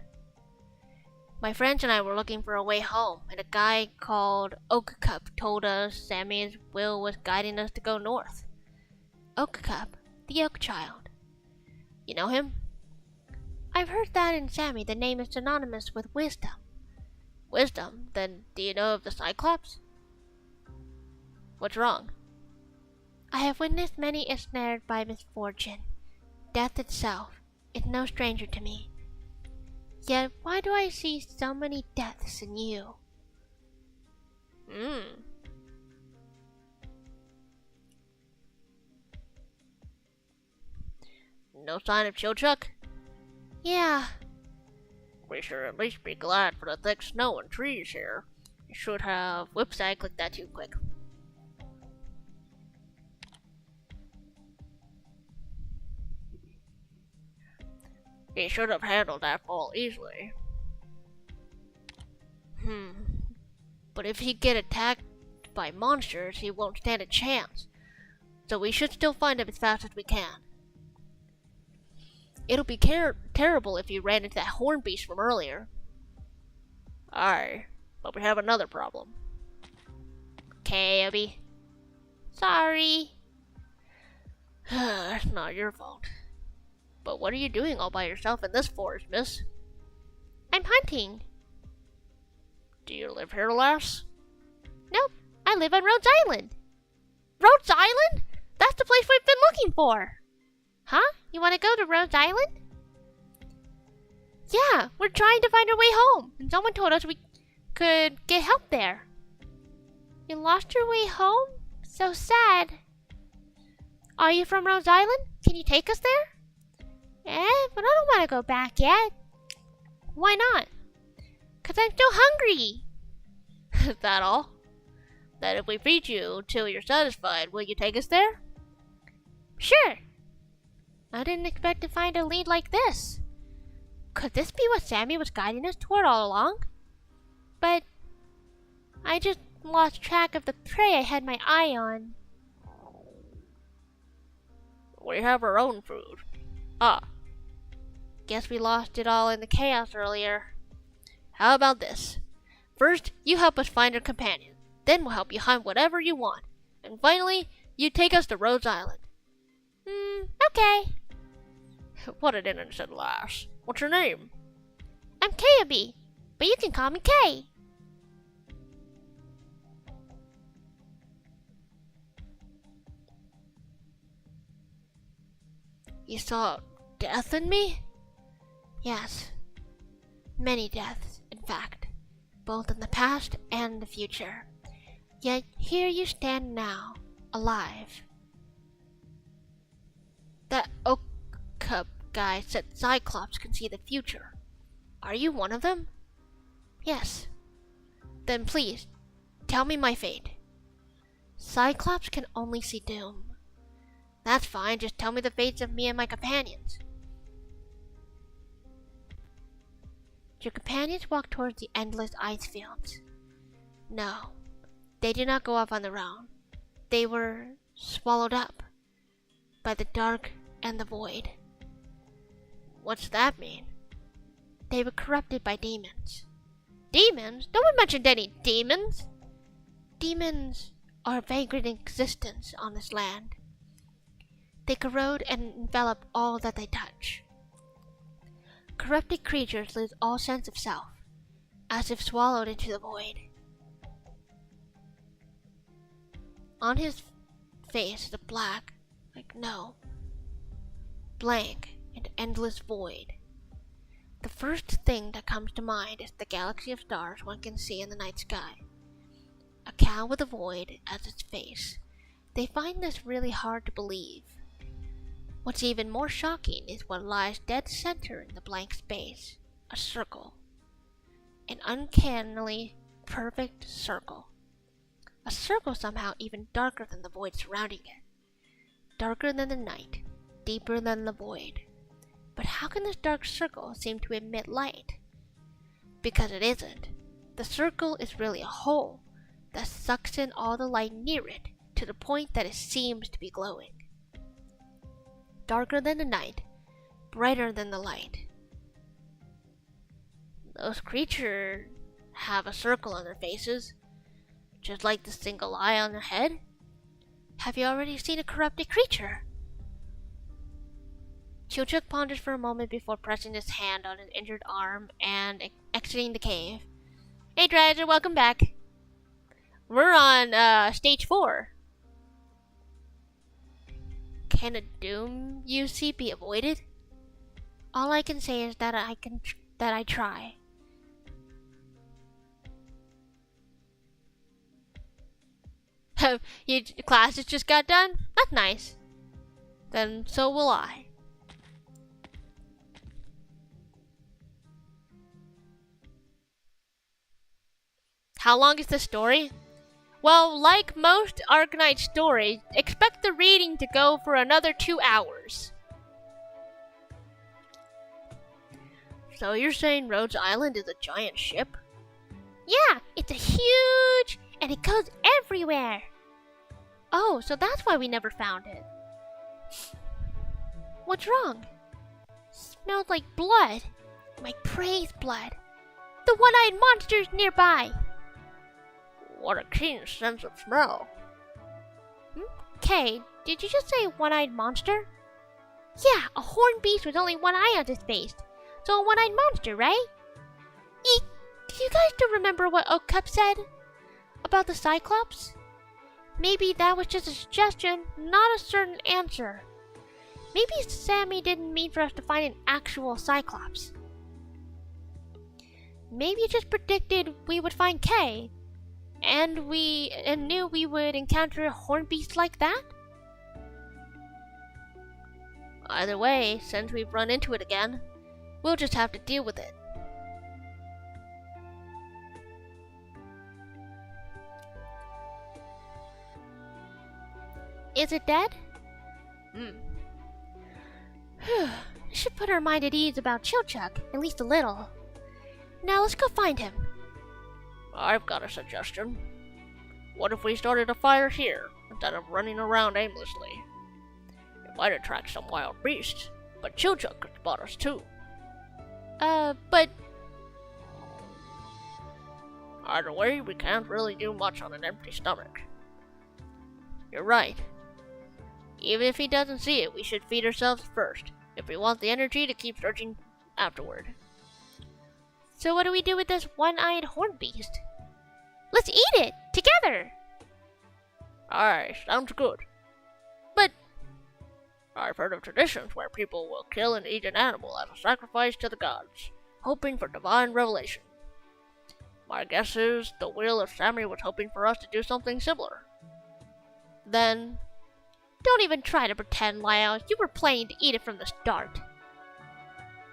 My friends and I were looking for a way home, and a guy called Okukup told us Sammy's will was guiding us to go north. Okukup, the Oak Child. You know him? I've heard that in Sammy the name is synonymous with wisdom. Wisdom? Then do you know of the Cyclops? What's wrong? I have witnessed many ensnared by misfortune. Death itself is no stranger to me. Yet why do I see so many deaths in you? No sign of Chilchuck? Yeah. We should at least be glad for the thick snow and trees here. You should have... Whoops, I clicked that too quick. He should have handled that fall easily. But if he get attacked by monsters, he won't stand a chance. So we should still find him as fast as we can. It'll be terrible if he ran into that horn beast from earlier. Aye, but we have another problem. Okay, Abby. Sorry. That's not your fault. But what are you doing all by yourself in this forest, miss? I'm hunting. Do you live here, lass? Nope, I live on Rhodes Island. Rhodes Island? That's the place we've been looking for. Huh? You want to go to Rhodes Island? Yeah, we're trying to find our way home, and someone told us we could get help there. You lost your way home? So sad. Are you from Rhodes Island? Can you take us there? But I don't want to go back yet. Why not? 'Cause I'm still hungry. Is that all? Then if we feed you till you're satisfied, will you take us there? Sure. I didn't expect to find a lead like this. Could this be what Sammy was guiding us toward all along? But I just lost track of the prey I had my eye on. We have our own food. Ah. Guess we lost it all in the chaos earlier. How about this? First, you help us find our companion. Then we'll help you hunt whatever you want. And finally, you take us to Rhodes Island. Okay. What an innocent lass. What's your name? I'm Kayabi, but you can call me Kay. You saw death in me? Yes. Many deaths, in fact, both in the past and the future. Yet here you stand now, alive. That Oak Cup guy said Cyclops can see the future. Are you one of them? Yes. Then please, tell me my fate. Cyclops can only see doom. That's fine, just tell me the fates of me and my companions. Your companions walk towards the endless ice fields. No, they did not go off on their own. They were swallowed up by the dark and the void. What's that mean? They were corrupted by demons. Demons? No one mentioned any demons. Demons are a vagrant existence on this land. They corrode and envelop all that they touch. Corrupted creatures lose all sense of self, as if swallowed into the void. On his face is a blank and endless void. The first thing that comes to mind is the galaxy of stars one can see in the night sky. A cow with a void as its face. They find this really hard to believe. What's even more shocking is what lies dead center in the blank space. A circle. An uncannily perfect circle. A circle somehow even darker than the void surrounding it. Darker than the night. Deeper than the void. But how can this dark circle seem to emit light? Because it isn't. The circle is really a hole that sucks in all the light near it to the point that it seems to be glowing. Darker than the night, brighter than the light. Those creatures have a circle on their faces, just like the single eye on their head. Have you already seen a corrupted creature? Chilchuk pondered for a moment before pressing his hand on his injured arm and exiting the cave. Hey Dredger, welcome back. We're on stage 4. Can a doom you see be avoided? All I can say is that I try. Your classes just got done? That's nice. Then so will I. How long is the story? Well, like most Arknights stories, expect the reading to go for another 2 hours. So you're saying Rhodes Island is a giant ship? Yeah, it's a huge, and it goes everywhere. Oh, so that's why we never found it. What's wrong? Smells like blood. My prey's blood. The one-eyed monster's nearby. What a keen sense of smell. Kay, did you just say one-eyed monster? Yeah, a horned beast with only one eye on his face. So a one-eyed monster, right? Eek! Do you guys still remember what Oak Cup said? About the Cyclops? Maybe that was just a suggestion, not a certain answer. Maybe Sammy didn't mean for us to find an actual Cyclops. Maybe it just predicted we would find Kay. And knew we would encounter a horned beast like that? Either way, since we've run into it again, we'll just have to deal with it. Is it dead? Should put our mind at ease about Chilchuk, at least a little. Now let's go find him. I've got a suggestion. What if we started a fire here, instead of running around aimlessly? It might attract some wild beasts, but Chilchuk could spot us too. But... Either way, we can't really do much on an empty stomach. You're right. Even if he doesn't see it, we should feed ourselves first, if we want the energy to keep searching afterward. So what do we do with this one-eyed horned beast? Let's eat it! Together! Aye, sounds good. But... I've heard of traditions where people will kill and eat an animal as a sacrifice to the gods, hoping for divine revelation. My guess is the will of Sammy was hoping for us to do something similar. Then... Don't even try to pretend, Nyahao. You were planning to eat it from the start.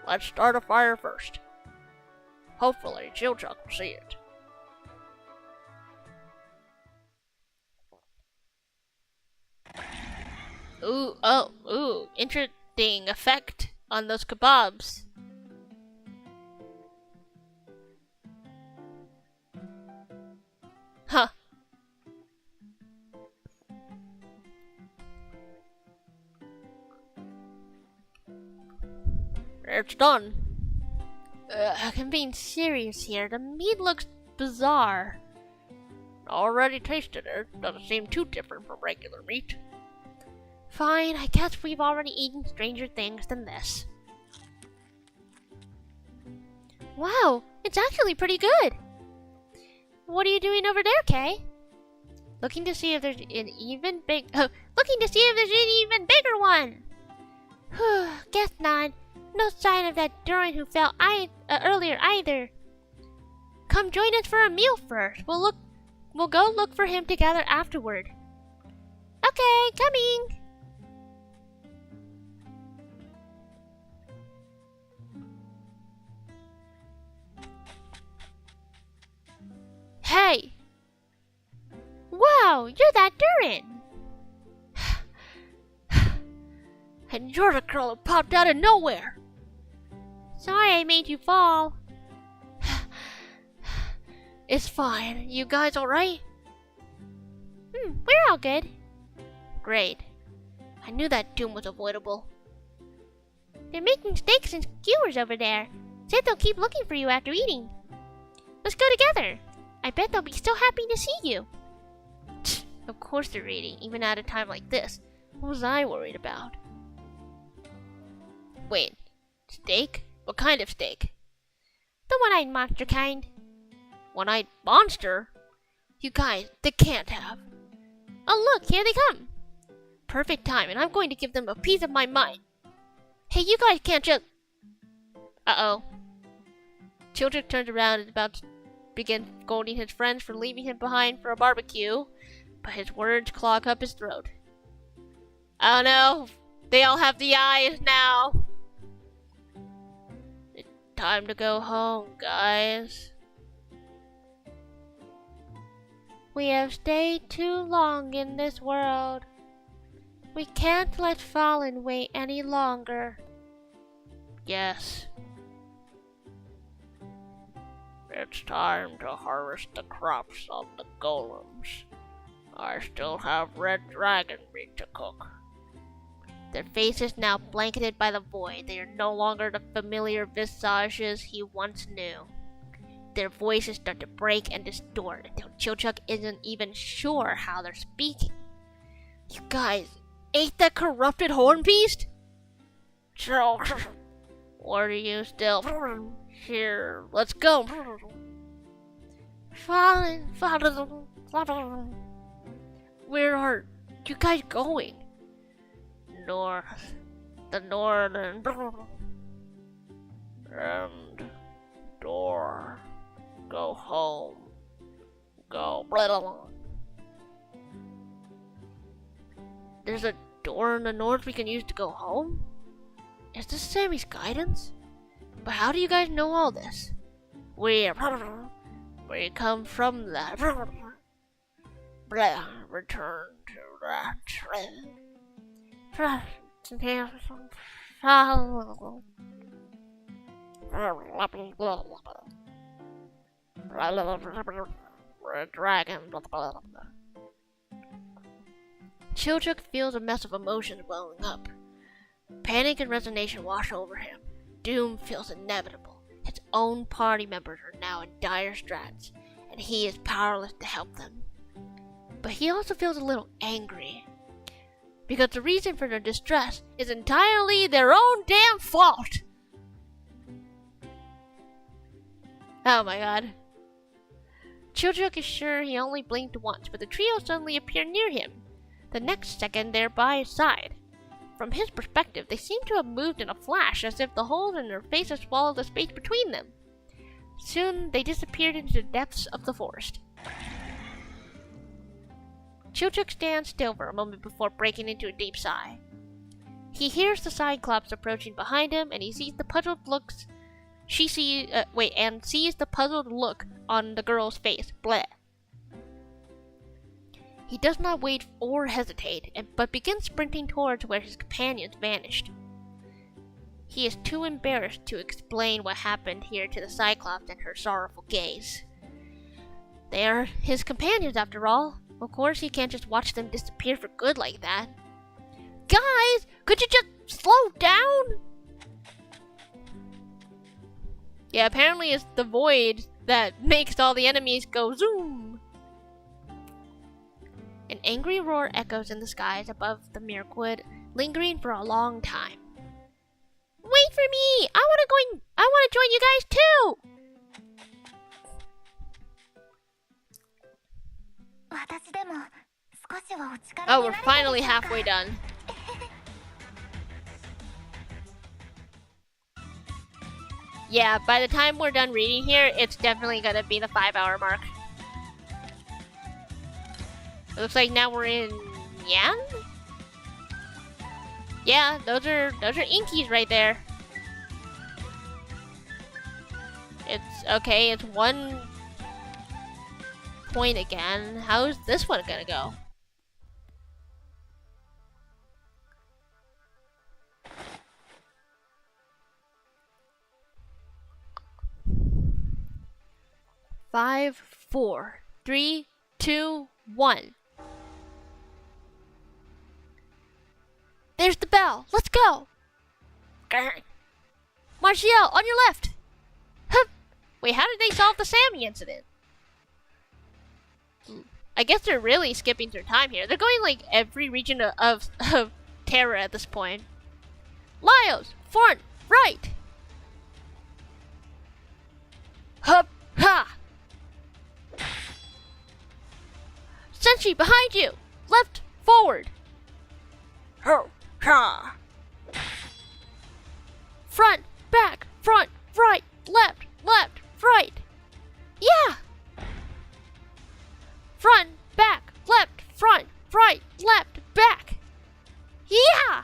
Let's start a fire first. Hopefully, Chilchuk will see it. Ooh, interesting effect on those kebabs. Huh. It's done. I'm being serious here. The meat looks bizarre. Already tasted it. Doesn't seem too different from regular meat. Fine, I guess we've already eaten stranger things than this. Wow, it's actually pretty good. What are you doing over there, Kay? Looking to see if there's an even bigger one. Guess not. No sign of that Durin who fell earlier either. Come join us for a meal first. We'll go look for him together afterward. Okay, coming. Hey! Wow, you're that Durin! And you're the girl who popped out of nowhere! Sorry I made you fall. It's fine. You guys alright? We're all good. Great. I knew that doom was avoidable. They're making steaks and skewers over there. Said they'll keep looking for you after eating. Let's go together. I bet they'll be so happy to see you. Of course they're eating, even at a time like this. What was I worried about? Wait, steak? What kind of steak? The one-eyed monster kind. One-eyed monster? You guys, they can't have. Oh look, here they come. Perfect time, and I'm going to give them a piece of my mind. Hey, you guys can't just... Uh-oh. Children turned around and is about to begin scolding his friends for leaving him behind for a barbecue, but his words clog up his throat. Oh no, they all have the eyes now. It's time to go home, guys. We have stayed too long in this world. We can't let Fallen wait any longer. Yes. It's time to harvest the crops of the golems. I still have red dragon meat to cook. Their faces now blanketed by the void, they are no longer the familiar visages he once knew. Their voices start to break and distort until Chilchuck isn't even sure how they're speaking. You guys ate that corrupted horn beast? So, what are you still here? Let's go. Fallen. Where are you guys going? North. The northern and door. Go home. Go. There's a door in the north we can use to go home? Is this Sammy's guidance? But how do you guys know all this? We come from that. Return to that. Dragon. Chilchuck feels a mess of emotions welling up. Panic and resignation wash over him. Doom feels inevitable. His own party members are now in dire straits, and he is powerless to help them. But he also feels a little angry, because the reason for their distress is entirely their own damn fault. Oh my god. Chilchuck is sure he only blinked once, but the trio suddenly appear near him. The next second, they're by his side. From his perspective, they seem to have moved in a flash, as if the holes in their faces swallowed the space between them. Soon, they disappeared into the depths of the forest. Chilchuck stands still for a moment before breaking into a deep sigh. He hears the Cyclops approaching behind him, and he sees the puzzled looks. Sees the puzzled look on the girl's face. Bleh. He does not wait or hesitate, but begins sprinting towards where his companions vanished. He is too embarrassed to explain what happened here to the Cyclops and her sorrowful gaze. They are his companions, after all. Of course, he can't just watch them disappear for good like that. Guys, could you just slow down? Yeah, apparently it's the void that makes all the enemies go zoom. An angry roar echoes in the skies above the Mirkwood, lingering for a long time. Wait for me! I want to join you guys too! Oh, we're finally halfway done. Yeah, by the time we're done reading here, it's definitely gonna be the 5-hour mark. It looks like now we're in Yan? Yeah, those are inkies right there. It's okay, it's 1 point again. How's this one gonna go? Five, 4, 3, 2, 1. There's the bell. Let's go. Martial, on your left! Hup. Wait, how did they solve the Sammy incident? I guess they're really skipping through time here. They're going like every region of Terra at this point. Lyos, front, right! Hup, ha! Senshi, behind you! Left, forward! Ho, ha! Front, back, front, right, left, right! Yeah! Front, back, left, front, right, left, back! Yeah!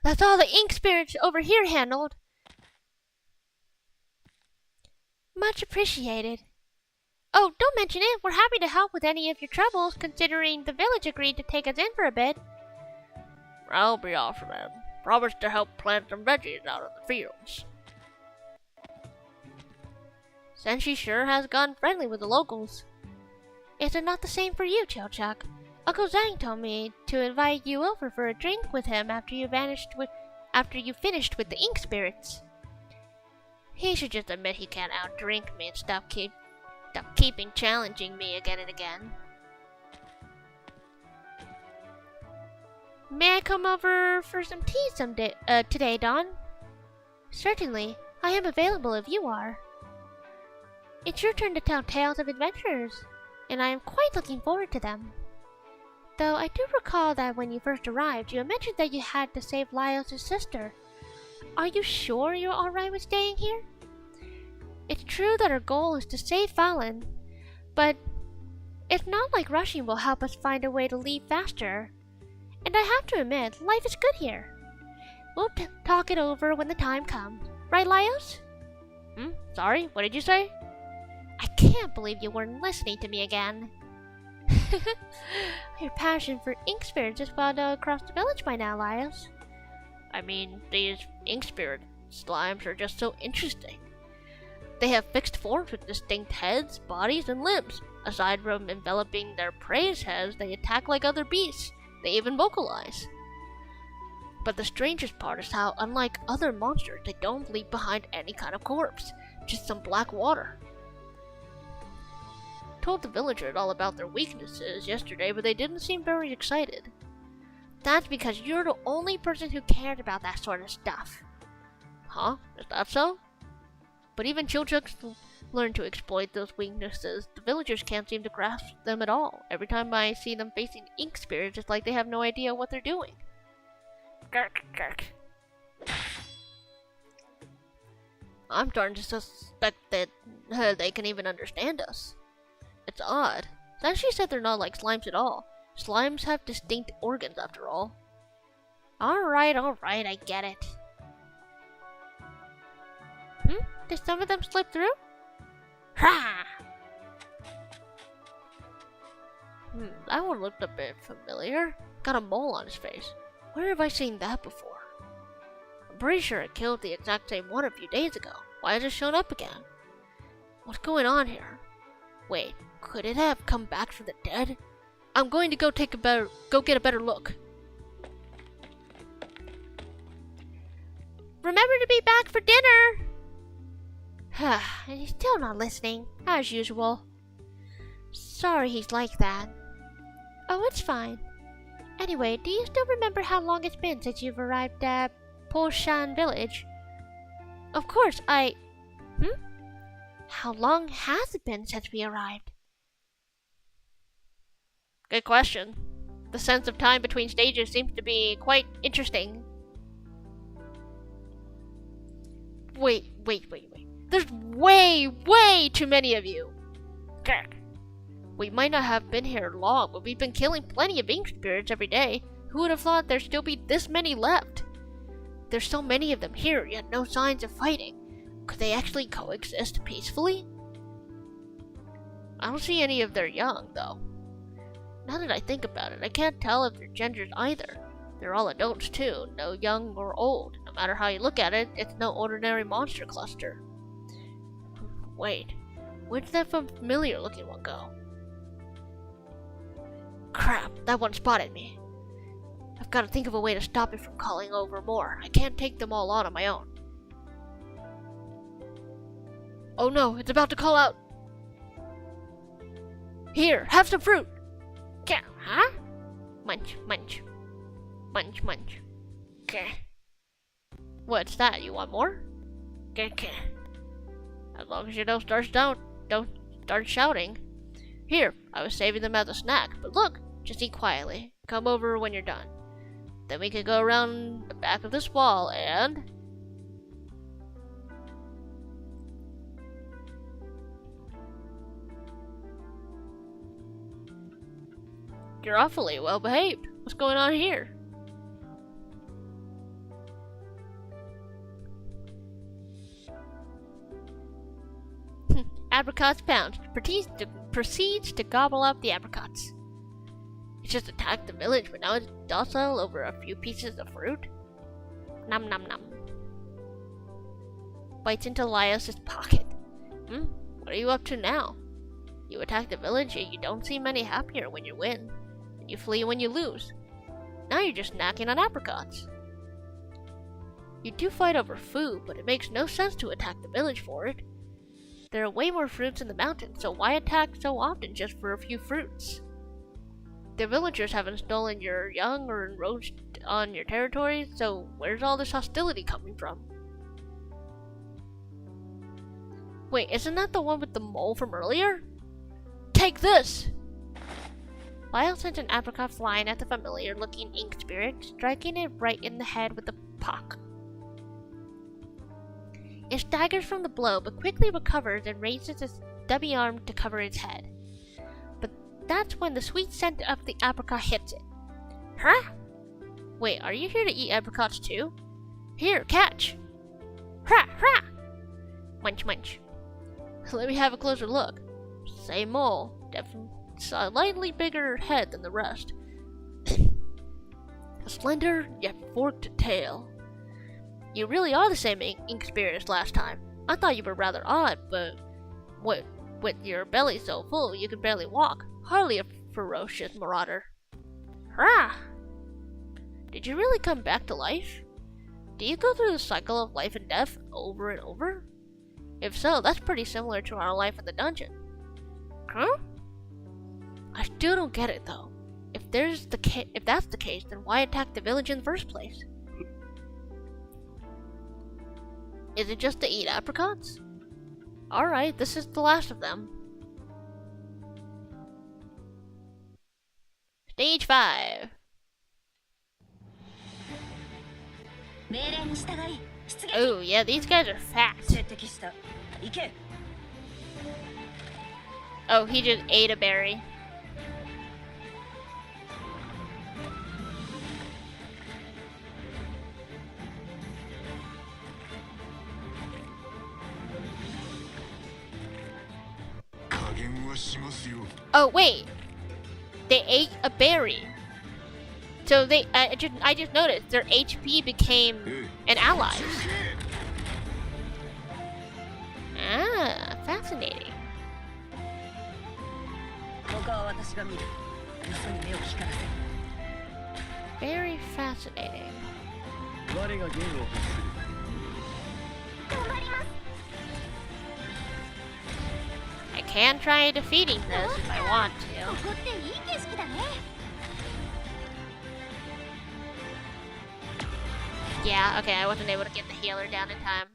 That's all the ink spirits over here handled. Much appreciated. Oh, don't mention it. We're happy to help with any of your troubles, considering the village agreed to take us in for a bit. I'll be off, man. Promise to help plant some veggies out in the fields. Senshi sure has gotten friendly with the locals. Is it not the same for you, Chilchuk? Uncle Zhang told me to invite you over for a drink with him after you finished with the ink spirits. He should just admit he can't outdrink me and stop keeping challenging me again and again. May I come over for some tea today, Dawn? Certainly. I am available if you are. It's your turn to tell tales of adventures, and I am quite looking forward to them. Though I do recall that when you first arrived, you mentioned that you had to save Lyos' sister. Are you sure you're alright with staying here? It's true that our goal is to save Fallen, but it's not like rushing will help us find a way to leave faster. And I have to admit, life is good here. We'll talk it over when the time comes. Right, Lyos? Sorry, what did you say? I can't believe you weren't listening to me again. Your passion for ink spirits is well known across the village by now, Lyos. I mean, these ink spirit slimes are just so interesting. They have fixed forms with distinct heads, bodies, and limbs. Aside from enveloping their prey's heads, they attack like other beasts. They even vocalize. But the strangest part is how, unlike other monsters, they don't leave behind any kind of corpse, just some black water. Told the villagers all about their weaknesses yesterday, but they didn't seem very excited. That's because you're the only person who cared about that sort of stuff. Huh? Is that so? But even Chilchuks learn to exploit those weaknesses. The villagers can't seem to grasp them at all. Every time I see them facing ink spirits, it's like they have no idea what they're doing. Gurk, gurk. I'm starting to suspect that they can even understand us. It's odd. Sanshi said they're not like slimes at all. Slimes have distinct organs after all. Alright, I get it. Did some of them slip through? Ha! That one looked a bit familiar. Got a mole on his face. Where have I seen that before? I'm pretty sure it killed the exact same one a few days ago. Why has it shown up again? What's going on here? Wait, could it have come back from the dead? I'm going to go get a better look. Remember to be back for dinner! And he's still not listening, as usual. Sorry he's like that. Oh, it's fine. Anyway, do you still remember how long it's been since you've arrived at Polshan village? Of course, How long has it been since we arrived? Good question. The sense of time between stages seems to be quite interesting. Wait. There's way too many of you. Gurk. We might not have been here long, but we've been killing plenty of ink spirits every day. Who would have thought there'd still be this many left? There's so many of them here, yet no signs of fighting. Could they actually coexist peacefully? I don't see any of their young, though. Now that I think about it, I can't tell if they're genders either. They're all adults too, no young or old. No matter how you look at it, it's no ordinary monster cluster. Wait, where did that familiar looking one go? Crap, that one spotted me. I've got to think of a way to stop it from calling over more. I can't take them all on my own. Oh no, it's about to call out. Here, have some fruit. Huh? Munch, munch. Munch, munch. What's that? You want more? As long as you don't start shouting. Here, I was saving them as a snack, but look, just eat quietly. Come over when you're done. Then we can go around the back of this wall and... You're awfully well behaved. What's going on here? Apricots pounced. Proceeds to gobble up the apricots. It just attacked the village, but now it's docile over a few pieces of fruit. Nom nom nom. Bites into Laios' pocket. What are you up to now? You attack the village, yet you don't seem any happier when you win. And you flee when you lose. Now you're just snacking on apricots. You do fight over food, but it makes no sense to attack the village for it. There are way more fruits in the mountains, so why attack so often just for a few fruits? The villagers haven't stolen your young or encroached on your territory, so where's all this hostility coming from? Wait, isn't that the one with the mole from earlier? Take this! Lyle sent an apricot flying at the familiar-looking ink spirit, striking it right in the head with a pock. It staggers from the blow, but quickly recovers and raises its stubby arm to cover its head. But that's when the sweet scent of the apricot hits it. Huh? Wait, are you here to eat apricots too? Here, catch! Ha! Ha! Munch, munch. Let me have a closer look. Same mole, definitely slightly bigger head than the rest. A slender yet forked tail. You really are the same ink spirit as last time. I thought you were rather odd, but with your belly so full you can barely walk. Hardly a ferocious marauder. Hurrah! Did you really come back to life? Do you go through the cycle of life and death over and over? If so, that's pretty similar to our life in the dungeon. Huh? I still don't get it though. If that's the case, then why attack the village in the first place? Is it just to eat apricots? Alright, this is the last of them. Stage 5. Oh, yeah, these guys are fat. Oh, he just ate a berry. Oh wait, they ate a berry. So I just noticed their HP became an ally. Ah, fascinating. Very fascinating. I can try defeating this if I want to. Yeah, okay, I wasn't able to get the healer down in time.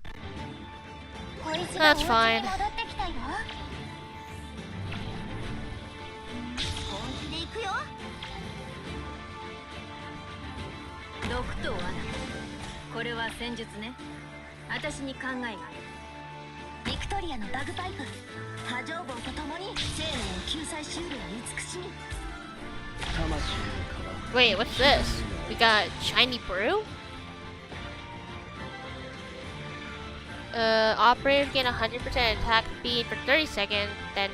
That's fine. Wait, what's this? We got shiny brew? Operators gain 100% attack speed for 30 seconds, then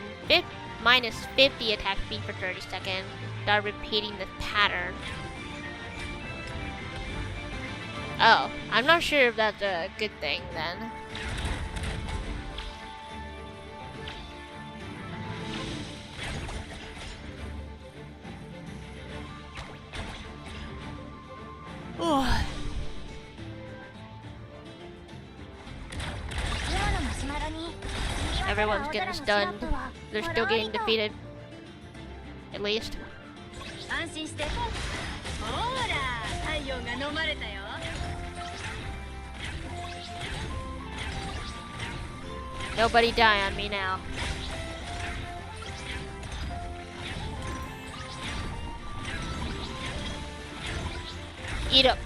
minus 50 attack speed for 30 seconds. Start repeating this pattern. Oh, I'm not sure if that's a good thing then. Oh. Everyone's getting stunned. They're still getting defeated. At least. Nobody die on me now. Eat up.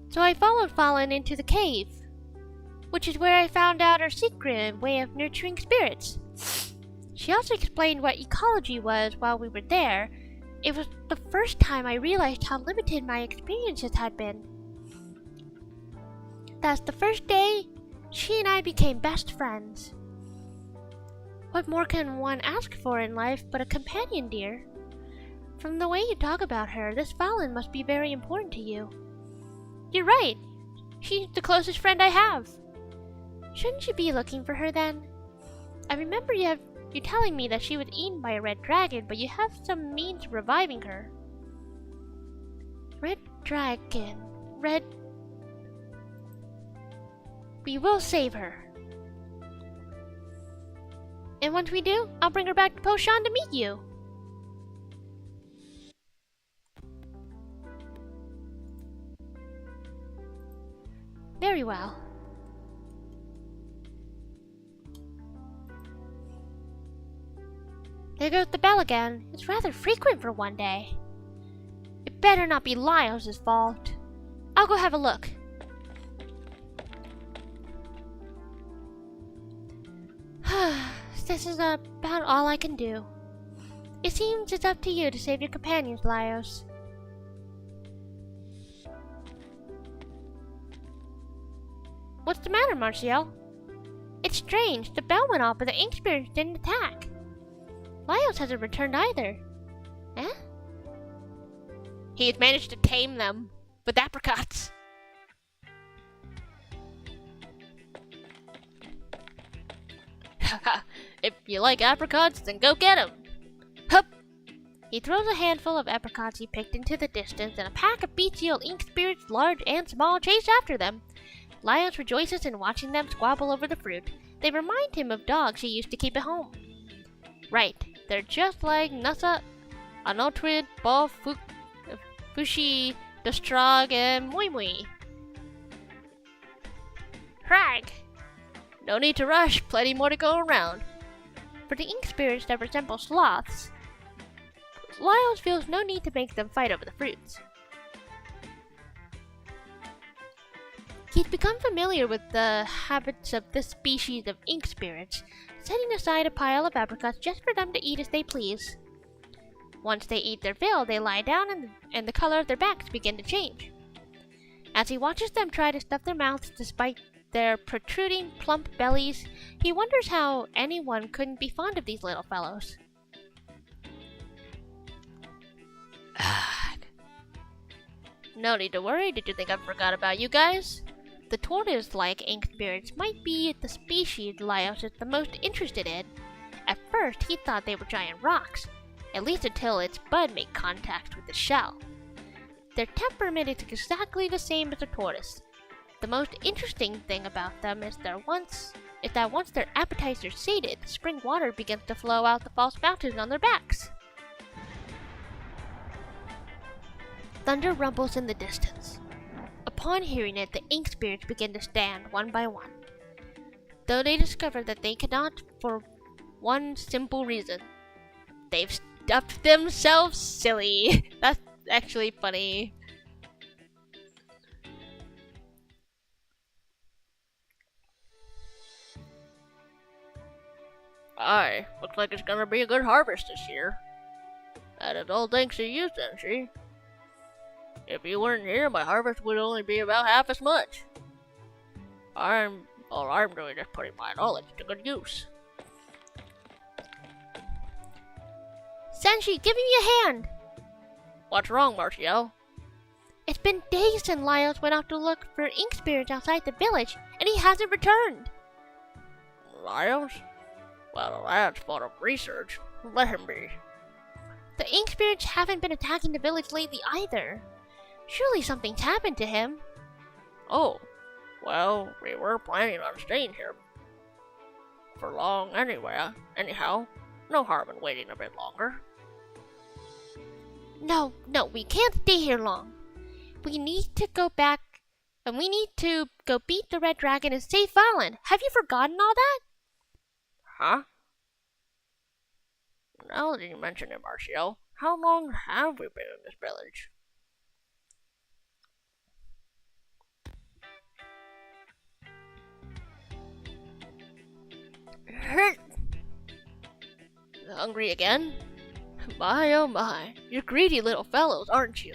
So I followed Fallen into the cave, which is where I found out her secret way of nurturing spirits. She also explained what ecology was while we were there. It was the first time I realized how limited my experiences had been. That's the first day she and I became best friends. What more can one ask for in life but a companion, dear? From the way you talk about her, this Fallen must be very important to you. You're right. She's the closest friend I have. Shouldn't you be looking for her then? I remember you telling me that she was eaten by a red dragon, but you have some means of reviving her. Red dragon. We will save her. And once we do, I'll bring her back to Poshan to meet you. Very well. There goes the bell again. It's rather frequent for one day. It better not be Lyos' fault. I'll go have a look. This is about all I can do. It seems it's up to you to save your companions, Lyos. What's the matter, Marcial? It's strange. The bell went off, but the ink spirits didn't attack. Lyos hasn't returned either. Eh? He had managed to tame them with apricots. If you like apricots, then go get them. Hup! He throws a handful of apricots he picked into the distance, and a pack of bestial ink spirits, large and small, chase after them. Lyos rejoices in watching them squabble over the fruit. They remind him of dogs he used to keep at home. Right, they're just like Nasa, Anotrid, Bo, Fushi, Dostrog, and Mui Mui. Frag! No need to rush, plenty more to go around. For the ink spirits that resemble sloths, Lyos feels no need to make them fight over the fruits. He's become familiar with the habits of this species of ink spirits, setting aside a pile of apricots just for them to eat as they please. Once they eat their fill, they lie down and the color of their backs begin to change. As he watches them try to stuff their mouths despite their protruding, plump bellies, he wonders how anyone couldn't be fond of these little fellows. No need to worry. Did you think I forgot about you guys? The tortoise-like ink spirits might be the species Laios is the most interested in. At first, he thought they were giant rocks, at least until its bud made contact with the shell. Their temperament is exactly the same as a tortoise. The most interesting thing about them is that once their appetites are sated, spring water begins to flow out the false mountains on their backs. Thunder rumbles in the distance. Upon hearing it, the ink spirits begin to stand one by one. Though they discover that they cannot for one simple reason. They've stuffed themselves silly. That's actually funny. Aye, looks like it's gonna be a good harvest this year. That is all thanks to you, Senshi. If you weren't here, my harvest would only be about half as much. All I'm doing is putting my knowledge to good use. Senshi, give me a hand! What's wrong, Martial? It's been days since Laios went out to look for ink spirits outside the village, and he hasn't returned. Lions? Well, the lad's full of research. Let him be. The ink spirits haven't been attacking the village lately either. Surely something's happened to him. Oh, well, we were planning on staying here for long anyway. Anyhow, no harm in waiting a bit longer. No, we can't stay here long. We need to go back, and we need to go beat the red dragon and save Valen. Have you forgotten all that? Huh? Now that you mention it, Martial, how long have we been in this village? Hungry again? My oh my, you're greedy little fellows, aren't you?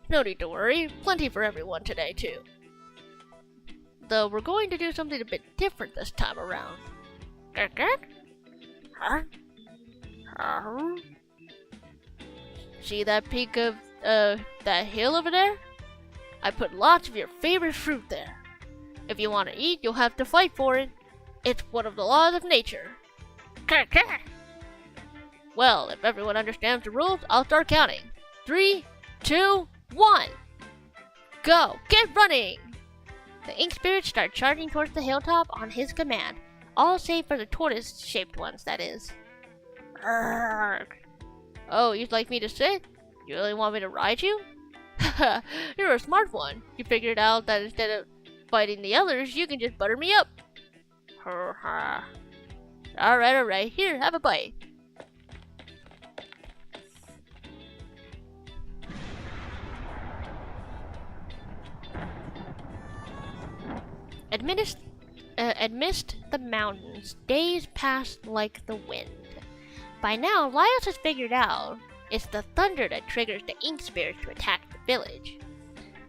No need to worry, plenty for everyone today too. Though we're going to do something a bit different this time around. Huh? See that peak of, that hill over there? I put lots of your favorite fruit there. If you want to eat, you'll have to fight for it. It's one of the laws of nature. Well, if everyone understands the rules, I'll start counting. 3, 2, 1. Go! Get running! The ink spirits start charging towards the hilltop on his command. All save for the tortoise-shaped ones, that is. Arrgh. Oh, you'd like me to sit? You really want me to ride you? Haha, you're a smart one. You figured out that instead of fighting the others, you can just butter me up. Alright, here, have a bite. Amidst the mountains, days pass like the wind. By now, Laios has figured out it's the thunder that triggers the ink spirits to attack the village.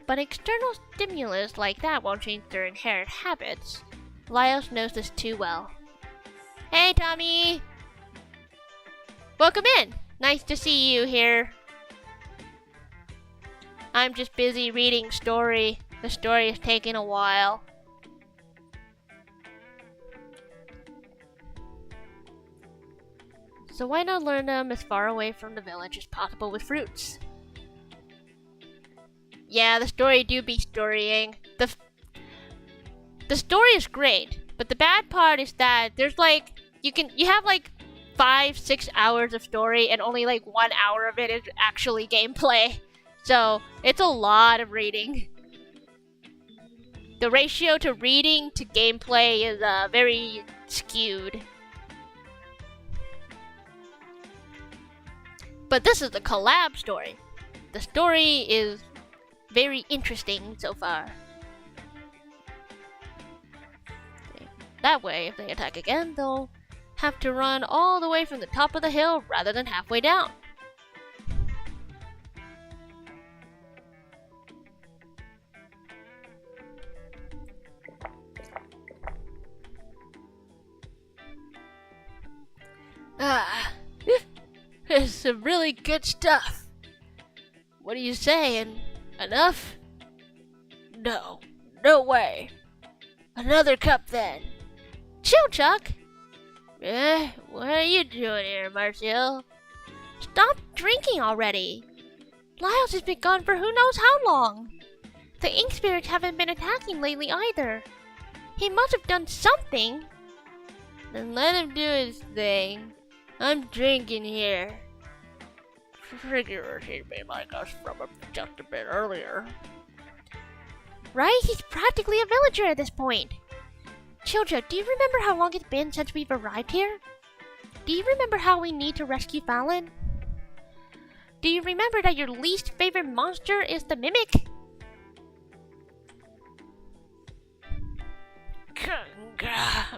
But external stimulus like that won't change their inherent habits. Laios knows this too well. Hey, Tommy! Welcome in! Nice to see you here. I'm just busy reading story. The story is taking a while. So why not learn them as far away from the village as possible with fruits? Yeah, the story do be storying. The story is great, but the bad part is that there's like you have like 5-6 hours of story and only like 1 hour of it is actually gameplay. So it's a lot of reading. The ratio to reading to gameplay is very skewed. But this is the collab story. The story is very interesting so far. That way, if they attack again, they'll have to run all the way from the top of the hill rather than halfway down. This is some really good stuff. What do you say? Enough? No, no way. Another cup then. Chill, Chuck. What are you doing here, Marcel? Stop drinking already. Lyles has been gone for who knows how long. The ink spirits haven't been attacking lately either. He must have done something. Then let him do his thing. I'm drinking here. Figures he'd be like us from just a bit earlier. Right? He's practically a villager at this point. Children, do you remember how long it's been since we've arrived here? Do you remember how we need to rescue Fallon? Do you remember that your least favorite monster is the Mimic?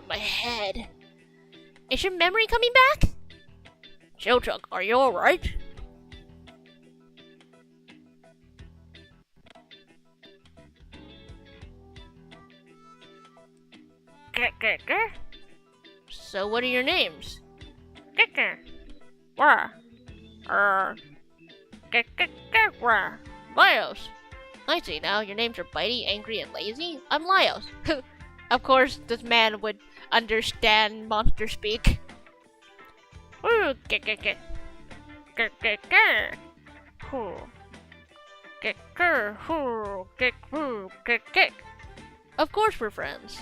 My head. Is your memory coming back? Chilchuk, are you alright? So what are your names? Lyos. I see now, your names are Bitey, Angry, and Lazy? I'm Lyos. Of course, this man would understand monster speak. Of course we're friends.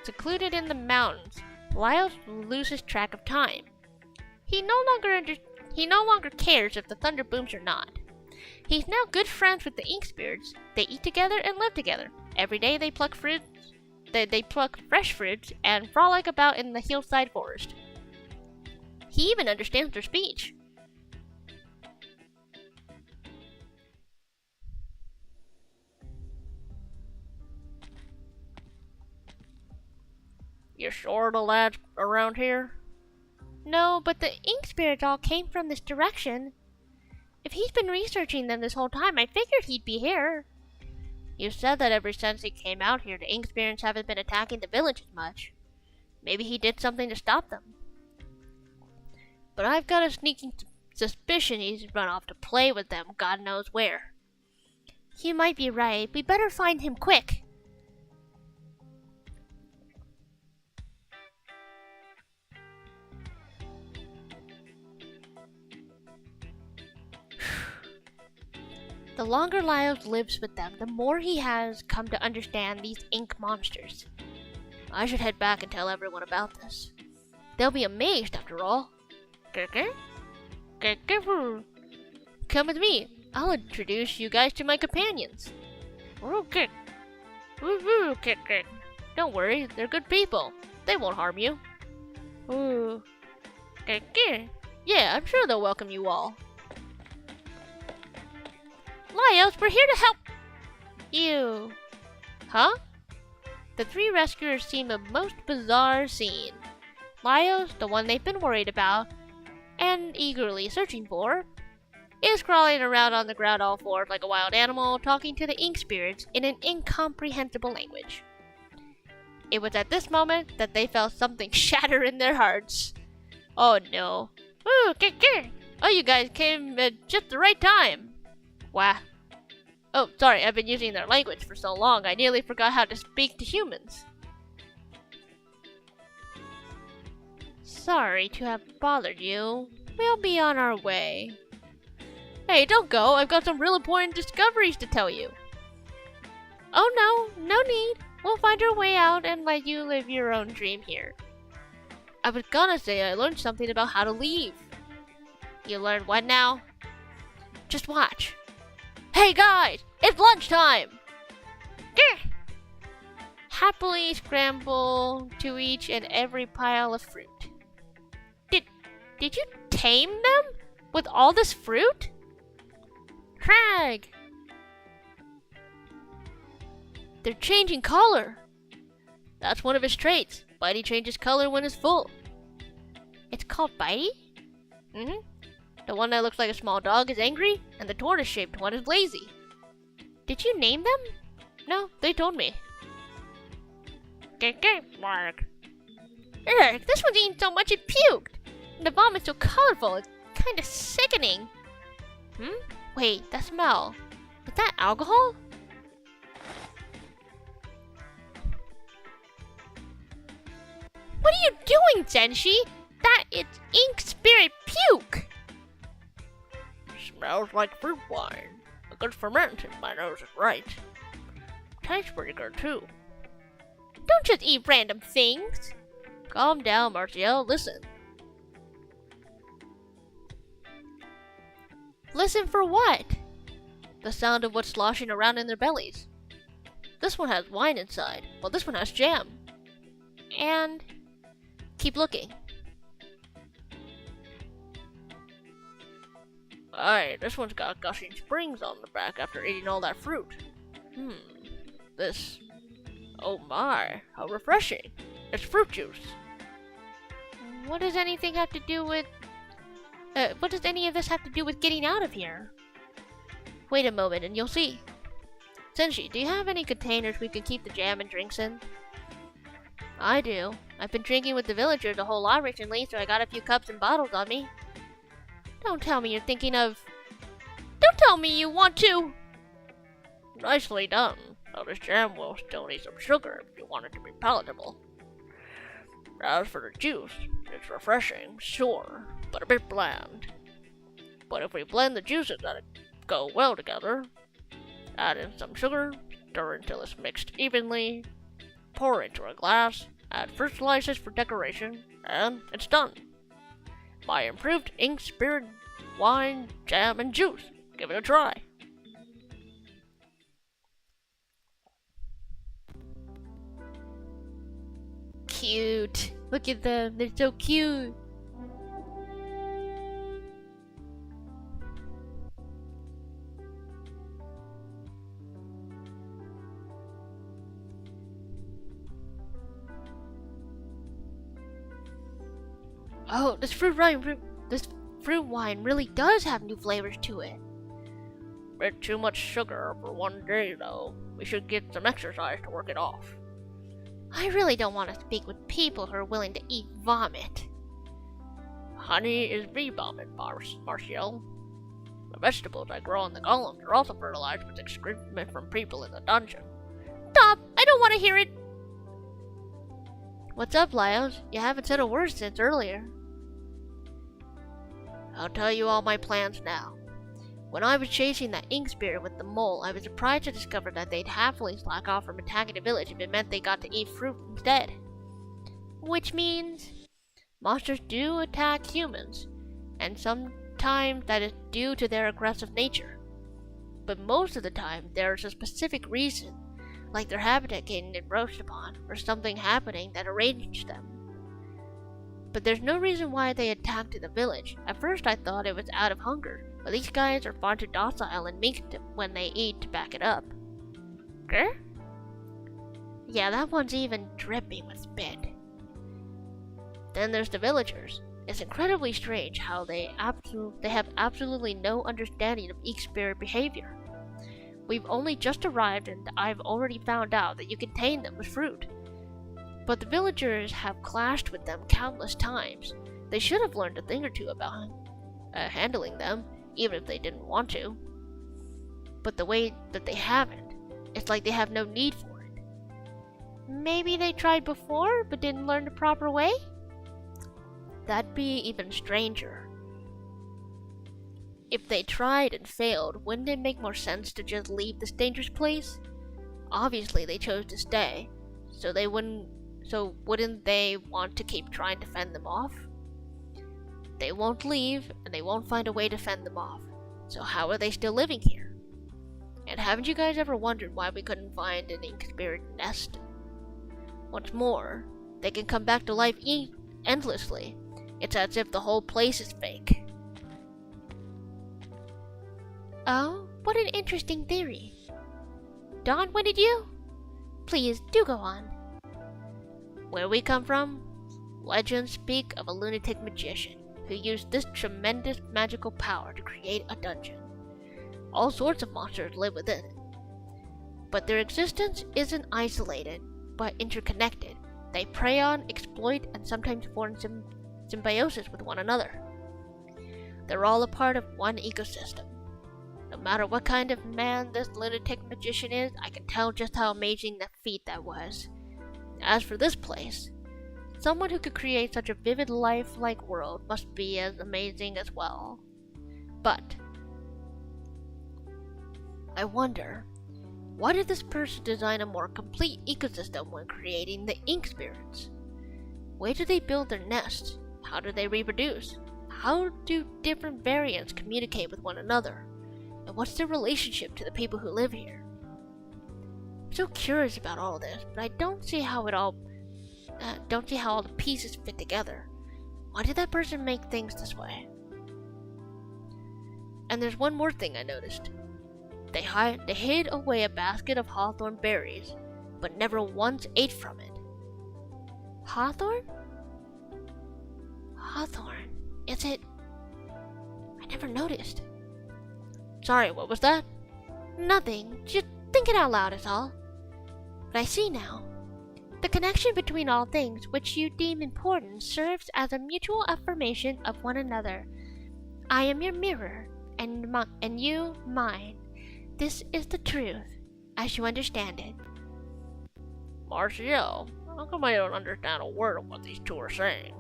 Secluded in the mountains, Lyos loses track of time. He no longer cares if the thunder booms or not. He's now good friends with the ink spirits. They eat together and live together. Every day they pluck fruits. They pluck fresh fruits and frolic about in the hillside forest. He even understands their speech. You sure the lad's around here? No, but the ink spirits all came from this direction. If he's been researching them this whole time, I figured he'd be here. You said that ever since he came out here, the ink spirits haven't been attacking the village as much. Maybe he did something to stop them. But I've got a sneaking suspicion he's run off to play with them God knows where. You might be right. We better find him quick. The longer Lyos lives with them, the more he has come to understand these ink monsters. I should head back and tell everyone about this. They'll be amazed after all. Come with me. I'll introduce you guys to my companions. Don't worry, they're good people. They won't harm you. Yeah, I'm sure they'll welcome you all. Lyos, we're here to help you. Huh? The three rescuers seem a most bizarre scene. Lyos, the one they've been worried about, and eagerly searching for, is crawling around on the ground all fours like a wild animal, talking to the ink spirits in an incomprehensible language. It was at this moment that they felt something shatter in their hearts. Oh no. Oh, you guys came at just the right time. Wow. Oh, sorry, I've been using their language for so long, I nearly forgot how to speak to humans. Sorry to have bothered you. We'll be on our way. Hey, don't go. I've got some real important discoveries to tell you. Oh no need. We'll find our way out and let you live your own dream here. I was gonna say I learned something about how to leave. You learned what now? Just watch. Hey guys, it's lunchtime! Happily scramble to each and every pile of fruit. Did you tame them? With all this fruit? Crag! They're changing color. That's one of his traits. Bitey changes color when it's full. It's called Bitey? Mm-hmm. The one that looks like a small dog is angry, and the tortoise-shaped one is lazy. Did you name them? No, they told me. Mark. Ugh, this one's eaten so much it puked. And the vomit's so colorful, it's kinda sickening. Wait, that smell. Is that alcohol? What are you doing, Zenshi? That is ink spirit puke! Smells like fruit wine. A good ferment if my nose is right. Tastes pretty good too. Don't just eat random things. Calm down, Martial. Listen. Listen for what? The sound of what's sloshing around in their bellies. This one has wine inside, while this one has jam. And keep looking. Alright, this one's got gushing springs on the back after eating all that fruit. This... Oh my, how refreshing. It's fruit juice. What does anything have to do with... what does any of this have to do with getting out of here? Wait a moment and you'll see. Zenshi, do you have any containers we can keep the jam and drinks in? I do. I've been drinking with the villagers a whole lot recently, so I got a few cups and bottles on me. Don't tell me you're thinking of... Don't tell me you want to... Nicely done. Now this jam will still need some sugar if you want it to be palatable. As for the juice, it's refreshing, sure, but a bit bland. But if we blend the juices that go well together, add in some sugar, stir until it's mixed evenly, pour into a glass, add fruit slices for decoration, and it's done. My improved ink spirit, wine, jam, and juice. Give it a try. Cute. Look at them. They're so cute. Oh, this fruit wine really does have new flavors to it. Bit too much sugar for one day, though. We should get some exercise to work it off. I really don't want to speak with people who are willing to eat vomit. Honey is bee vomit, Martial. The vegetables I grow in the golems are also fertilized with excrement from people in the dungeon. Stop! I don't want to hear it! What's up, Lyos? You haven't said a word since earlier. I'll tell you all my plans now. When I was chasing that ink spirit with the mole, I was surprised to discover that they'd happily slack off from attacking the village if it meant they got to eat fruit instead. Which means monsters do attack humans, and sometimes that is due to their aggressive nature. But most of the time, there's a specific reason, like their habitat getting encroached upon, or something happening that enraged them. But there's no reason why they attacked the village. At first I thought it was out of hunger, but these guys are far too docile and meek when they eat to back it up. Grr? Yeah, that one's even dripping with spit. Then there's the villagers. It's incredibly strange how they have absolutely no understanding of ink spirit behavior. We've only just arrived and I've already found out that you can tame them with fruit. But the villagers have clashed with them countless times. They should have learned a thing or two about handling them, even if they didn't want to. But the way that they haven't, it's like they have no need for it. Maybe they tried before, but didn't learn the proper way? That'd be even stranger. If they tried and failed, wouldn't it make more sense to just leave this dangerous place? Obviously they chose to stay, so wouldn't they want to keep trying to fend them off? They won't leave, and they won't find a way to fend them off. So how are they still living here? And haven't you guys ever wondered why we couldn't find an ink spirit nest? What's more, they can come back to life endlessly. It's as if the whole place is fake. Oh, what an interesting theory. Dawn, what did you? Please, do go on. Where we come from, legends speak of a lunatic magician who used this tremendous magical power to create a dungeon. All sorts of monsters live within it. But their existence isn't isolated, but interconnected. They prey on, exploit, and sometimes form symbiosis with one another. They're all a part of one ecosystem. No matter what kind of man this lunatic magician is, I can tell just how amazing that feat that was. As for this place, someone who could create such a vivid lifelike world must be as amazing as well. But I wonder, why did this person design a more complete ecosystem when creating the ink spirits? Where do they build their nests? How do they reproduce? How do different variants communicate with one another? And what's their relationship to the people who live here? I'm so curious about all this, but I don't see how all the pieces fit together. Why did that person make things this way? And there's one more thing I noticed. They hid away a basket of hawthorn berries, but never once ate from it. Hawthorn? Hawthorn. Is it? I never noticed. Sorry, what was that? Nothing. Just thinking out loud is all. But I see now. The connection between all things which you deem important serves as a mutual affirmation of one another. I am your mirror, and you mine. This is the truth, as you understand it. Marcial, how come I don't understand a word of what these two are saying?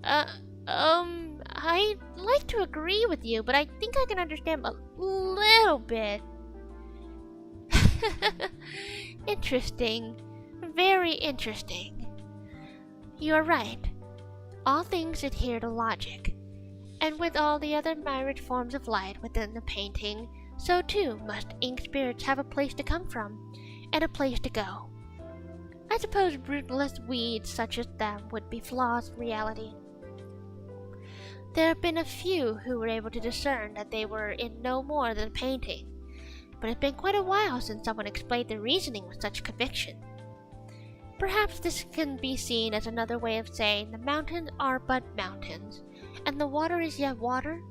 I'd like to agree with you, but I think I can understand a little bit. Interesting. Very interesting. You're right. All things adhere to logic, and with all the other myriad forms of light within the painting, so too must ink spirits have a place to come from, and a place to go. I suppose rootless weeds such as them would be flaws in reality. There have been a few who were able to discern that they were in no more than painting, but it's been quite a while since someone explained the reasoning with such conviction. Perhaps this can be seen as another way of saying the mountains are but mountains, and the water is yet water.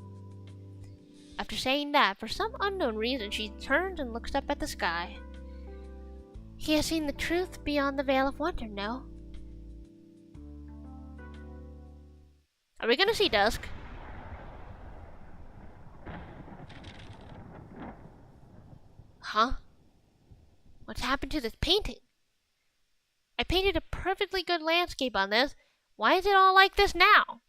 After saying that, for some unknown reason, she turns and looks up at the sky. He has seen the truth beyond the veil of wonder, no? Are we gonna see dusk? Huh? What's happened to this painting? I painted a perfectly good landscape on this. Why is it all like this now?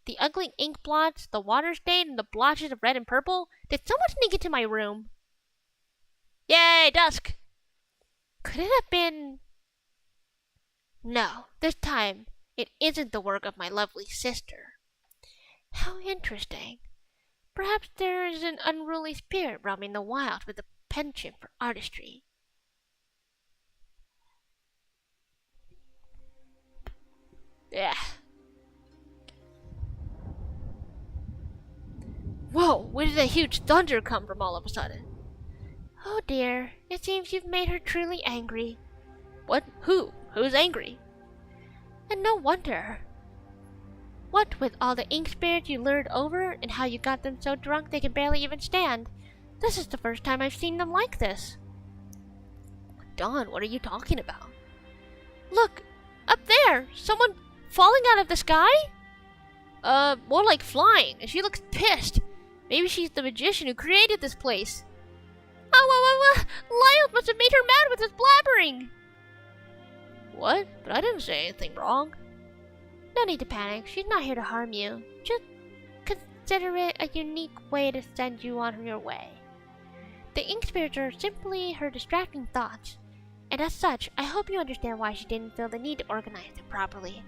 The ugly ink blots, the water stain, and the blotches of red and purple? Did someone sneak into my room? Yay, dusk! Could it have been... No, this time it isn't the work of my lovely sister. How interesting. Perhaps there is an unruly spirit roaming the wilds with a penchant for artistry. Yeah. Whoa, where did that huge thunder come from all of a sudden? Oh dear, it seems you've made her truly angry. What? Who? Who's angry? And no wonder. What with all the ink spirits you lured over and how you got them so drunk they can barely even stand. This is the first time I've seen them like this. Dawn, what are you talking about? Look, up there, someone falling out of the sky? More like flying, and she looks pissed. Maybe she's the magician who created this place. Oh, Lyle must have made her mad with his blabbering. What? But I didn't say anything wrong. No need to panic. She's not here to harm you. Just consider it a unique way to send you on your way. The ink spirits are simply her distracting thoughts, and as such, I hope you understand why she didn't feel the need to organize them properly.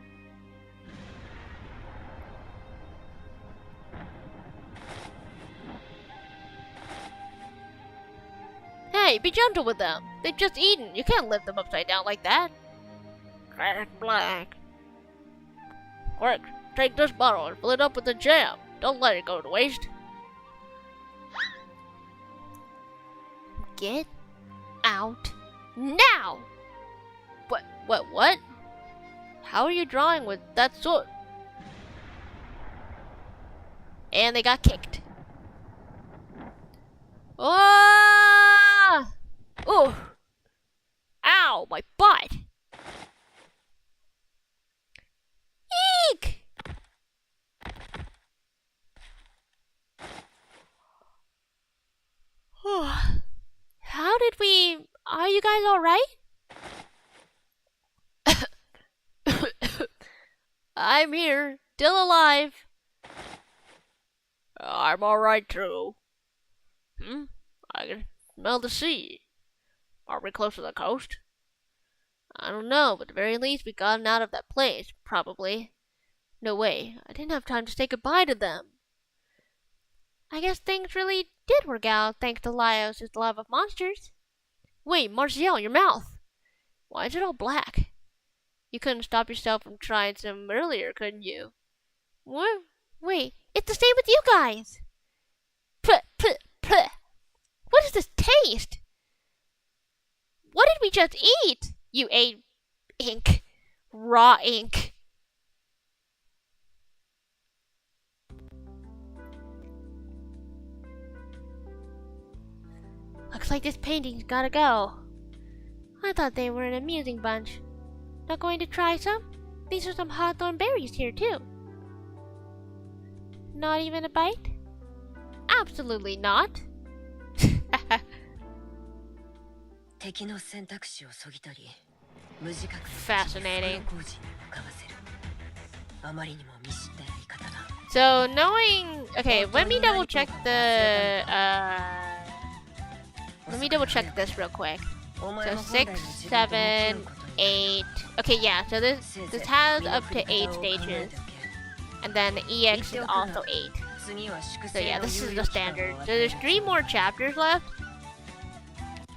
Hey, be gentle with them. They've just eaten. You can't lift them upside down like that. Black. Quick, take this bottle and fill it up with the jam. Don't let it go to waste. Get out now! What? How are you drawing with that sword? And they got kicked. Ah! Oh! Ow, my butt! Eek! How did we... Are you guys alright? I'm here, still alive. I'm alright too. I can smell the sea. Are we close to the coast? I don't know, but at the very least we gotten out of that place, probably. No way, I didn't have time to say goodbye to them. I guess things really did work out thanks to Laios' love of monsters. Wait, Martial, your mouth! Why is it all black? You couldn't stop yourself from trying some earlier, couldn't you? What? Wait, it's the same with you guys! Puh, puh, puh! What is this taste? What did we just eat? You ate ink. Raw ink. Looks like this painting's gotta go. I thought they were an amusing bunch. Not going to try some? These are some hawthorn berries here, too. Not even a bite? Absolutely not. Fascinating. So knowing, okay, let me double check the, let me double check this real quick. So 6, 7, 8. Okay, yeah. So this has up to 8 stages, and then the EX is also 8. So yeah, this is the standard. So there's 3 more chapters left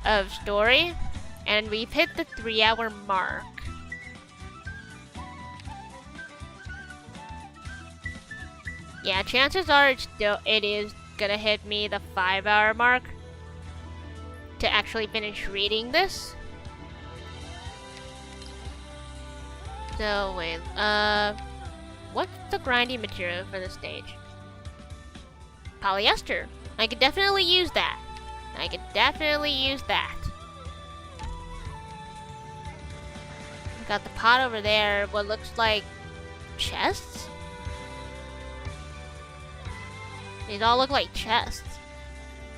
of story, and we've hit the 3-hour mark. Yeah, chances are it is gonna hit me the 5-hour mark to actually finish reading this. So wait, what's the grinding material for this stage? Polyester. I could definitely use that. I could definitely use that. Got the pot over there, what looks like chests? These all look like chests.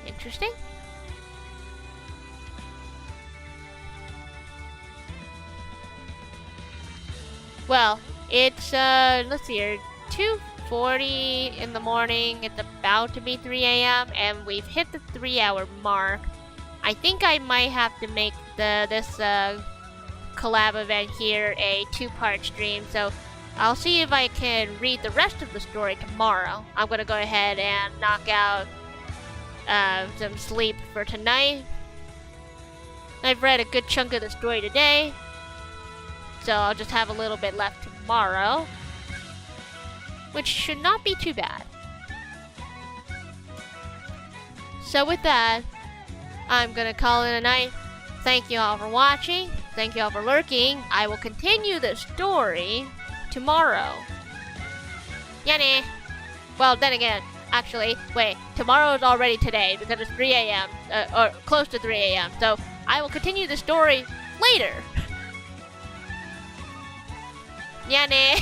Interesting. Well, it's, let's see here, 2:40 in the morning, it's about to be 3 a.m., and we've hit the 3-hour mark. I think I might have to make this collab event here a 2-part stream, so I'll see if I can read the rest of the story tomorrow. I'm gonna go ahead and knock out some sleep for tonight. I've read a good chunk of the story today, so I'll just have a little bit left tomorrow, which should not be too bad. So with that, I'm gonna call it a night. Thank you all for watching. Thank you all for lurking. I will continue the story tomorrow. Yanni. Well, then again, actually, wait, tomorrow is already today because it's 3 a.m. Or close to 3 a.m. So I will continue the story later. Yanni.